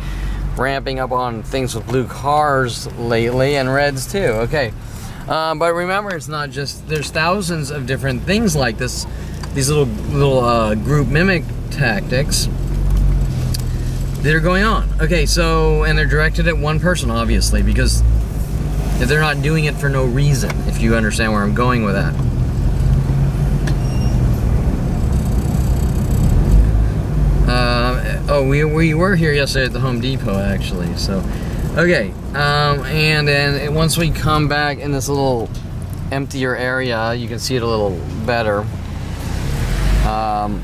ramping up on things with blue cars lately, and reds too, okay? But remember, it's not just, there's thousands of different things like this, these little group mimic tactics that are going on. Okay, so, and they're directed at one person, obviously, because if they're not doing it for no reason, if you understand where I'm going with that. We were here yesterday at the Home Depot, actually, so, okay, and then once we come back in this little emptier area, you can see it a little better, and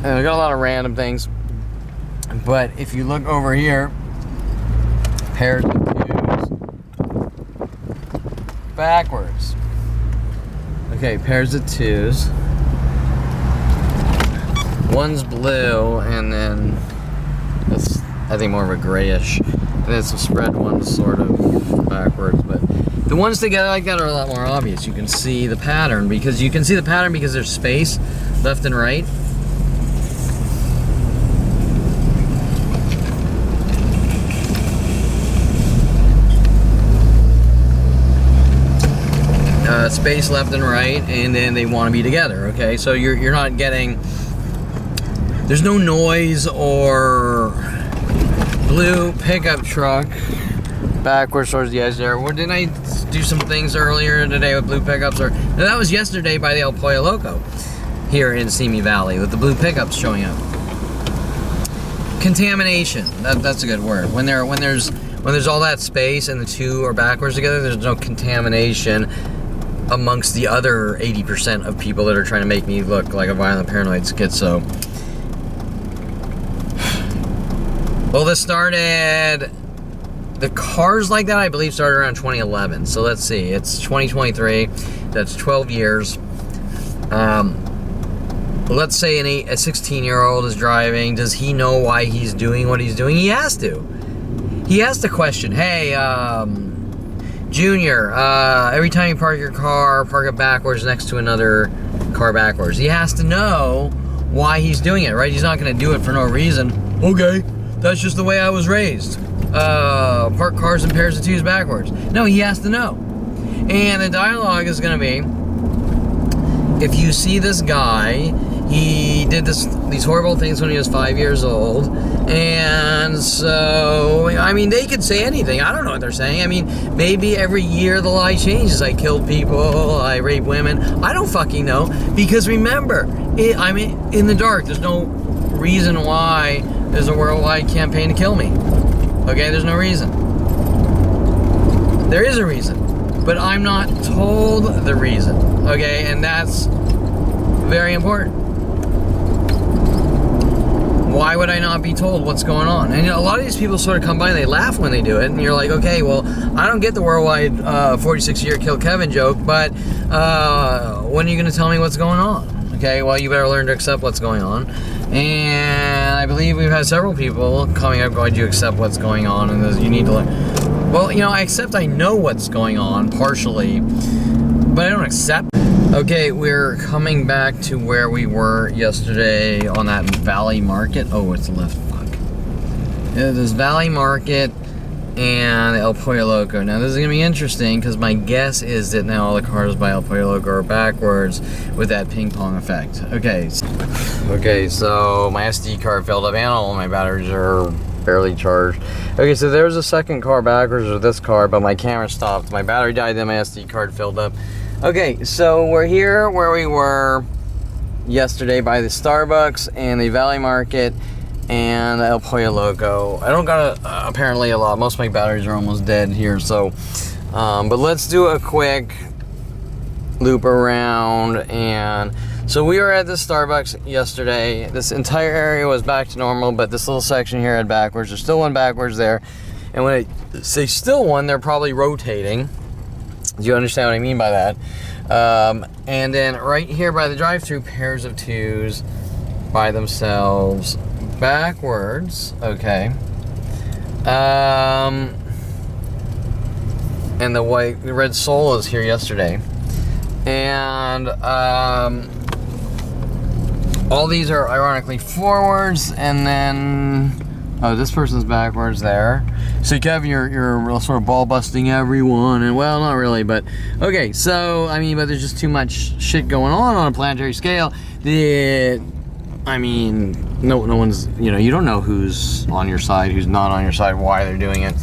we got a lot of random things, but if you look over here, pairs of twos, backwards. Okay, pairs of twos. One's blue, and then that's, I think, more of a grayish. And then some spread ones sort of backwards, but the ones together like that are a lot more obvious. You can see the pattern because there's space left and right. Space left and right, and then they want to be together, okay? So you're not getting, there's no noise or blue pickup truck backwards towards the edge there. Or didn't I do some things earlier today with blue pickups? Or no, that was yesterday by the El Pollo Loco here in Simi Valley with the blue pickups showing up. Contamination, that's a good word. When there's all that space and the two are backwards together, there's no contamination amongst the other 80% of people that are trying to make me look like a violent paranoid schizo. Well, this started, the cars like that, I believe, started around 2011. So let's see, it's 2023, that's 12 years. Let's say a 16-year-old is driving. Does he know why he's doing what he's doing? He has to. He has to question, hey, Junior, every time you park your car, park it backwards next to another car backwards. He has to know why he's doing it, right? He's not going to do it for no reason. Okay, that's just the way I was raised. Park cars in pairs of twos backwards. No, he has to know. And the dialogue is going to be, if you see this guy, he did these horrible things when he was 5 years old, and so, I mean, they could say anything. I don't know what they're saying. I mean, maybe every year the lie changes. I killed people, I raped women. I don't fucking know, because remember, I'm in the dark. There's no reason why there's a worldwide campaign to kill me. Okay, there's no reason. There is a reason, but I'm not told the reason. Okay, and that's very important. Why would I not be told what's going on? And a lot of these people sort of come by and they laugh when they do it, and you're like, okay, well, I don't get the worldwide 46-year kill Kevin joke, but when are you going to tell me what's going on? Okay, well, you better learn to accept what's going on. And I believe we've had several people coming up going, do you accept what's going on? And you need to learn. Well, you know, I know what's going on partially, but I don't accept. Okay, we're coming back to where we were yesterday on that Valley Market. Oh, it's left, fuck. Yeah, this Valley Market and El Pollo Loco. Now, this is going to be interesting because my guess is that now all the cars by El Pollo Loco are backwards with that ping pong effect. Okay, so my SD card filled up and all my batteries are barely charged. Okay, so there's a second car backwards with this car, but my camera stopped. My battery died, then my SD card filled up. Okay, so we're here where we were yesterday by the Starbucks and the Valley Market and El Pollo Loco. I don't got apparently a lot. Most of my batteries are almost dead here, so but let's do a quick loop around. And so we were at the Starbucks yesterday. This entire area was back to normal, but this little section here had backwards. There's still one backwards there, and when I say still one, they're probably rotating. Do you understand what I mean by that? And then right here by the drive-thru, pairs of twos by themselves backwards. Okay. And the red Soul is here yesterday. And all these are ironically forwards, and then oh, this person's backwards there. So Kevin, you're sort of ball busting everyone, and well, not really, but okay. So I mean, but there's just too much shit going on a planetary scale. I mean, no one's, you know, you don't know who's on your side, who's not on your side, why they're doing it,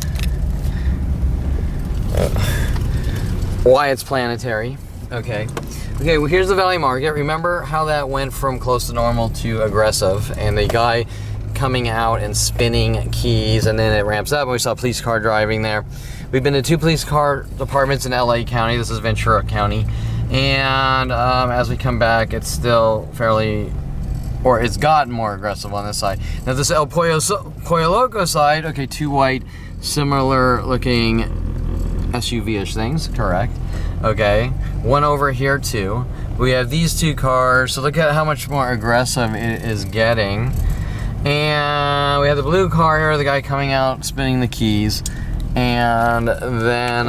why it's planetary. Okay, well, here's the Valley Market. Remember how that went from close to normal to aggressive, and the guy coming out and spinning keys, and then it ramps up, and we saw a police car driving there. We've been to 2 police car departments in LA County. This is Ventura County. And as we come back, it's still fairly, or it's gotten more aggressive on this side. Now this El Pollo Loco side, okay, 2 white, similar looking SUV-ish things, correct. Okay, one over here too. We have these 2 cars, so look at how much more aggressive it is getting. And we have the blue car here, the guy coming out, spinning the keys. And then,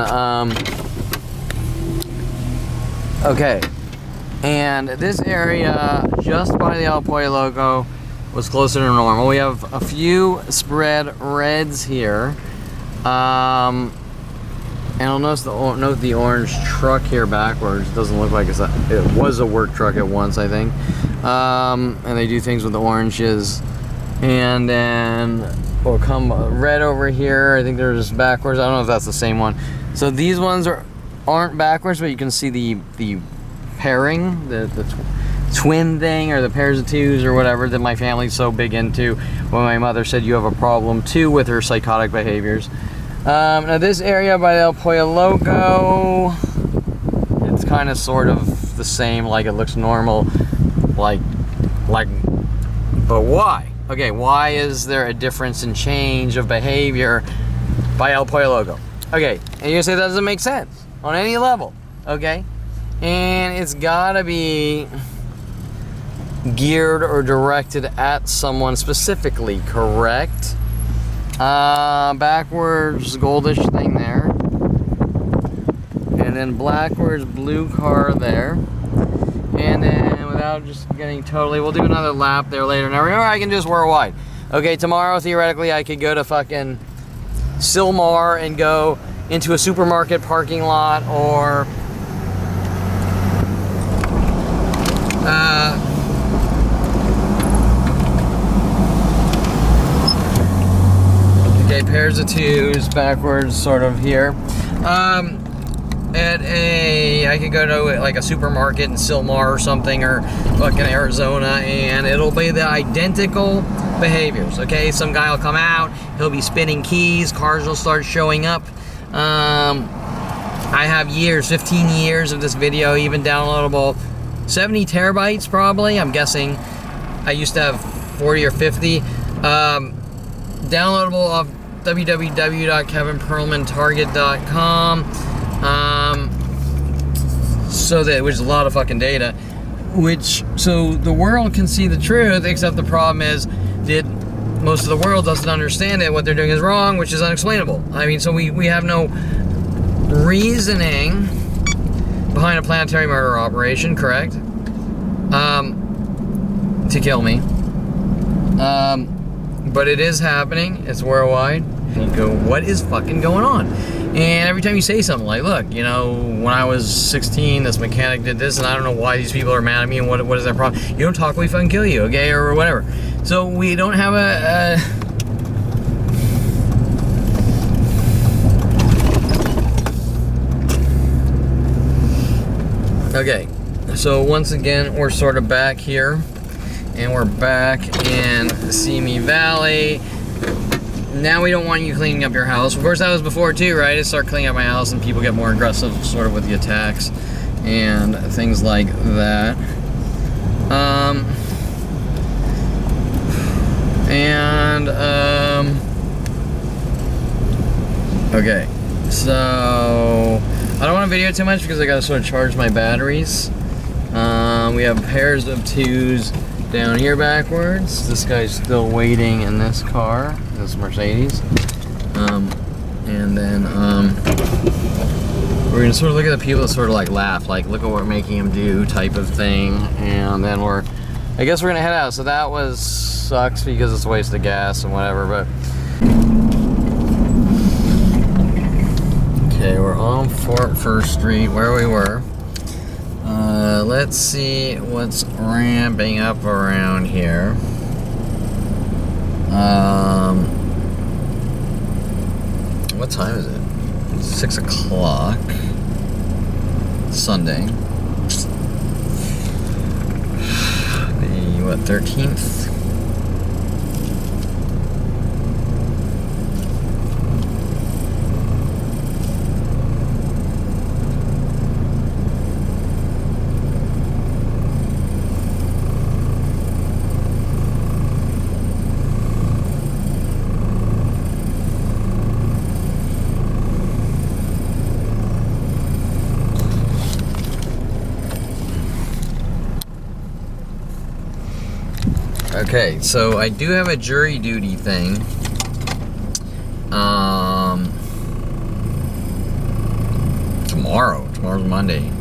okay. And this area, just by the El Pollo Loco, was closer to normal. We have a few spread reds here. And I'll note the orange truck here backwards. It doesn't look like it was a work truck at once, I think. And they do things with the oranges. And then we'll come red over here. I think they're just backwards. I don't know if that's the same one. So these ones aren't backwards, but you can see the pairing, the twin thing, or the pairs of twos or whatever that my family's so big into. When my mother said you have a problem too with her psychotic behaviors. Now this area by El Pollo Loco, it's kind of sort of the same, like it looks normal, like, but why? Okay, why is there a difference in change of behavior by El Pollo Loco? Okay, and you say that doesn't make sense on any level, okay? And it's gotta be geared or directed at someone specifically, correct? Backwards goldish thing there. And then backwards blue car there. And then without out, just getting totally, we'll do another lap there later. Now remember, I can just worldwide. Okay, tomorrow, theoretically, I could go to fucking Sylmar and go into a supermarket parking lot, or okay, pairs of twos, backwards, sort of here. I could go to like a supermarket in Sylmar or something, or fucking Arizona, and it'll be the identical behaviors. Okay, some guy will come out, he'll be spinning keys, cars will start showing up. I have years, 15 years of this video, even downloadable, 70 terabytes probably. I'm guessing I used to have 40 or 50. Downloadable off www.kevinperlmantarget.com. So that, which is a lot of fucking data, so the world can see the truth, except the problem is that most of the world doesn't understand it. What they're doing is wrong, which is unexplainable. I mean, so we have no reasoning behind a planetary murder operation, correct? To kill me. But it is happening, it's worldwide. You go, what is fucking going on? And every time you say something like, look, you know, when I was 16, this mechanic did this, and I don't know why these people are mad at me, and what is their problem? You don't talk, we fucking kill you, okay, or whatever. So we don't have Okay, so once again, we're sort of back here, and we're back in Simi Valley. Now we don't want you cleaning up your house. Of course, that was before too, right? I start cleaning up my house and people get more aggressive sort of with the attacks and things like that. Okay, so I don't want to video too much because I gotta sort of charge my batteries. We have pairs of twos down here backwards. This guy's still waiting in this car, this Mercedes. And then we're gonna sort of look at the people that sort of like laugh, like look at what we're making him do type of thing. And then I guess we're gonna head out. So that sucks because it's a waste of gas and whatever, but. Okay, we're on First Street where we were. Let's see what's ramping up around here. What time is it? It's 6 o'clock. Sunday. The 13th? Okay, so I do have a jury duty thing. Tomorrow's Monday,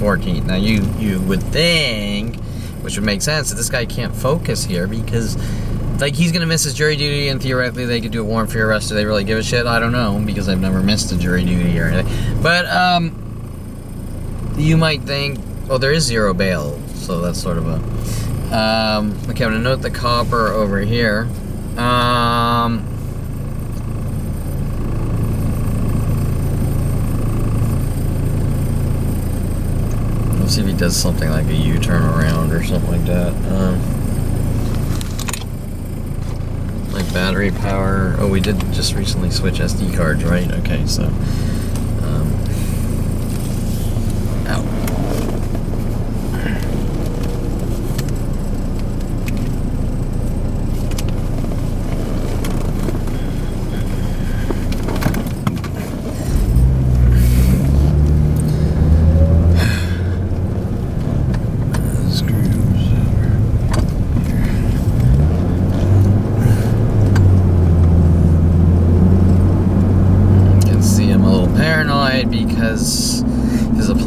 14th. Now you would think, which would make sense, that this guy can't focus here because like he's gonna miss his jury duty and theoretically they could do a warrant for your arrest. Do they really give a shit? I don't know because I've never missed a jury duty or anything. But you might think, oh, there is zero bail, so that's sort of a okay, I'm gonna note the copper over here. Let's see if he does something like a U-turn around or something like that. Like battery power. Oh, we did just recently switch SD cards, right? Okay, so. Ow.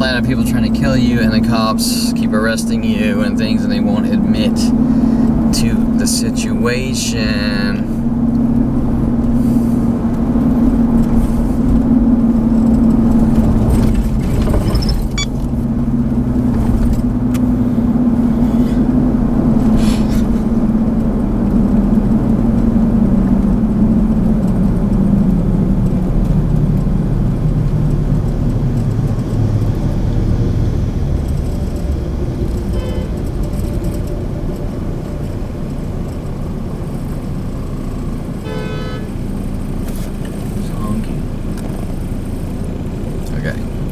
plan of people trying to kill you, and the cops keep arresting you and things, and they won't admit to the situation.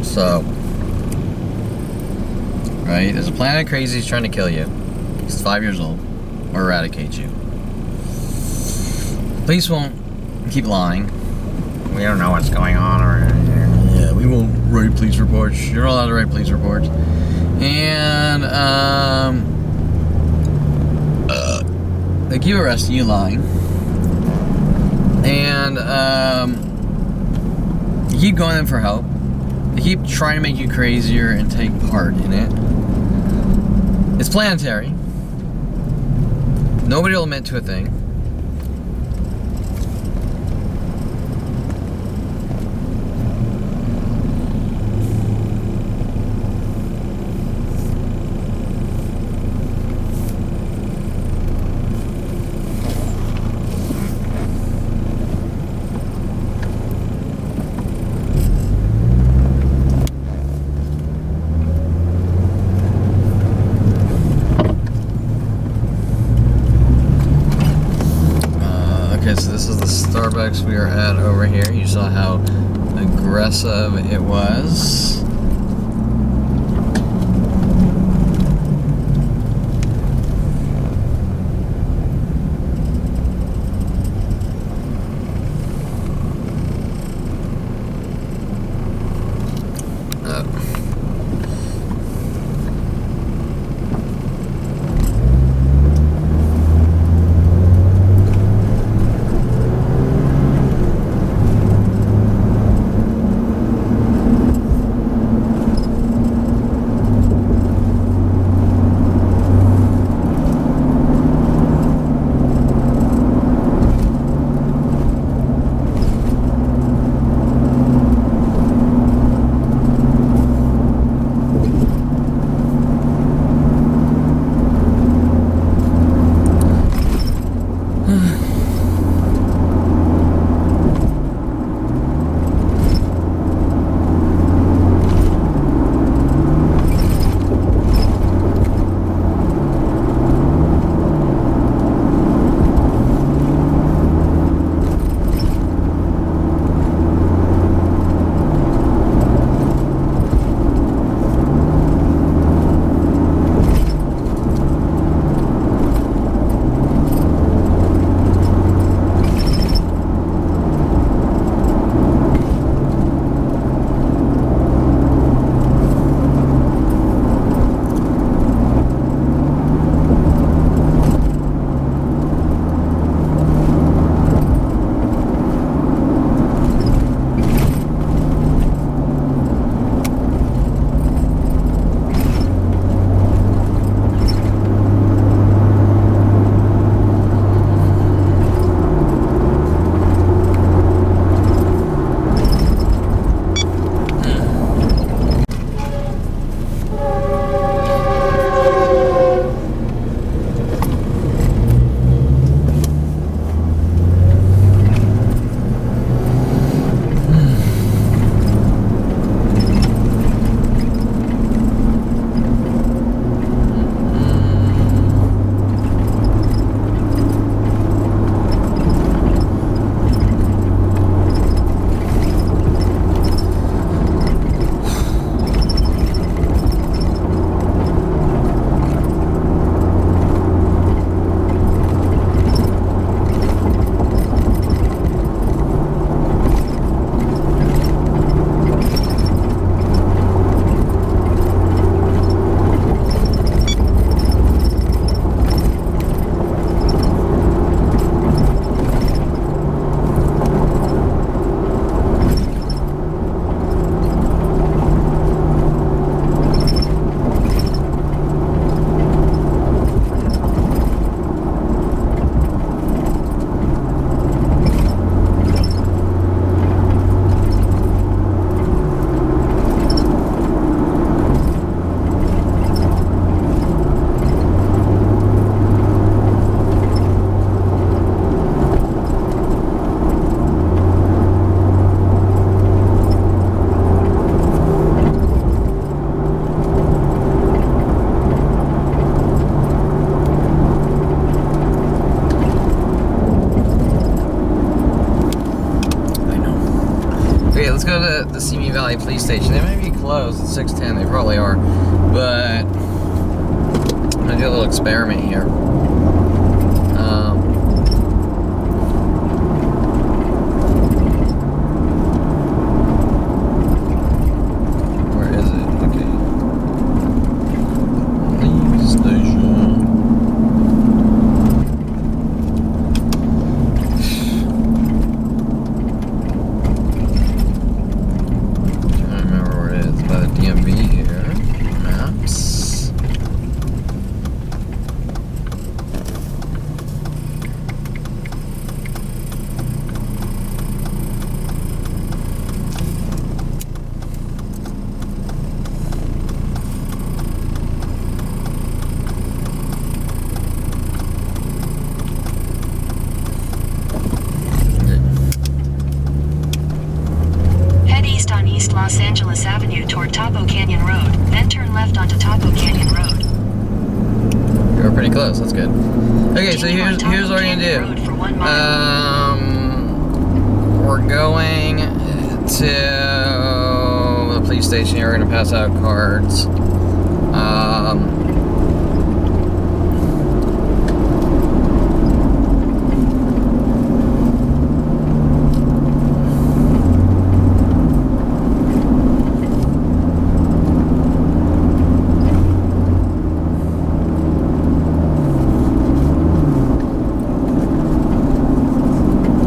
So, right, there's a planet of crazies trying to kill you. He's 5 years old, or eradicate you. Police won't keep lying. We don't know what's going on, or yeah, we won't write police reports. You're not allowed to write police reports, and they keep arresting you lying, and you keep going in for help. They keep trying to make you crazier and take part in it. It's planetary. Nobody will admit to a thing. Okay, so this is the Starbucks we are at over here. You saw how aggressive it was. the Simi Valley Police Station. They might be closed at 6:10. They probably are. But I'm gonna do a little experiment here. Where is it? Okay. Police station. Trying to remember where it is. By the DMV here. Maps. Head east on East Los Angeles Avenue toward Topo Canyon Road, then turn left onto Topo Canyon Road. We're pretty close. That's good. Okay, so Continue on here's what Topo we're Canyon gonna Road do. for 1 mile. We're going to the police station here. We're gonna pass out cards.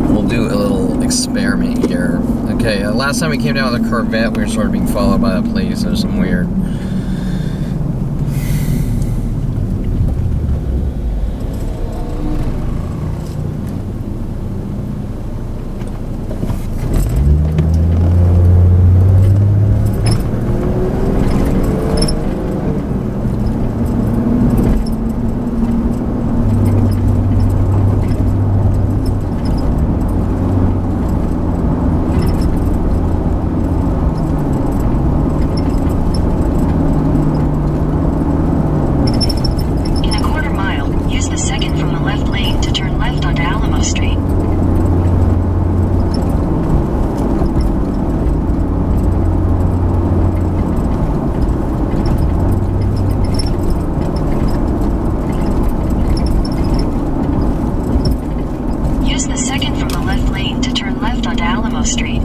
We'll do a little experiment here. Okay, last time we came down with a Corvette, we were sort of being followed by the police. There's some weird. In a quarter mile, use the second from the left lane to turn left onto Alamo Street. Use the second from the left lane to turn left onto Alamo Street.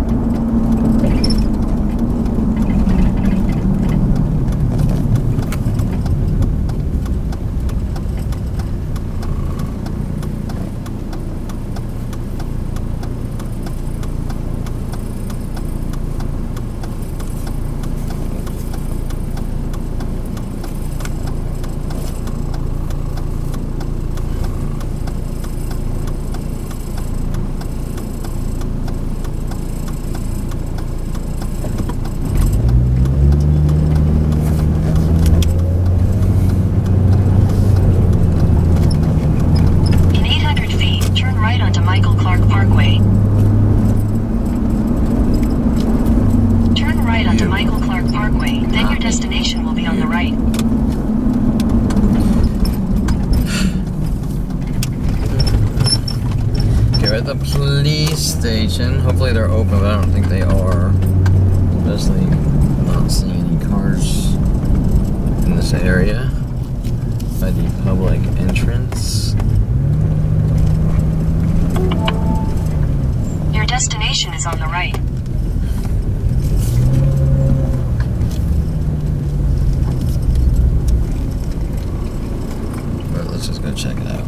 In 800 feet, turn right onto Michael Clark Parkway. Turn right onto Michael Clark Parkway, then your destination will be on the right. Okay, we're at the police station. Hopefully they're open, but I don't think they are. Especially not seeing any cars in this area by the public entrance. Your destination is on the right. But let's just go check it out.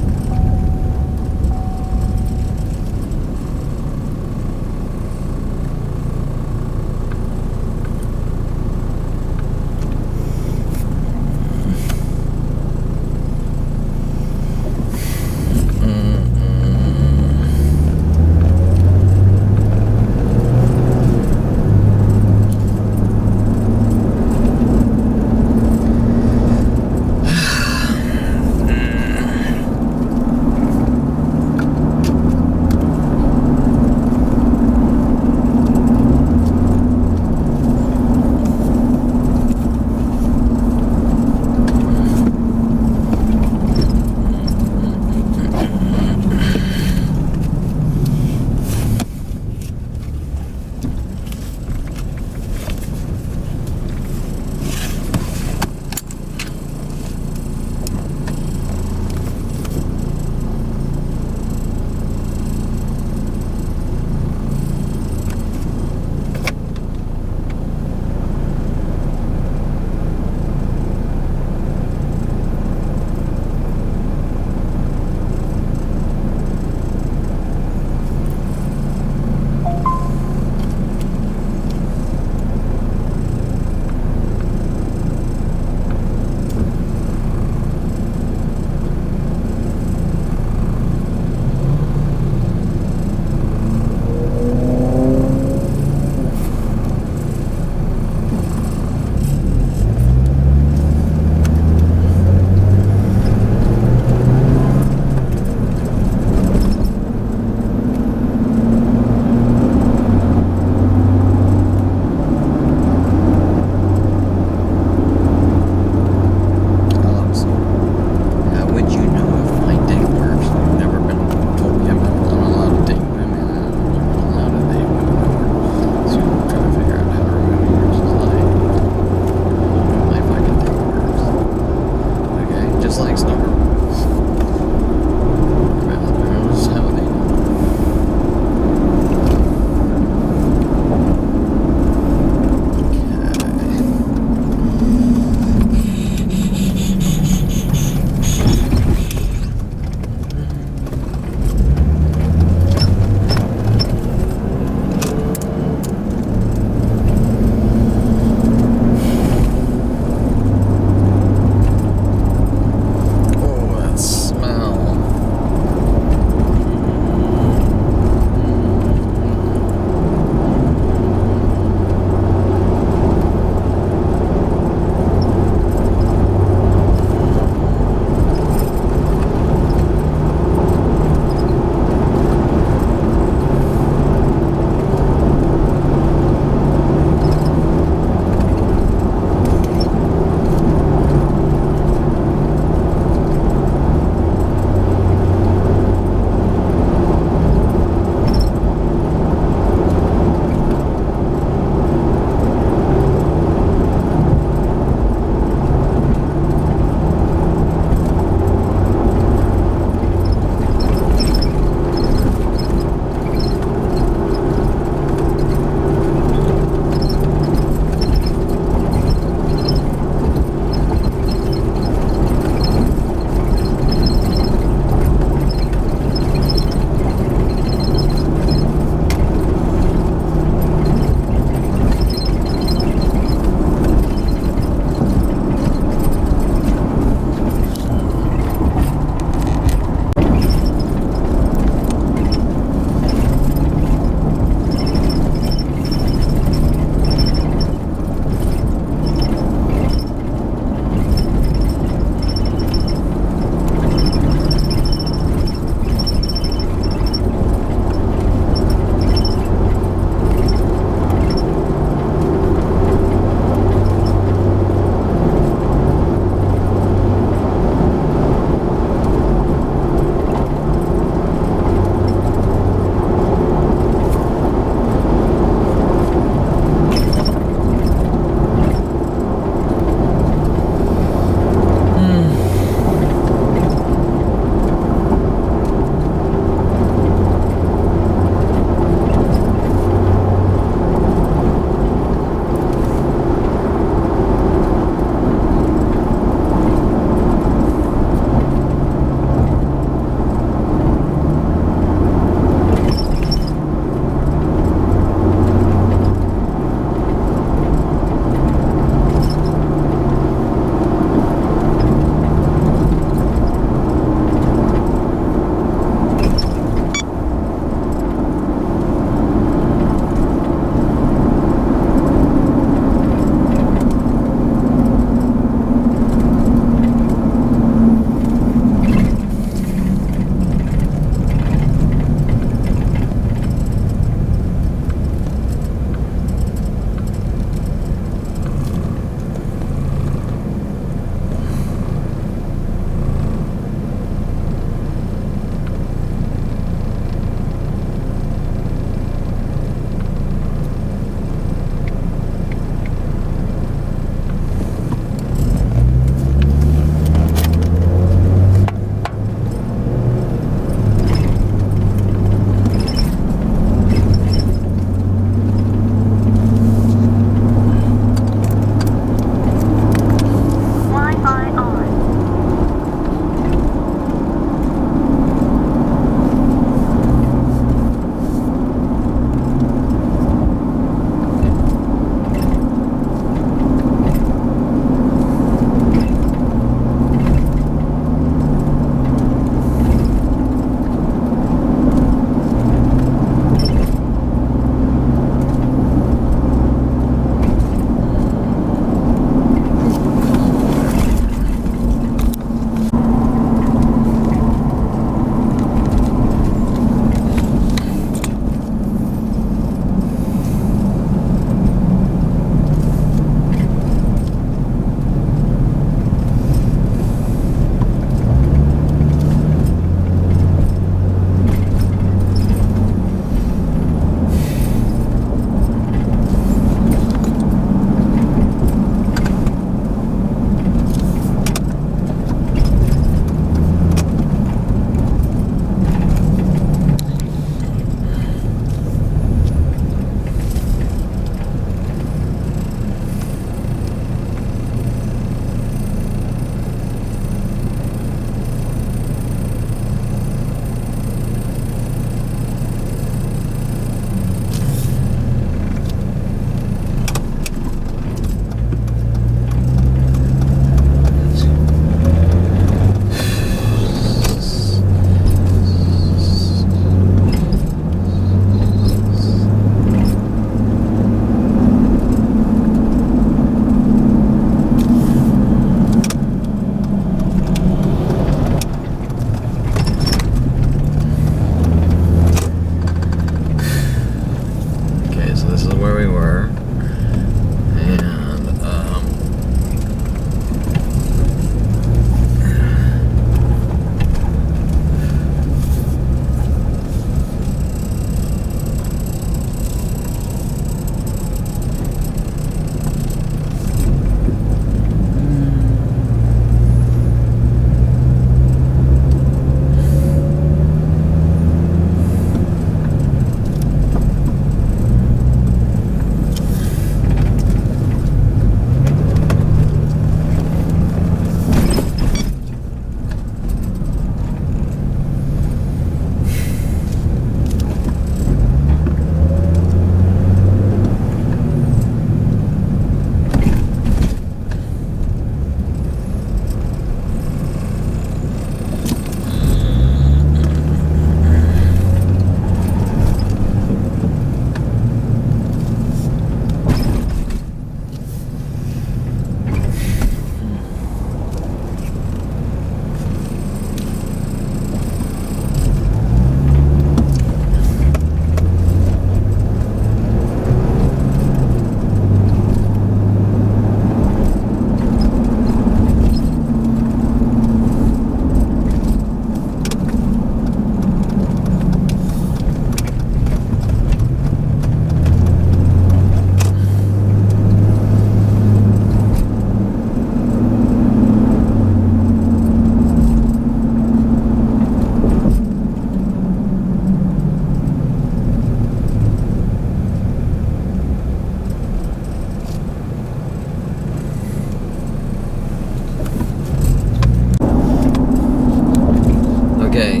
Okay,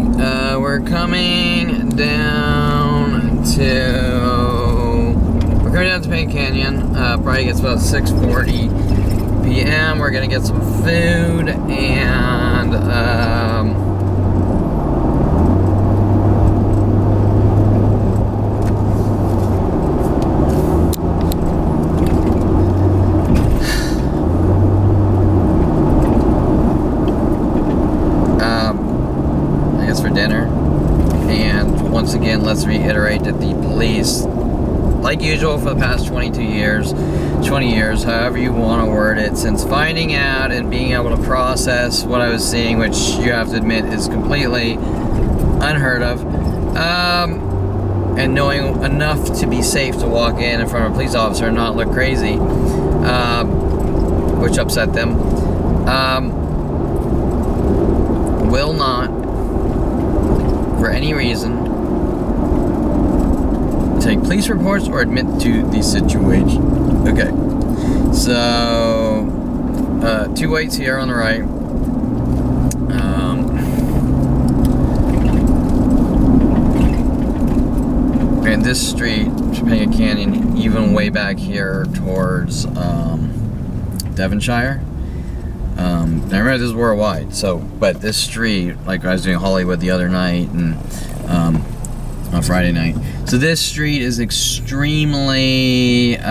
we're coming down to Paint Canyon. Probably gets about 6:40 p.m. We're gonna get some food and I guess for dinner. And once again, let's reiterate that the police, like usual for the past 20 years, however you want to word it, since finding out and being able to process what I was seeing, which you have to admit is completely unheard of, and knowing enough to be safe to walk in front of a police officer and not look crazy, which upset them, will not, for any reason, take police reports or admit to the situation. Okay, so 2 whites here on the right. And this street, Topanga Canyon, even way back here towards Devonshire. I remember this is worldwide. So, but this street, like I was doing Hollywood the other night and on Friday night. So this street is extremely, maybe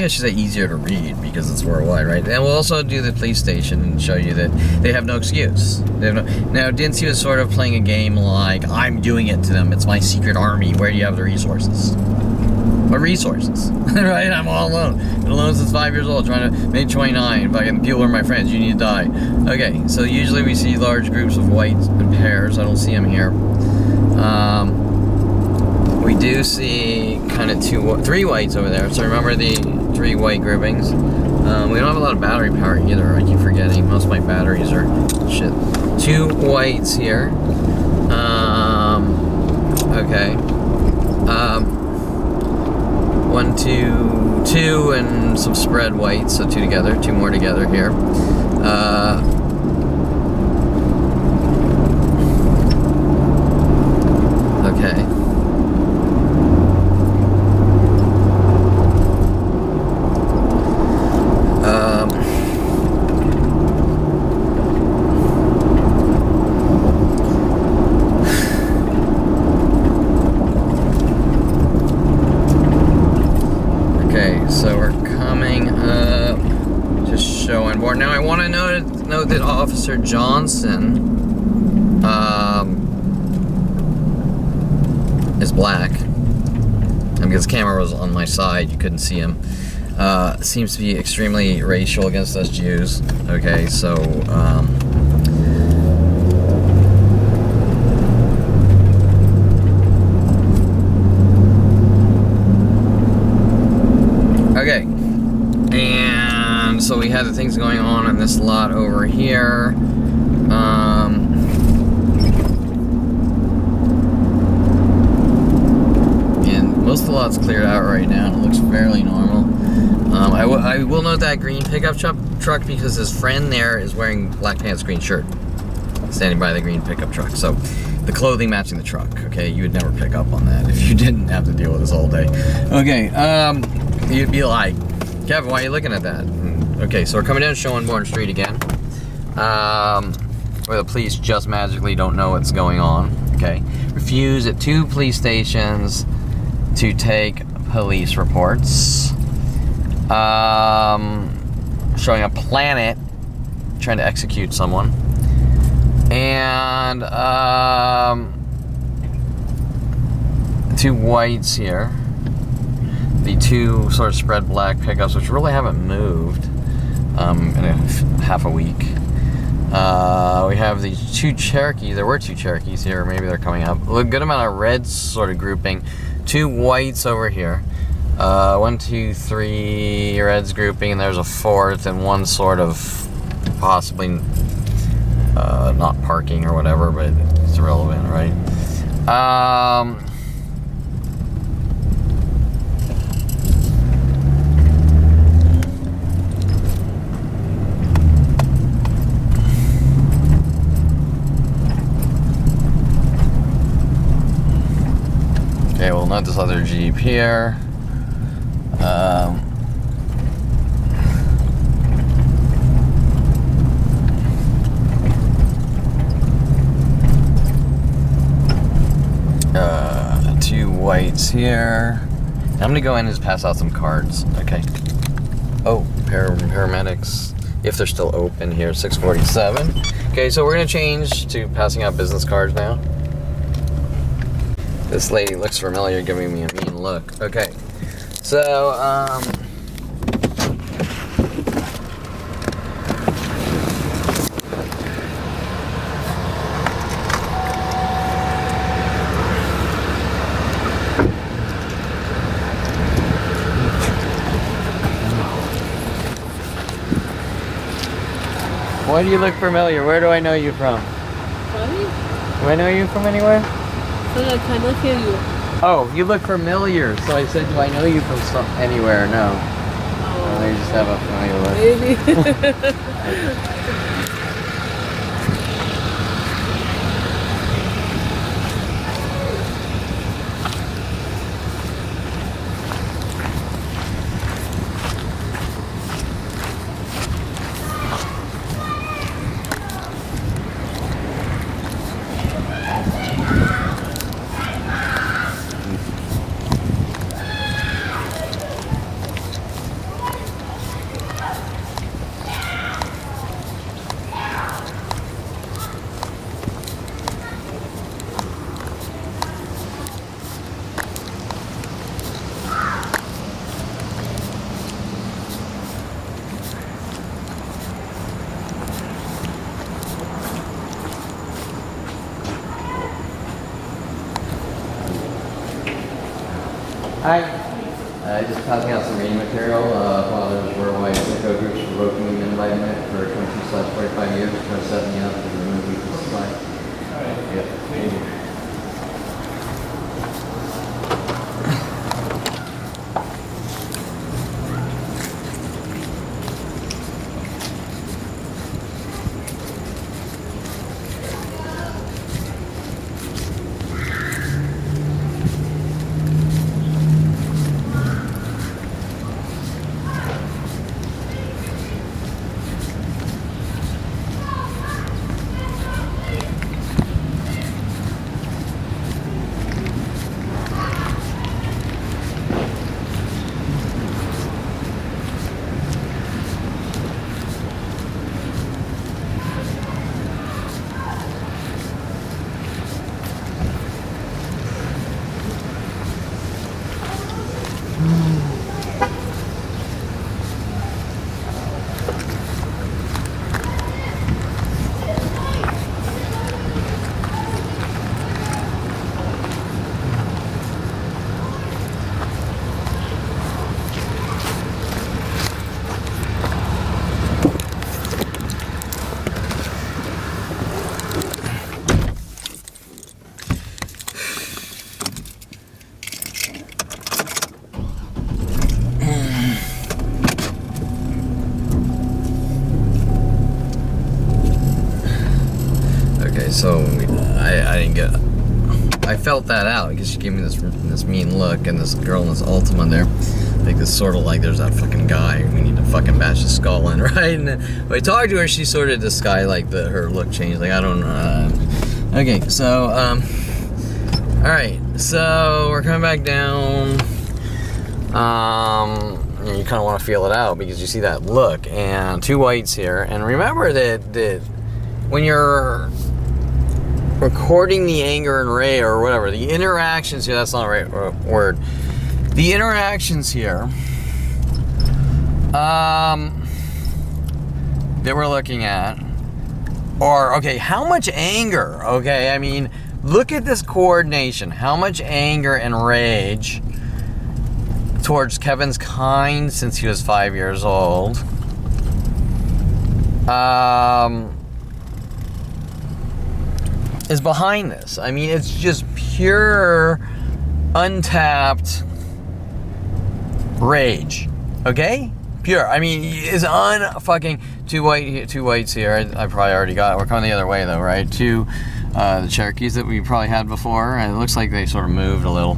I should say easier to read because it's worldwide, right? And we'll also do the police station and show you that they have no excuse. They have no, now, Dincy was sort of playing a game like, I'm doing it to them. It's my secret army. Where do you have the resources? What resources? Right? I'm all alone. Been alone since 5 years old, trying to make 29. Fucking people are my friends. You need to die. Okay, so usually we see large groups of whites in pairs. I don't see them here. We do see kind of 3 whites over there. So remember the 3 white groupings. We don't have a lot of battery power either. I keep forgetting. Most of my batteries are shit. 2 whites here. Okay. 1, 2, 2, and some spread whites, so 2 together, 2 more together here. Okay. So we're coming up, just showing board. Now I want to note that Officer Johnson is black. Because the camera was on my side, you couldn't see him. Seems to be extremely racial against us Jews. Okay, so okay, and so we had the things going on in this lot over here. And most of the lot's cleared out right now. It looks fairly normal. I will note that green pickup truck because his friend there is wearing black pants, green shirt, standing by the green pickup truck. So the clothing matching the truck. Okay, you would never pick up on that if you didn't have to deal with this all day. Okay, you'd be like, Kevin, why are you looking at that? Okay, so we're coming down Schoenborn Street again, where the police just magically don't know what's going on. Okay, refuse at 2 police stations to take police reports. Showing a planet trying to execute someone, and 2 whites here. The 2 sort of spread black pickups, which really haven't moved in half a week. We have these 2 Cherokees. There were 2 Cherokees here. Maybe they're coming up. A good amount of reds sort of grouping. 2 whites over here. 1, 2, 3 reds grouping, and there's a 4th, and 1 sort of possibly not parking or whatever, but it's irrelevant, right? not this other Jeep here. Two whites here. I'm gonna go in and just pass out some cards. Okay. Oh, paramedics, if they're still open here, 6:47. Okay, so we're gonna change to passing out business cards now. This lady looks familiar, giving me a mean look. Okay, so why do you look familiar? Where do I know you from? Sorry? Do I know you from anywhere? Sorry, I cannot hear you. Oh, you look familiar. So I said, do I know you from anywhere? No. Oh, You just have a familiar look. maybe. Hi. Just passing out some reading material. Fathers were white psycho groups revoking the enlightenment for 22/45 years, trying to set me up to remove me from society. Alright. Yep. Thank you. So I didn't get. I felt that out because she gave me this mean look, and this girl in this Ultima there. Like this sort of like there's that fucking guy we need to fucking bash his skull in, right? And then when I talked to her, she sort of this guy like her look changed. Like I don't know. Okay, so all right, so we're coming back down. You kind of want to feel it out because you see that look and two whites here, and remember that when you're recording the anger and rage or whatever, the interactions here, that's not the right word. The interactions here that we're looking at are, okay, how much anger, okay? I mean, look at this coordination. How much anger and rage towards Kevin's kind since he was 5 years old. Is behind this. I mean, it's just pure, untapped rage. Okay? Pure. I mean, it's unfucking two whites here. I probably already got it. We're coming the other way though, right? Two the Cherokees that we probably had before, and it looks like they sort of moved a little.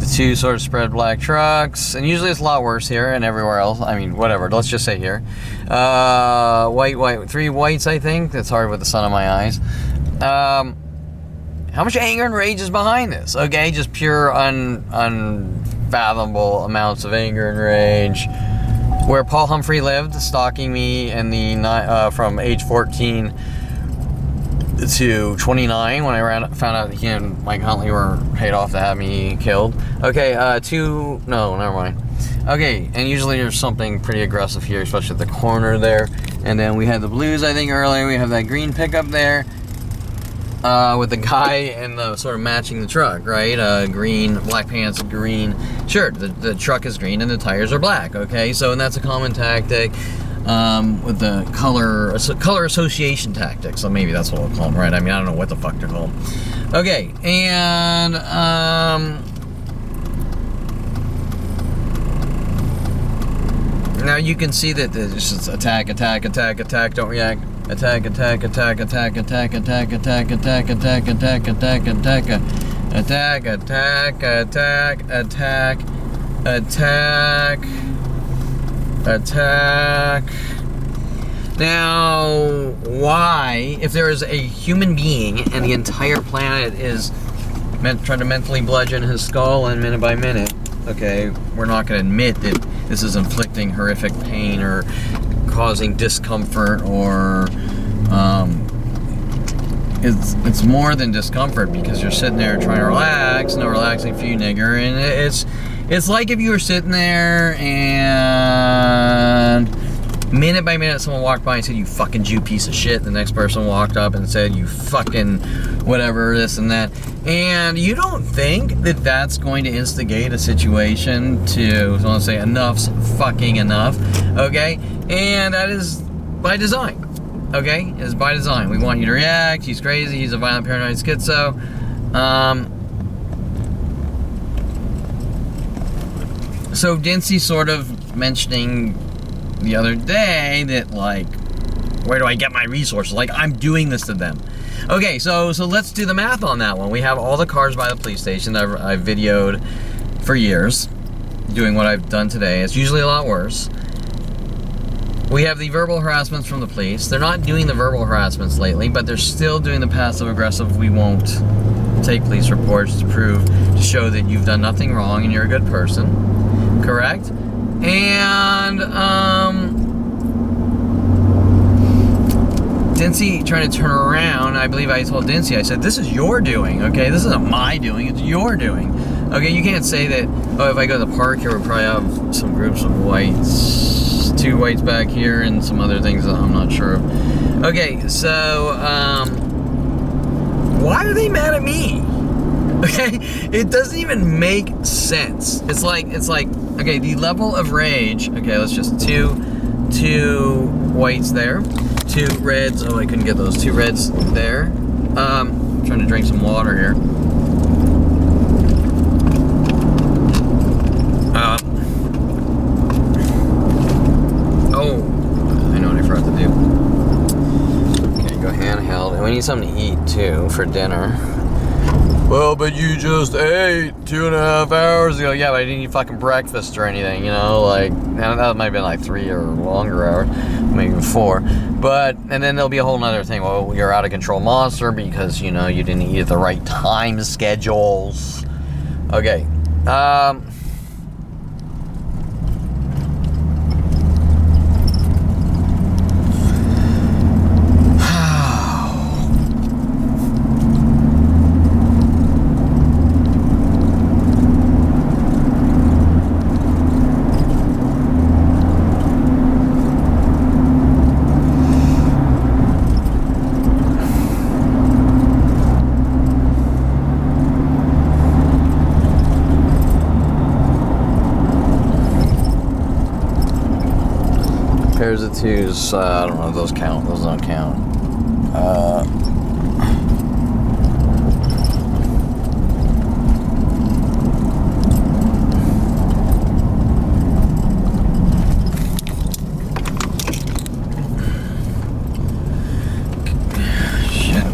The two sort of spread black trucks, and usually it's a lot worse here and everywhere else. I mean, whatever. Let's just say here. White, 3 whites, I think. That's hard with the sun in my eyes. How much anger and rage is behind this? Okay, just pure unfathomable amounts of anger and rage. Where Paul Humphrey lived, stalking me in the from age 14 to 29 when I found out he and Mike Huntley were paid off to have me killed. Okay, no, never mind. Okay, and usually there's something pretty aggressive here, especially at the corner there. And then we had the blues, I think, earlier. We have that green pickup there with the guy and the sort of matching the truck, right? Green, black pants, green shirt. The truck is green and the tires are black, okay? So, and that's a common tactic. With the color association tactics, so maybe that's what we'll call them, right? I mean, I don't know what the fuck they're called. Okay, and now you can see that it's just attack, don't react. Attack, attack, attack, attack, attack, attack, attack, attack, attack, attack, attack, attack, attack, attack, attack, attack, attack. Attack. Now, why, if there is a human being and the entire planet is trying to mentally bludgeon his skull and minute by minute, okay, we're not going to admit that this is inflicting horrific pain or causing discomfort or it's more than discomfort because you're sitting there trying to relax, no relaxing for you, nigger, and it's like if you were sitting there and minute by minute someone walked by and said, you fucking Jew piece of shit. The next person walked up and said, you fucking whatever, this and that. And you don't think that that's going to instigate a situation to, so let's say, enough's fucking enough, okay? And that is by design, okay? It is by design. We want you to react. He's crazy. He's a violent paranoid schizo. So Dincy sort of mentioning the other day that, like, where do I get my resources? Like, I'm doing this to them. Okay, so let's do the math on that one. We have all the cars by the police station that I've videoed for years, doing what I've done today. It's usually a lot worse. We have the verbal harassments from the police. They're not doing the verbal harassments lately, but they're still doing the passive-aggressive, we won't take police reports to show that you've done nothing wrong and you're a good person. Correct? And, Dincy trying to turn around. I believe I told Dincy, I said, this is your doing, okay? This isn't my doing, it's your doing. Okay, you can't say that, oh, if I go to the park here, we'll probably have some groups of whites, 2 whites back here, and some other things that I'm not sure of. Okay, so, why are they mad at me? Okay, it doesn't even make sense. It's like, okay, the level of rage, okay, let's just, two whites there. 2 reds. Oh, I couldn't get those 2 reds there. I'm trying to drink some water here. Oh, I know what I forgot to do. Okay, go handheld. And we need something to eat too for dinner. Well, but you just ate 2.5 hours ago. Yeah, but I didn't eat fucking breakfast or anything, you know, like, that might have been like 3 or longer hours, maybe even 4. But, and then there'll be a whole nother thing. Well, you're out of control monster because, you know, you didn't eat at the right time schedules. Okay. Pairs of 2s, I don't know if those count. Those don't count. Shit.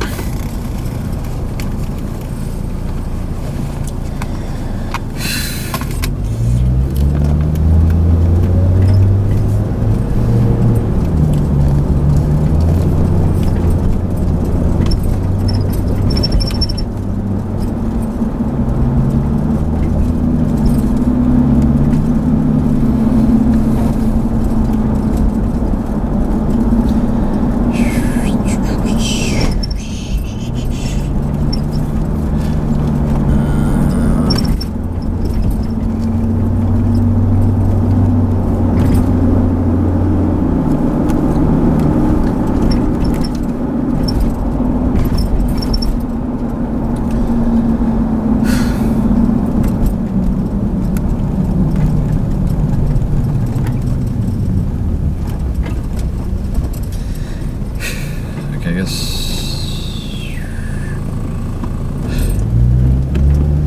Okay, I guess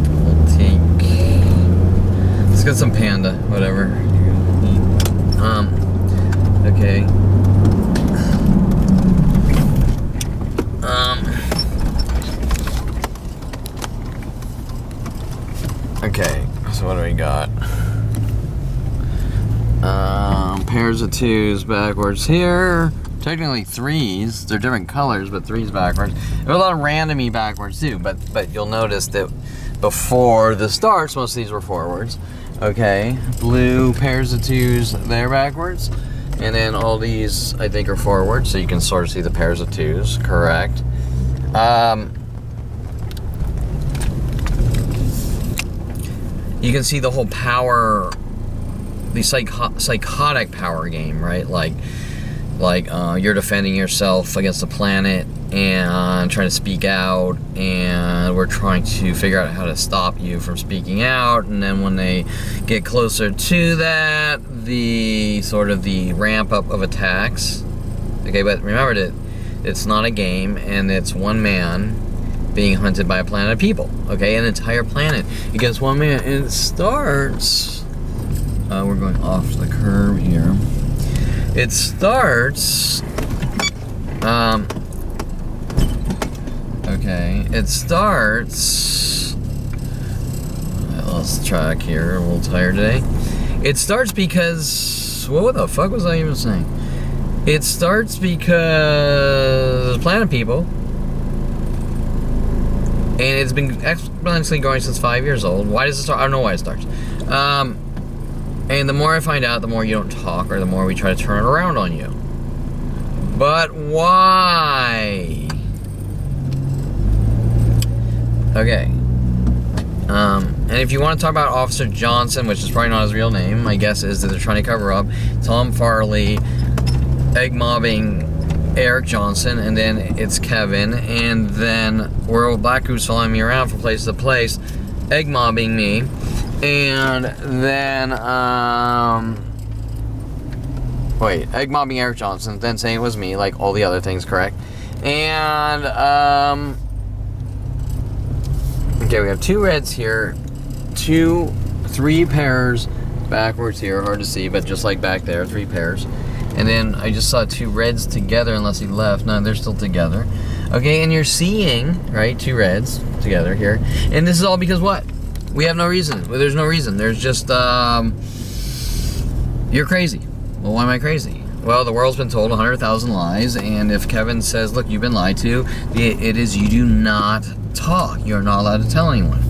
we'll take. Let's get some panda, whatever. Okay. Okay, so what do we got? Pairs of twos backwards here. Technically threes. They're different colors, but threes backwards. There's a lot of randomy backwards too, but you'll notice that before the starts, most of these were forwards. Okay, blue pairs of twos, they're backwards. And then all these, I think, are forwards, so you can sort of see the pairs of twos, correct. You can see the whole power, the psychotic power game, right? Like you're defending yourself against the planet and trying to speak out, and we're trying to figure out how to stop you from speaking out. And then when they get closer to that, the sort of the ramp up of attacks. Okay, but remember that it's not a game, and it's one man being hunted by a planet of people. Okay, an entire planet against one man, and it starts. We're going off the curve here. It starts. Okay, it starts. I lost track here. I'm a little tired today. It starts because. What the fuck was I even saying? It starts because planet people. And it's been exponentially growing since 5 years old. Why does it start? I don't know why it starts. And the more I find out, the more you don't talk, or the more we try to turn it around on you. But why? Okay. And if you want to talk about Officer Johnson, which is probably not his real name, my guess is that they're trying to cover up Tom Farley egg mobbing Eric Johnson, and then it's Kevin, and then World Black who's following me around from place to place, egg mobbing me, and then egg mobbing Eric Johnson, then saying it was me, like all the other things, correct? And okay, we have two reds here, three pairs backwards here, hard to see, but just like back there, three pairs. And then I just saw two reds together, unless he left. No, they're still together. Okay, and you're seeing, right, two reds together here. And this is all because what? We have no reason. Well, there's no reason. There's just, you're crazy. Well, why am I crazy? Well, the world's been told 100,000 lies, and if Kevin says, look, you've been lied to, it is you do not talk. You're not allowed to tell anyone.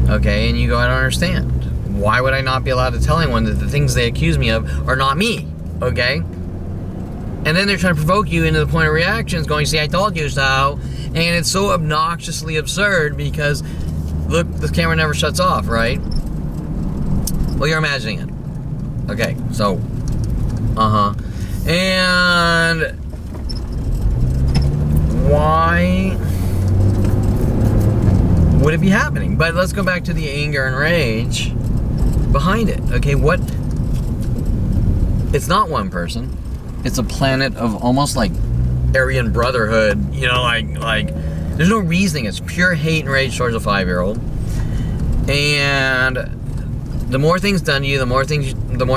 Okay, and you go, I don't understand. Why would I not be allowed to tell anyone that the things they accuse me of are not me? Okay? And then they're trying to provoke you into the point of reactions, going, see, I told you so. And it's so obnoxiously absurd because, look, the camera never shuts off, right? Well, you're imagining it. Okay, so, And why would it be happening? But let's go back to the anger and rage behind it. Okay, what? It's not one person. It's a planet of almost like Aryan Brotherhood, you know, like there's no reasoning. It's pure hate and rage towards a 5-year-old. And the more things done to you, the more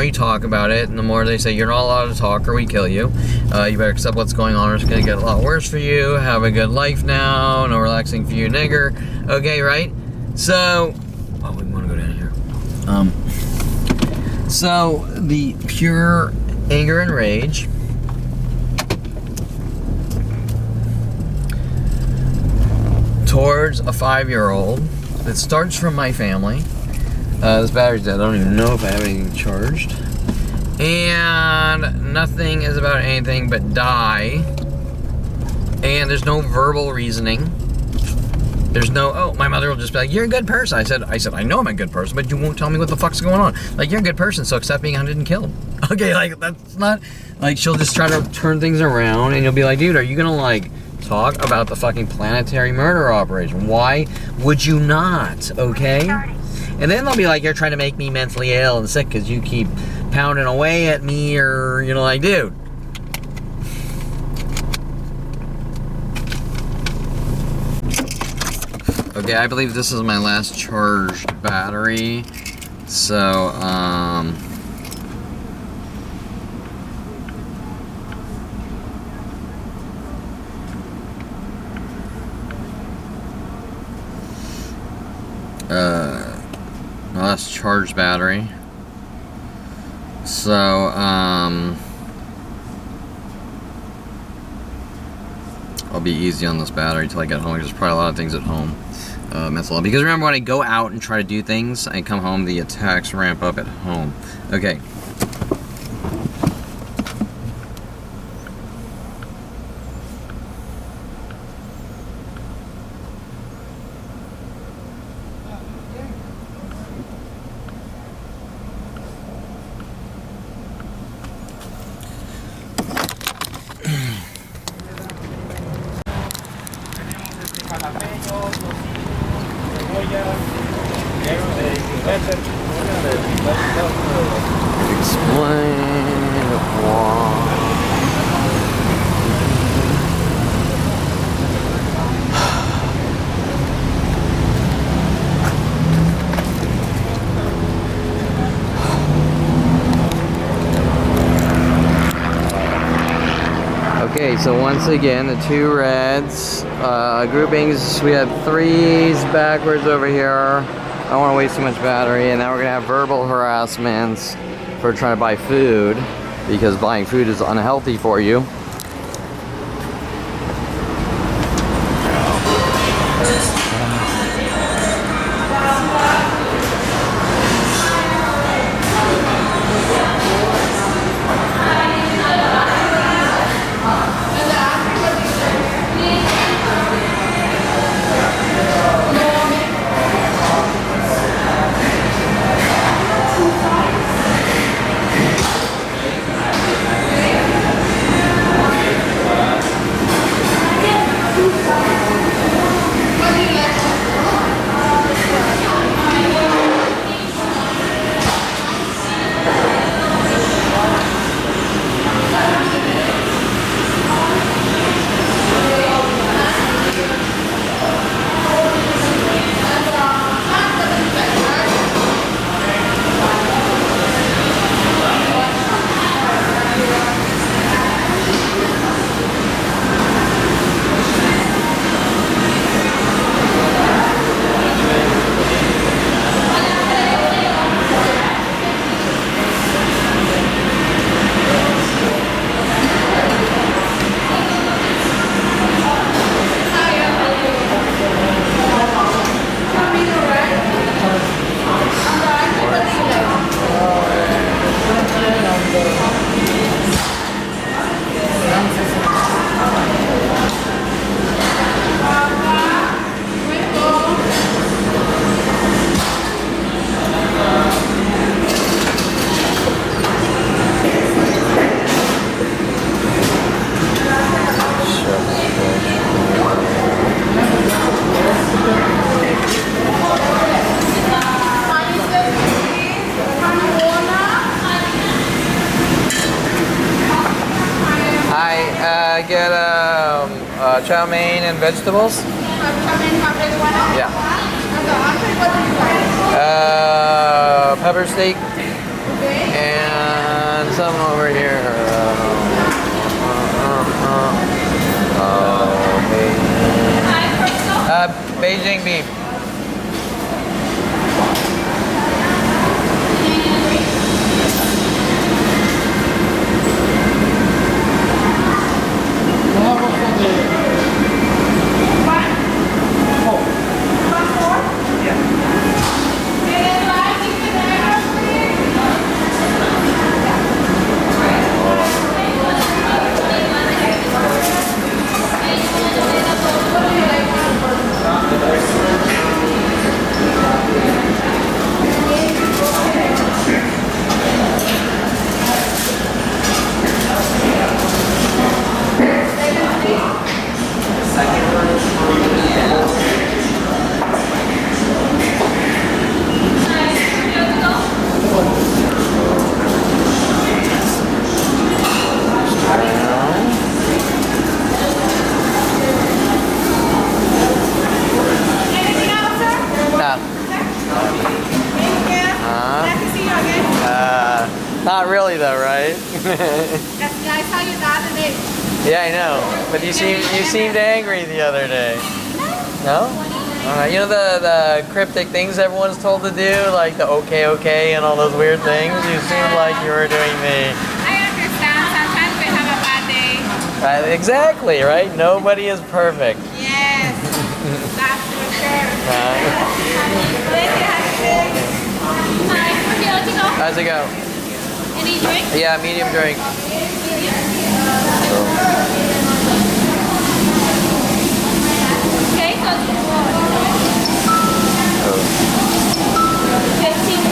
you talk about it, and the more they say you're not allowed to talk or we kill you. You better accept what's going on or it's gonna get a lot worse for you. Have a good life now, no relaxing for you, nigger. Okay, right? So, oh, we want to go down here. So the pure anger and rage towards a 5-year-old that starts from my family. This battery's dead. I don't even know if I have anything charged. And nothing is about anything but die. And there's no verbal reasoning. There's no, oh, my mother will just be like, you're a good person. I said, I know I'm a good person, but you won't tell me what the fuck's going on. Like, you're a good person, so accept being hunted and killed. Okay, like, that's not, like, she'll just try to turn things around, and you'll be like, dude, are you gonna, like, talk about the fucking planetary murder operation? Why would you not, okay? And then they'll be like, you're trying to make me mentally ill and sick because you keep pounding away at me, or, you know, like, dude. Okay, I believe this is my last charged battery. So, my last charged battery. So, I'll be easy on this battery till I get home. There's probably a lot of things at home. Mess a lot. Because remember, when I go out and try to do things, I come home, the attacks ramp up at home. Okay. Explain why. Okay, so once again, the two reds groupings. We had threes backwards over here. I don't want to waste too much battery, and now we're gonna have verbal harassments for trying to buy food, because buying food is unhealthy for you. I get chow mein and vegetables? Yeah. Pepper steak and some over here. Beijing beef. Yeah, I know. But you seemed angry the other day. No? You know the cryptic things everyone's told to do, like the okay and all those weird things? You seemed like you were doing the... I understand. Sometimes we have a bad day. Exactly, right? Nobody is perfect. Yes. That's for sure. How's it go? Any drink? Yeah, medium drink. Okay, so 15,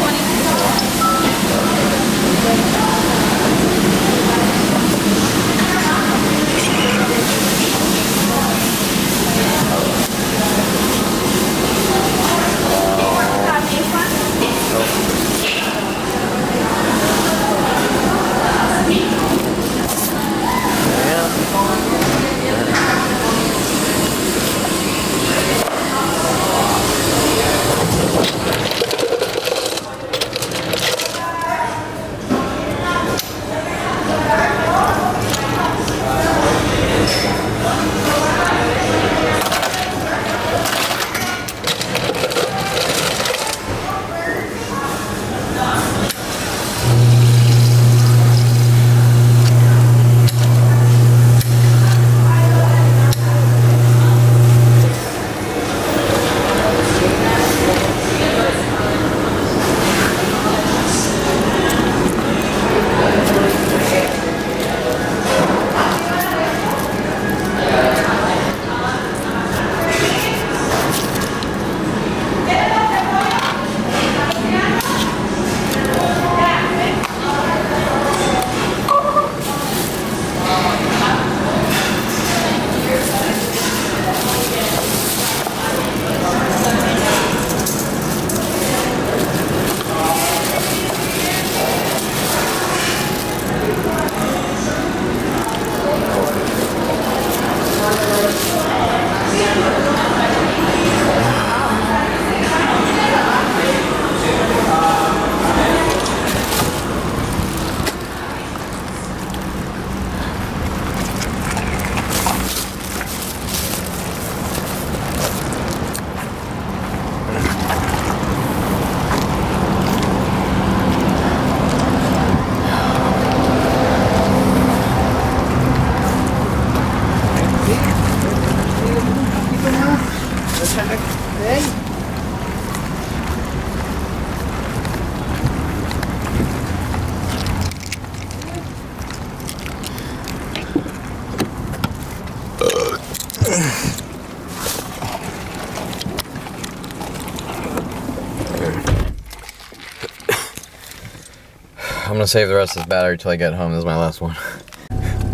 I'm gonna save the rest of this battery till I get home. This is my last one.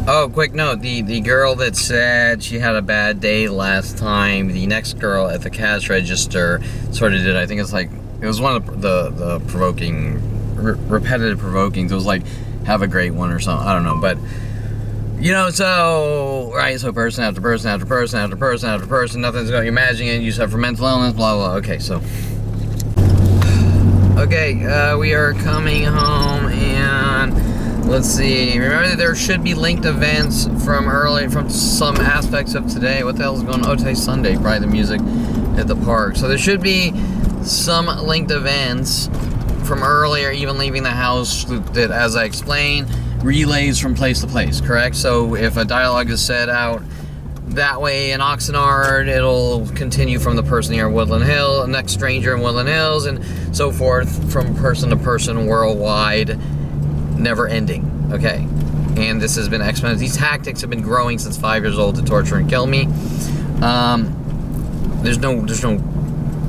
Oh, quick note, the girl that said she had a bad day last time, the next girl at the cash register sort of did, I think it's like, it was one of the provoking, repetitive provokings. It was like, have a great one or something, I don't know, but, you know, so, right, so person after person after person after person after person, nothing's going, you're imagining it, you suffer mental illness, blah, blah, okay, so. Okay, we are coming home, and let's see. Remember that there should be linked events from some aspects of today. What the hell is going on? Oh, today's Sunday, probably the music at the park. So there should be some linked events from earlier, even leaving the house, that, as I explained, relays from place to place, correct? So if a dialogue is set out that way in Oxnard, it'll continue from the person here in Woodland Hill, next stranger in Woodland Hills, and so forth from person to person worldwide, never ending, okay? And this has been exponential. These tactics have been growing since 5 years old to torture and kill me. There's no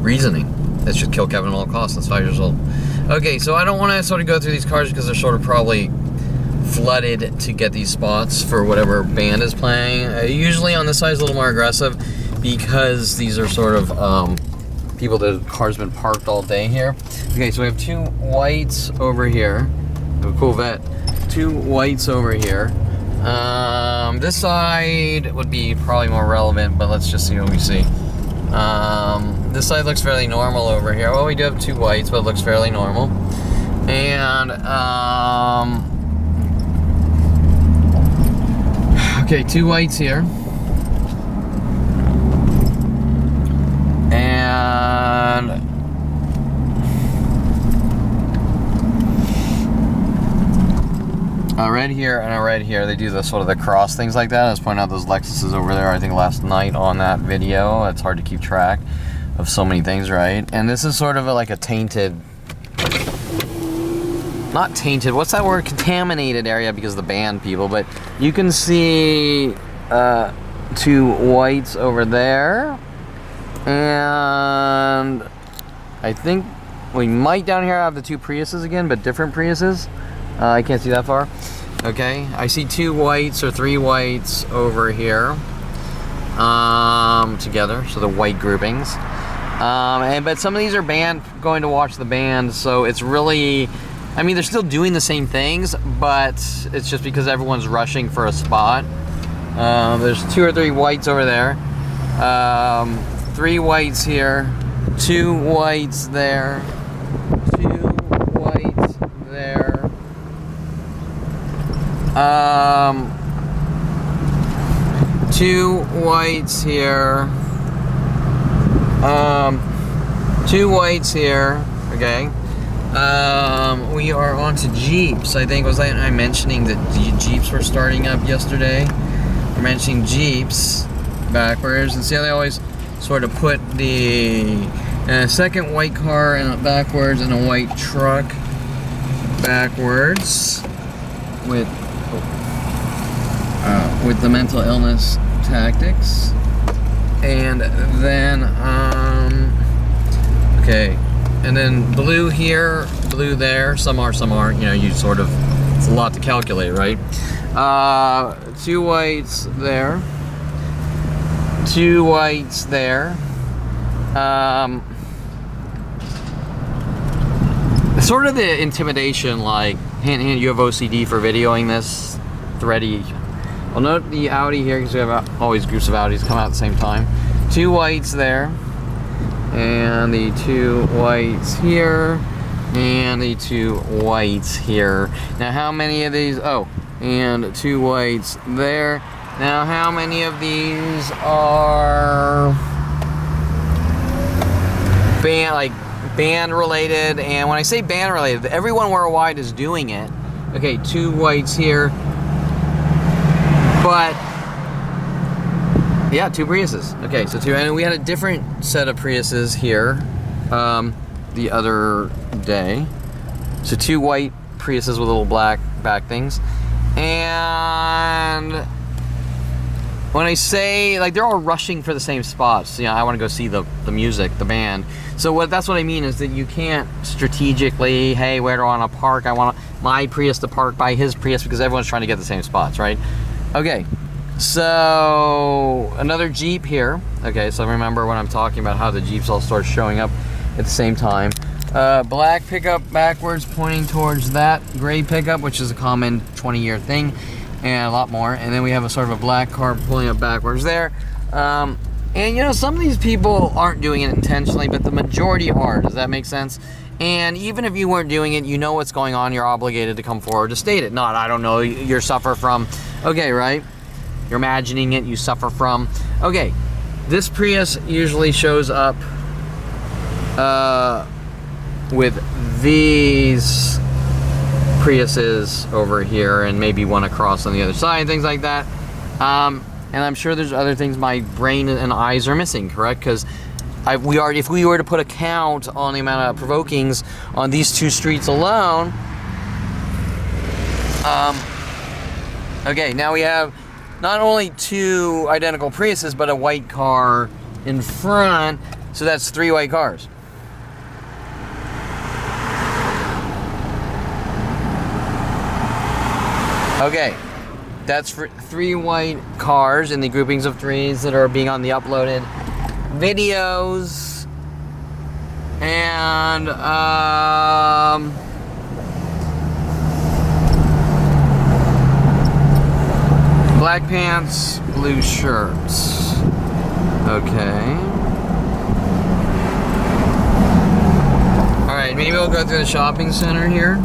reasoning. That should kill Kevin at all costs. That's 5 years old. Okay, so I don't want to sort of go through these cars because they're sort of probably flooded to get these spots for whatever band is playing. Usually on this side is a little more aggressive because these are sort of people that the car's been parked all day here. Okay, so we have two whites over here. A cool vet. Two whites over here. This side would be probably more relevant, but let's just see what we see. This side looks fairly normal over here. Well, we do have two whites, but it looks fairly normal. And Okay, 2 whites here. And a red here and a red here. They do the sort of the cross things like that. I was pointing out those Lexuses over there, I think last night on that video. It's hard to keep track of so many things, right? And this is sort of like a tainted, not tainted, what's that word? Contaminated area because of the band people, but you can see 2 whites over there. And I think we might down here have the 2 Priuses again, but different Priuses. I can't see that far. Okay, I see 2 whites or 3 whites over here together, so the white groupings. But some of these are band going to watch the band, so it's really, I mean, they're still doing the same things, but it's just because everyone's rushing for a spot. There's 2 or 3 whites over there, 3 whites here, 2 whites there, 2 whites there. 2 whites here. 2 whites here. Okay. We are on to Jeeps. I think, was I mentioning that the Jeeps were starting up yesterday? We're mentioning Jeeps backwards, and see how they always sort of put the second white car in backwards and a white truck backwards with the mental illness tactics. And then okay, and then blue here, blue there, some are, some aren't, you know, you sort of, it's a lot to calculate, right? 2 whites there, 2 whites there. Sort of the intimidation, like, hint, hint, you have OCD for videoing this, thready. Well, note the Audi here, because we have always groups of Audis come out at the same time. 2 whites there, and the 2 whites here, and the 2 whites here. Now, how many of these? Oh, and 2 whites there. Now, how many of these are band related? And when I say band related, everyone worldwide is doing it. Okay, 2 whites here. But yeah, 2 Priuses. Okay, so 2, and we had a different set of Priuses here the other day. So 2 white Priuses with little black back things. And when I say, like, they're all rushing for the same spots, you know, I want to go see the music, the band. So that's what I mean, is that you can't strategically, hey, where do I want to park? I want my Prius to park by his Prius, because everyone's trying to get the same spots, right? Okay, so another Jeep here. Okay, so remember when I'm talking about how the Jeeps all start showing up at the same time. Black pickup backwards pointing towards that gray pickup, which is a common 20-year thing, and a lot more. And then we have a sort of a black car pulling up backwards there. And you know, some of these people aren't doing it intentionally, but the majority are. Does that make sense? And even if you weren't doing it, you know what's going on, you're obligated to come forward to state it. Not, I don't know, you suffer from, okay, right? You're imagining it, you suffer from. Okay, this Prius usually shows up with these Priuses over here, and maybe one across on the other side, things like that. And I'm sure there's other things my brain and eyes are missing, correct? Because if we were to put a count on the amount of provokings on these 2 streets alone, okay, now we have not only 2 identical Priuses, but a white car in front, so that's 3 white cars. Okay, that's for 3 white cars in the groupings of 3s that are being on the uploaded videos. And black pants, blue shirts. Okay. All right, maybe we'll go through the shopping center here.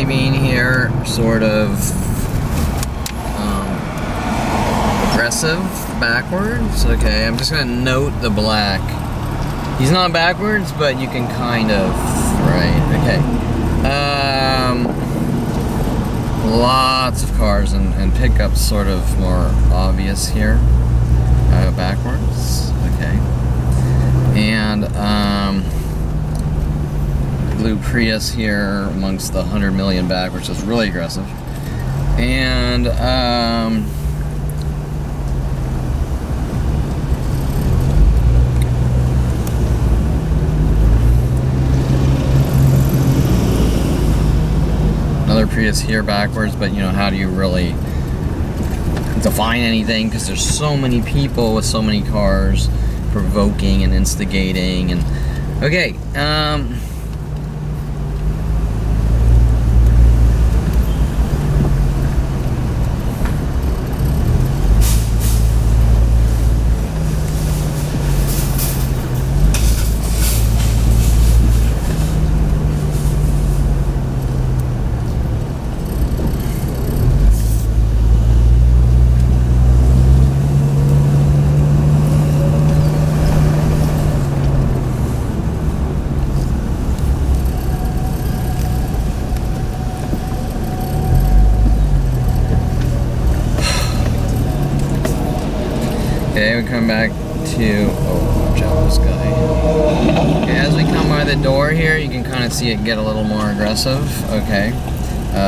being here sort of aggressive backwards. Okay, I'm just gonna note the black. He's not backwards, but you can kind of, right, okay. Lots of cars and pickups sort of more obvious here. Backwards, okay. And blue Prius here amongst the 100 million backwards is really aggressive. And another Prius here backwards, but you know, how do you really define anything? Because there's so many people with so many cars provoking and instigating and okay. Okay, we come back to, oh, watch out, this guy. Okay, as we come by the door here, you can kind of see it get a little more aggressive, okay,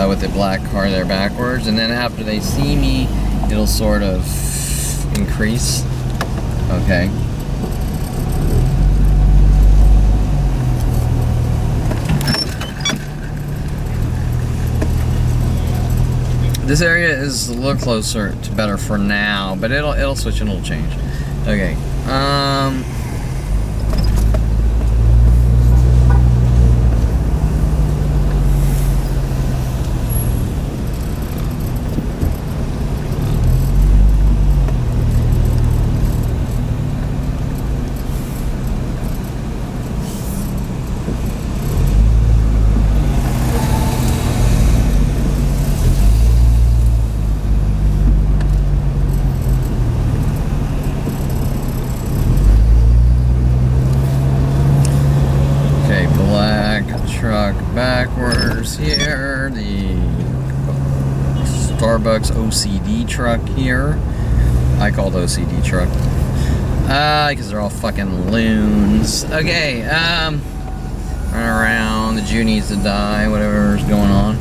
with the black car there backwards, and then after they see me, it'll sort of increase, okay. This area is a little closer to better for now, but it'll switch and it'll change. Okay. Truck backwards here, the Starbucks OCD truck here. I call it OCD truck because they're all fucking loons. Okay, run around, the Jew needs to die, whatever's going on.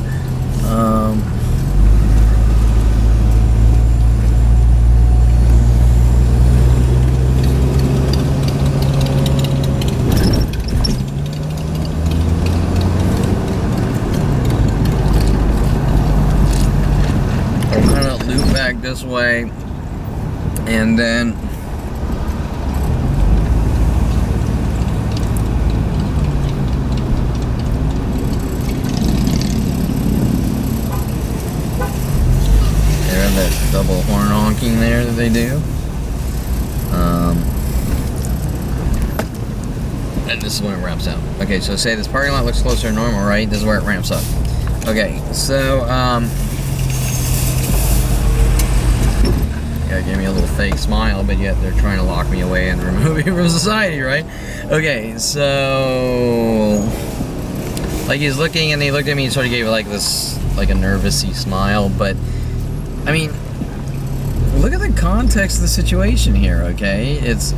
Back this way, and then that double horn honking there that they do, and this is when it ramps out. Okay, so say this parking lot looks closer to normal, right? This is where it ramps up. Okay, so yeah, gave me a little fake smile, but yet they're trying to lock me away and remove me from society, right? Okay, so like he's looking, and he looked at me and sort of gave like this, like a nervousy smile, but I mean, look at the context of the situation here, okay? It's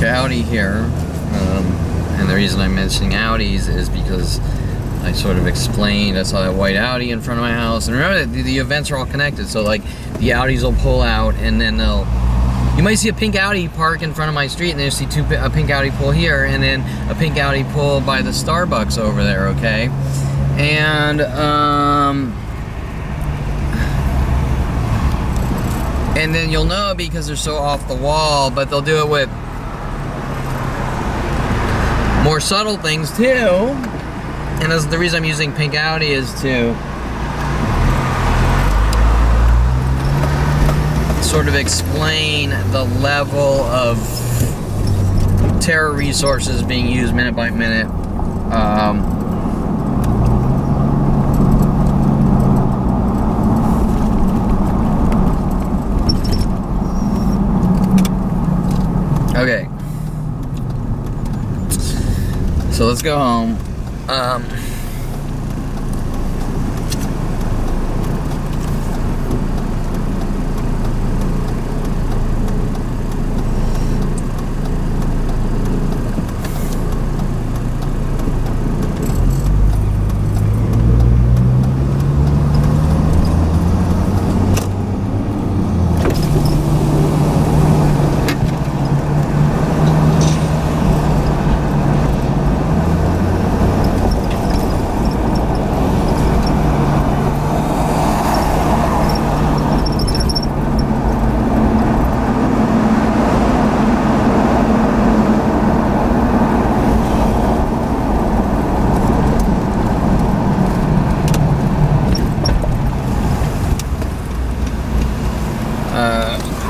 Audi here, and the reason I'm mentioning Audis is because I sort of explained I saw that white Audi in front of my house, and remember that the events are all connected, so like the Audis will pull out and then they'll You might see a pink Audi park in front of my street, and then you see a pink Audi pull here, and then a pink Audi pull by the Starbucks over there, okay? And then you'll know because they're so off the wall, but they'll do it with more subtle things too. And that's the reason I'm using pink Audi is to sort of explain the level of terror resources being used minute by minute. Okay. So let's go home.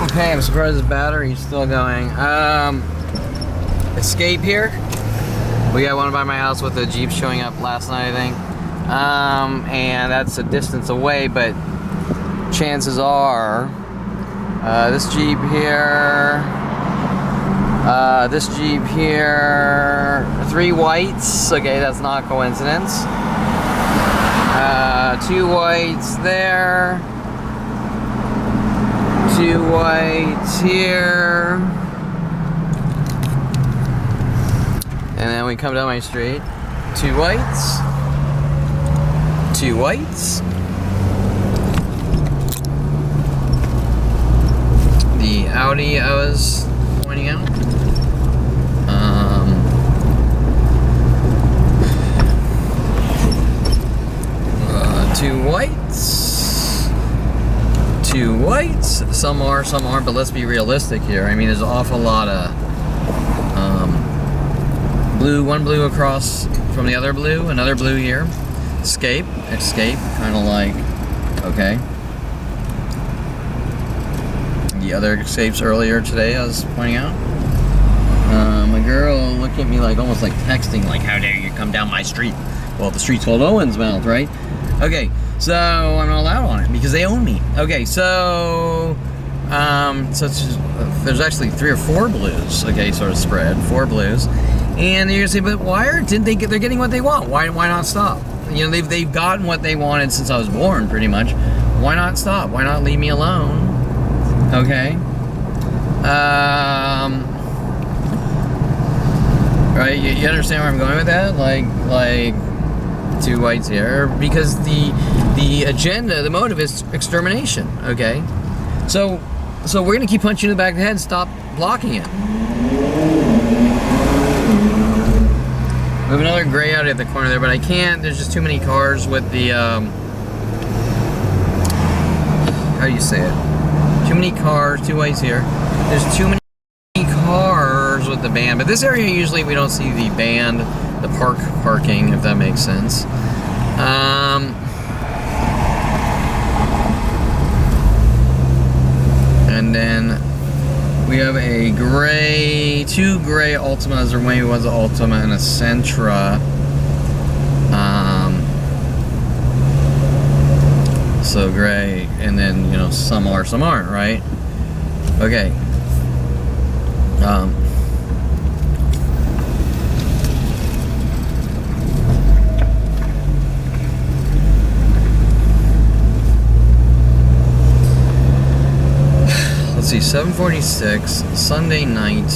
Okay, I'm surprised the battery's still going. Escape here. We got one by my house with the Jeep showing up last night, I think. And that's a distance away, but chances are this Jeep here, 3 whites. Okay, that's not coincidence. 2 whites there. 2 whites here, and then we come down my street. 2 whites, 2 whites. The Audi I was pointing out. 2 whites. 2 whites, some are, some aren't, but let's be realistic here. I mean, there's an awful lot of blue, one blue across from the other blue, another blue here. Escape, kind of like, okay. The other escapes earlier today I was pointing out. My girl looked at me like, almost like texting, like, how dare you come down my street? Well, the street's called Owens Mouth, right? Okay. So I'm not allowed on it because they own me. Okay, so it's just, there's actually 3 or 4 blues. Okay, sort of spread 4 blues, and you're gonna say, but why didn't they get? They're getting what they want. Why not stop? You know, they've gotten what they wanted since I was born, pretty much. Why not stop? Why not leave me alone? Okay. Right? You understand where I'm going with that? Like. 2 whites here because the agenda, the motive is extermination. Okay, so we're gonna keep punching you in the back of the head and stop blocking it. We have another gray out at the corner there, but I can't. There's just too many cars with the how do you say it? Too many cars. 2 whites here. There's too many cars with the band, but this area usually we don't see the band. The parking, if that makes sense. And then we have a gray, 2 gray Altimas, or maybe was an Altima and a Sentra. So gray, and then, you know, some are, some aren't, right? Okay. Let's see, 7:46, Sunday night.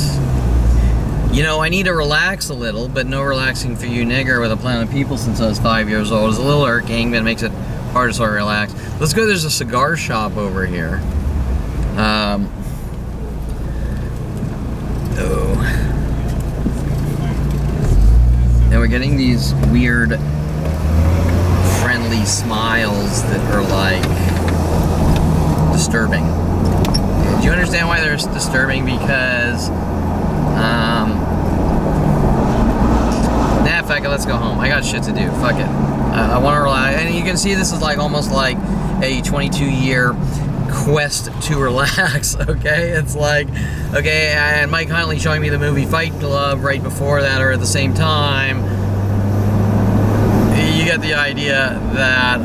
You know, I need to relax a little, but no relaxing for you, nigger, with a Planet People since I was 5 years old. It's a little irking, but it makes it hard to sort of relax. Let's go, there's a cigar shop over here. Oh. And we're getting these weird, friendly smiles that are like disturbing. Do you understand why they're disturbing? Because, nah, fuck it, let's go home. I got shit to do. Fuck it. I want to relax. And you can see this is like almost like a 22-year quest to relax, okay? It's like, okay, and Mike Huntley showing me the movie Fight Club right before that or at the same time. You get the idea that,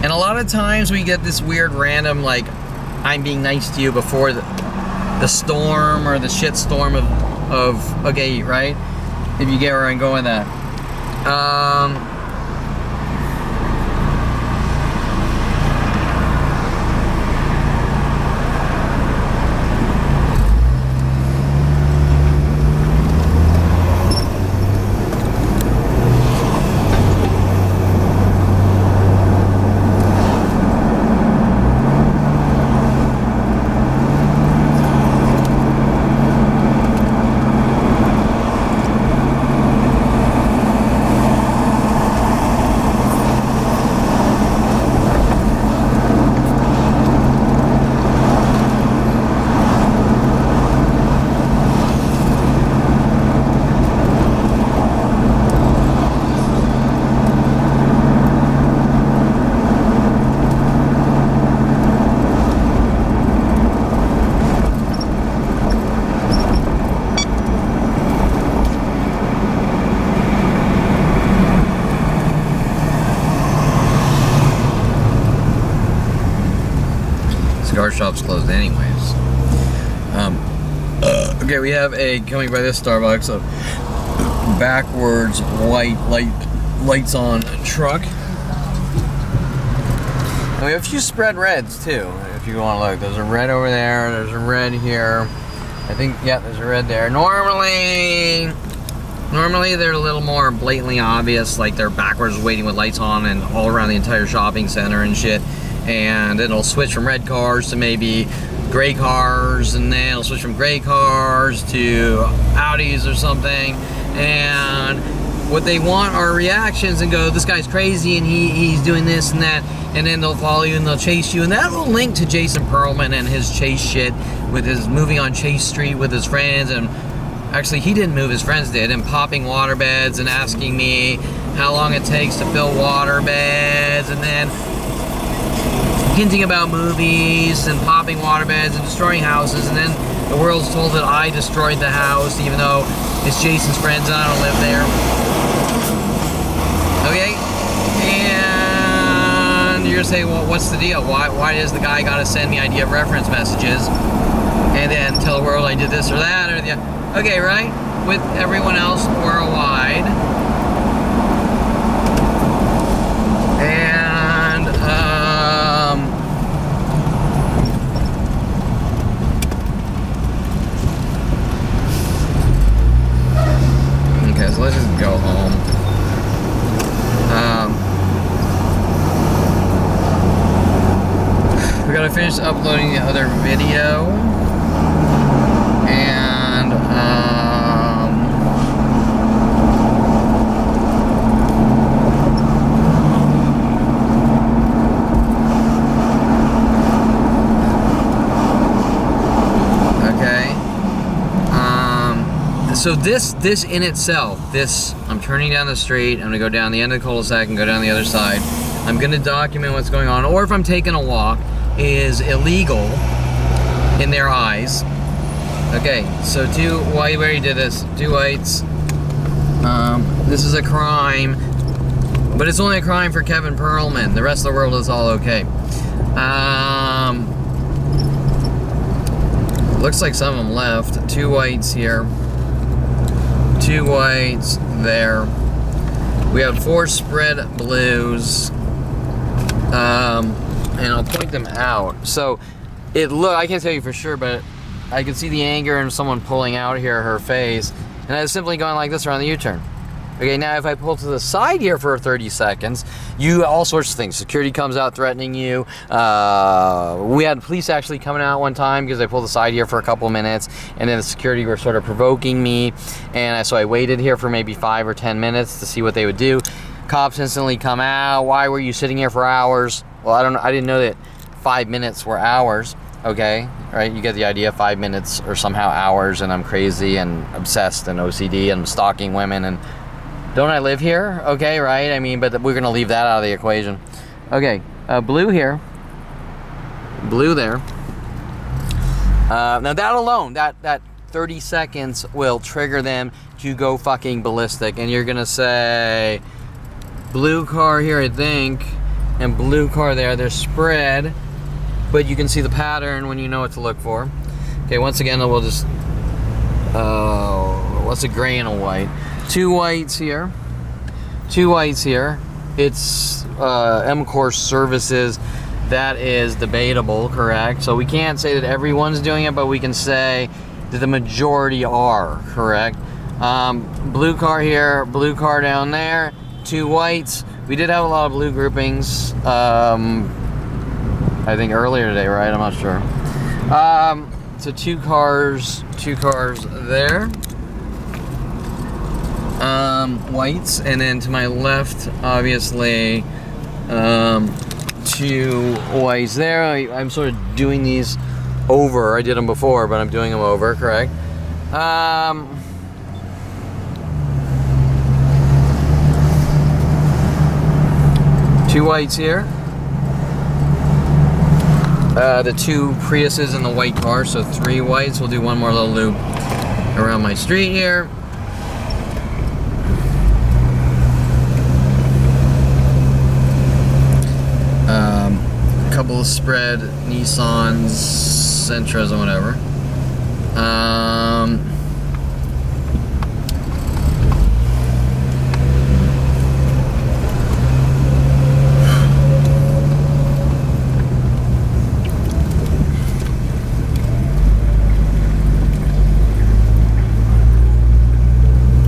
and a lot of times we get this weird random, like, I'm being nice to you before the storm or the shit storm of okay, right? If you get where I'm going with that. Cigar shop's closed anyways. Okay, we have a, coming by this Starbucks, a backwards white lights on truck. And we have a few spread reds too, if you want to look. There's a red over there, there's a red here. I think, yeah, there's a red there. Normally they're a little more blatantly obvious, like they're backwards waiting with lights on and all around the entire shopping center and shit. And it'll switch from red cars to maybe gray cars, and then it'll switch from gray cars to Audis or something. And what they want are reactions and go, this guy's crazy and he's doing this and that, and then they'll follow you and they'll chase you, and that will link to Jason Perlman and his chase shit with his moving on Chase Street with his friends. And actually he didn't move, his friends did, and popping water beds and asking me how long it takes to fill water beds, and then hinting about movies and popping water beds and destroying houses, and then the world's told that I destroyed the house even though it's Jason's friends and I don't live there. Okay? And you're gonna say, well, what's the deal? Why does the guy gotta send me idea of reference messages and then tell the world I did this or that or the other? Okay, right? With everyone else worldwide. And, okay, so let's just go home. We gotta finish uploading the other video. And, okay. So this in itself, I'm turning down the street, I'm gonna go down the end of the cul-de-sac and go down the other side. I'm gonna document what's going on, or if I'm taking a walk, is illegal in their eyes. Okay, so we already did this. 2 whites. This is a crime, but it's only a crime for Kevin Perlman. The rest of the world is all okay. Looks like some of them left. 2 whites here. 2 whites there. We have 4 spread blues. And I'll point them out. So I can't tell you for sure, but I can see the anger in someone pulling out here her face, and I was simply going like this around the U-turn. Okay, now if I pull to the side here for 30 seconds, all sorts of things. Security comes out threatening you. We had police actually coming out one time because I pulled the side here for a couple minutes, and then the security were sort of provoking me, and so I waited here for maybe 5 or 10 minutes to see what they would do. Cops instantly come out. Why were you sitting here for hours? Well, I didn't know that 5 minutes were hours. Okay, right? You get the idea. 5 minutes or somehow hours, and I'm crazy and obsessed and OCD and stalking women, and don't I live here? Okay, right? I mean, but we're gonna leave that out of the equation. Okay, blue here, blue there. Now that alone, that 30 seconds will trigger them to go fucking ballistic, and you're gonna say, blue car here, I think, and blue car there. They're spread, but you can see the pattern when you know what to look for. Okay, once again, we'll just, what's a gray and a white? 2 whites here. 2 whites here. It's M-Course Services. That is debatable, correct? So we can't say that everyone's doing it, but we can say that the majority are, correct? Blue car here, blue car down there, 2 whites. We did have a lot of blue groupings, I think earlier today, right? I'm not sure. So 2 cars there. Whites, and then to my left, obviously, 2 whites there. I'm sort of doing these over. I did them before, but I'm doing them over, correct? 2 whites here. The 2 Priuses in the white car, so 3 whites. We'll do one more little loop around my street here. Couple of spread Nissans, Sentras, or whatever.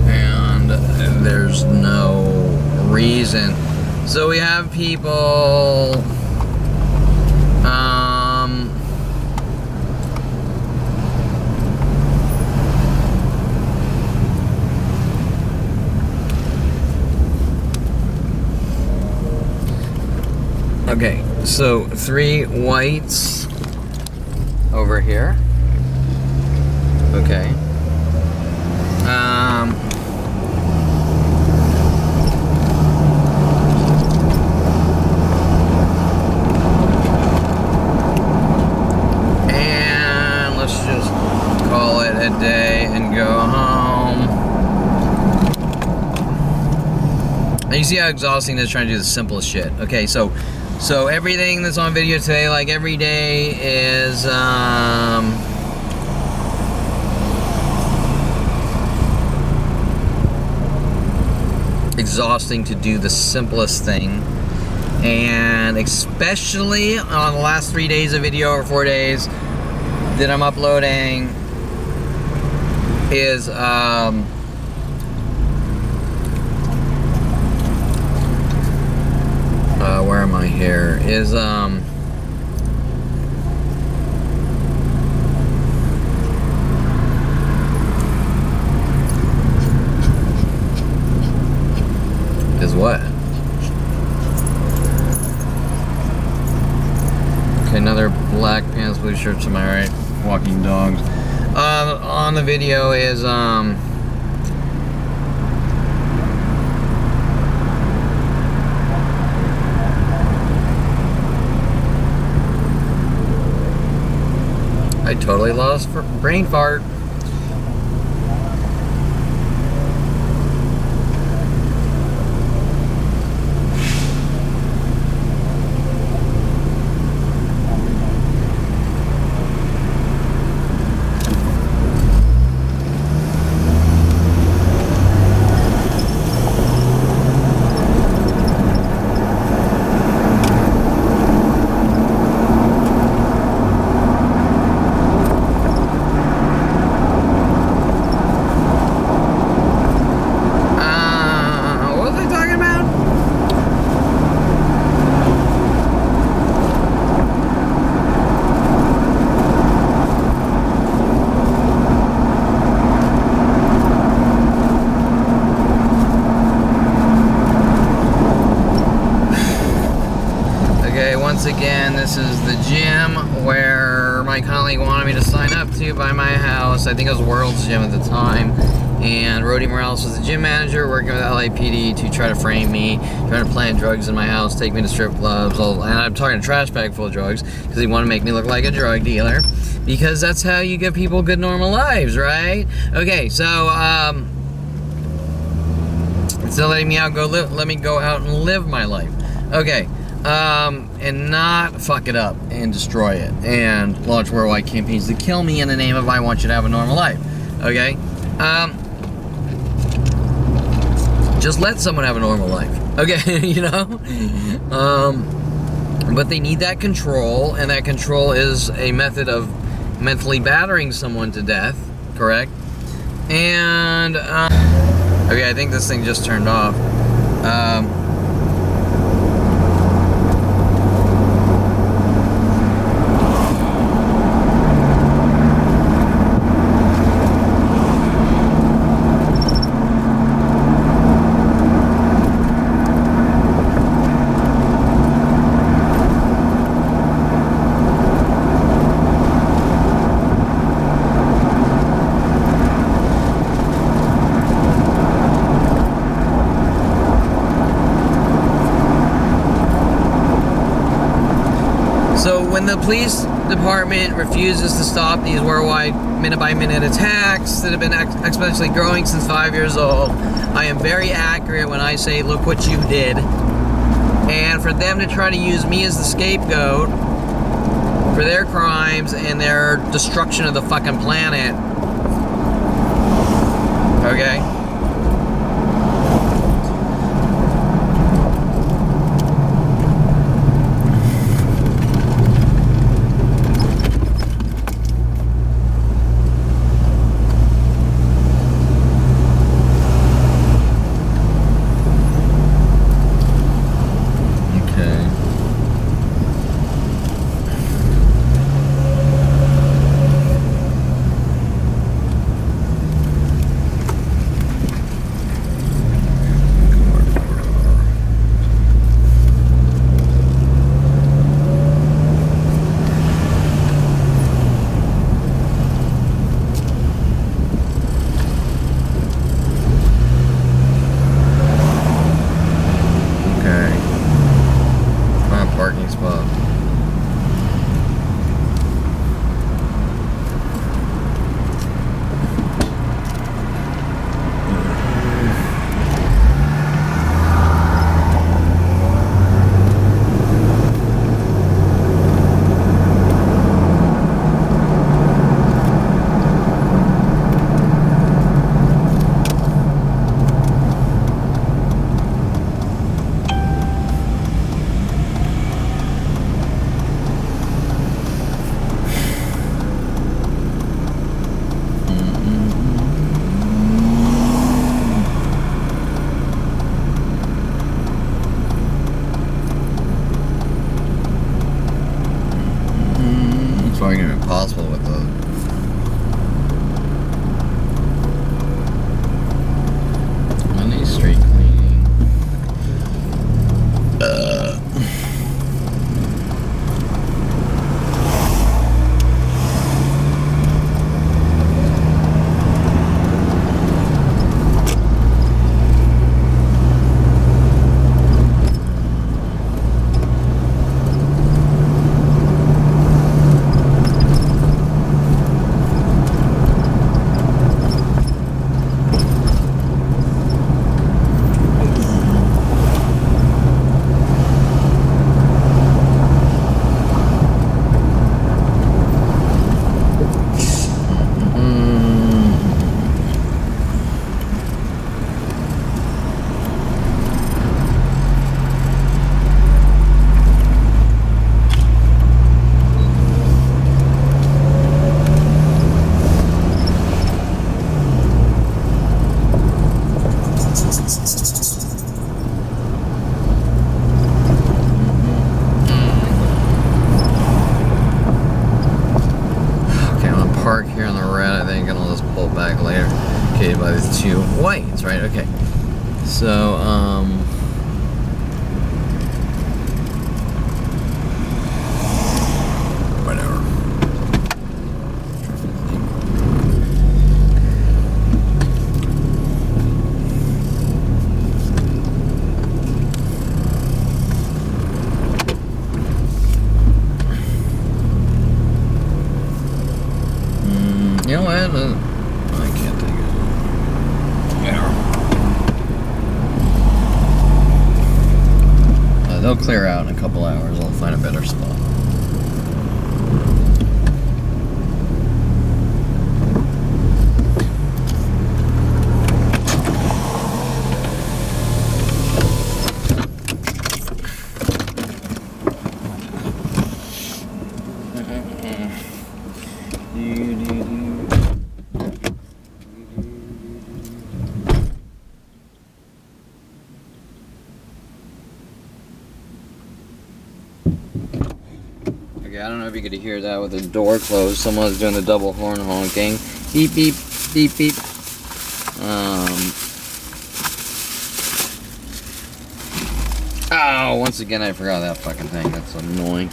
And there's no reason. So we have people. Okay, so 3 whites over here. Okay. And let's just call it a day and go home. And you see how exhausting it is trying to do the simplest shit. Okay, so everything that's on video today, like every day, is exhausting to do the simplest thing. And especially on the last 3 days of video, or 4 days that I'm uploading, is where am I here? Is what? Okay, another black pants, blue shirt to my right, walking dogs. On the video is I totally lost brain fart. once again, this is the gym where my colleague wanted me to sign up to by my house. I think it was World's Gym at the time. And Rody Morales was the gym manager working with LAPD to try to frame me, trying to plant drugs in my house, take me to strip clubs, and I'm talking a trash bag full of drugs because he wanted to make me look like a drug dealer. Because that's how you give people good normal lives, right? Okay, so instead of letting me out, let me go out and live my life. Okay, and not fuck it up and destroy it and launch worldwide campaigns to kill me in the name of I want you to have a normal life. Okay, just let someone have a normal life. Okay, you know, but they need that control, and that control is a method of mentally battering someone to death, correct? And okay, I think this thing just turned off. So when the police department refuses to stop these worldwide minute-by-minute attacks that have been exponentially growing since 5 years old, I am very accurate when I say, look what you did. And for them to try to use me as the scapegoat for their crimes and their destruction of the fucking planet, okay? Parking spot. Fucking impossible with the Monday street cleaning. Park here on the red, I think, and I'll just pull back later. Okay, by these two whites, right? Okay. So, they'll clear out in a couple hours. I'll find a better spot. Okay, I don't know if you could hear that with the door closed. Someone was doing the double horn honking. Beep, beep, beep, beep. Oh, once again, I forgot that fucking thing. That's annoying.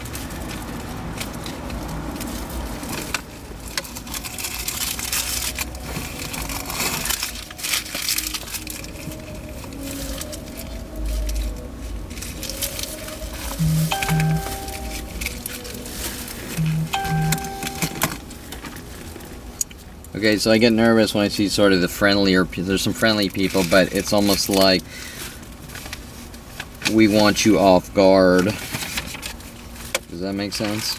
Okay, so I get nervous when I see sort of the friendlier, there's some friendly people, but it's almost like we want you off guard. Does that make sense?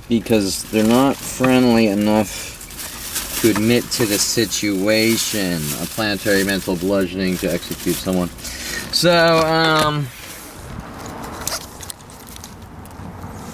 Because they're not friendly enough to admit to the situation. A planetary mental bludgeoning to execute someone. So,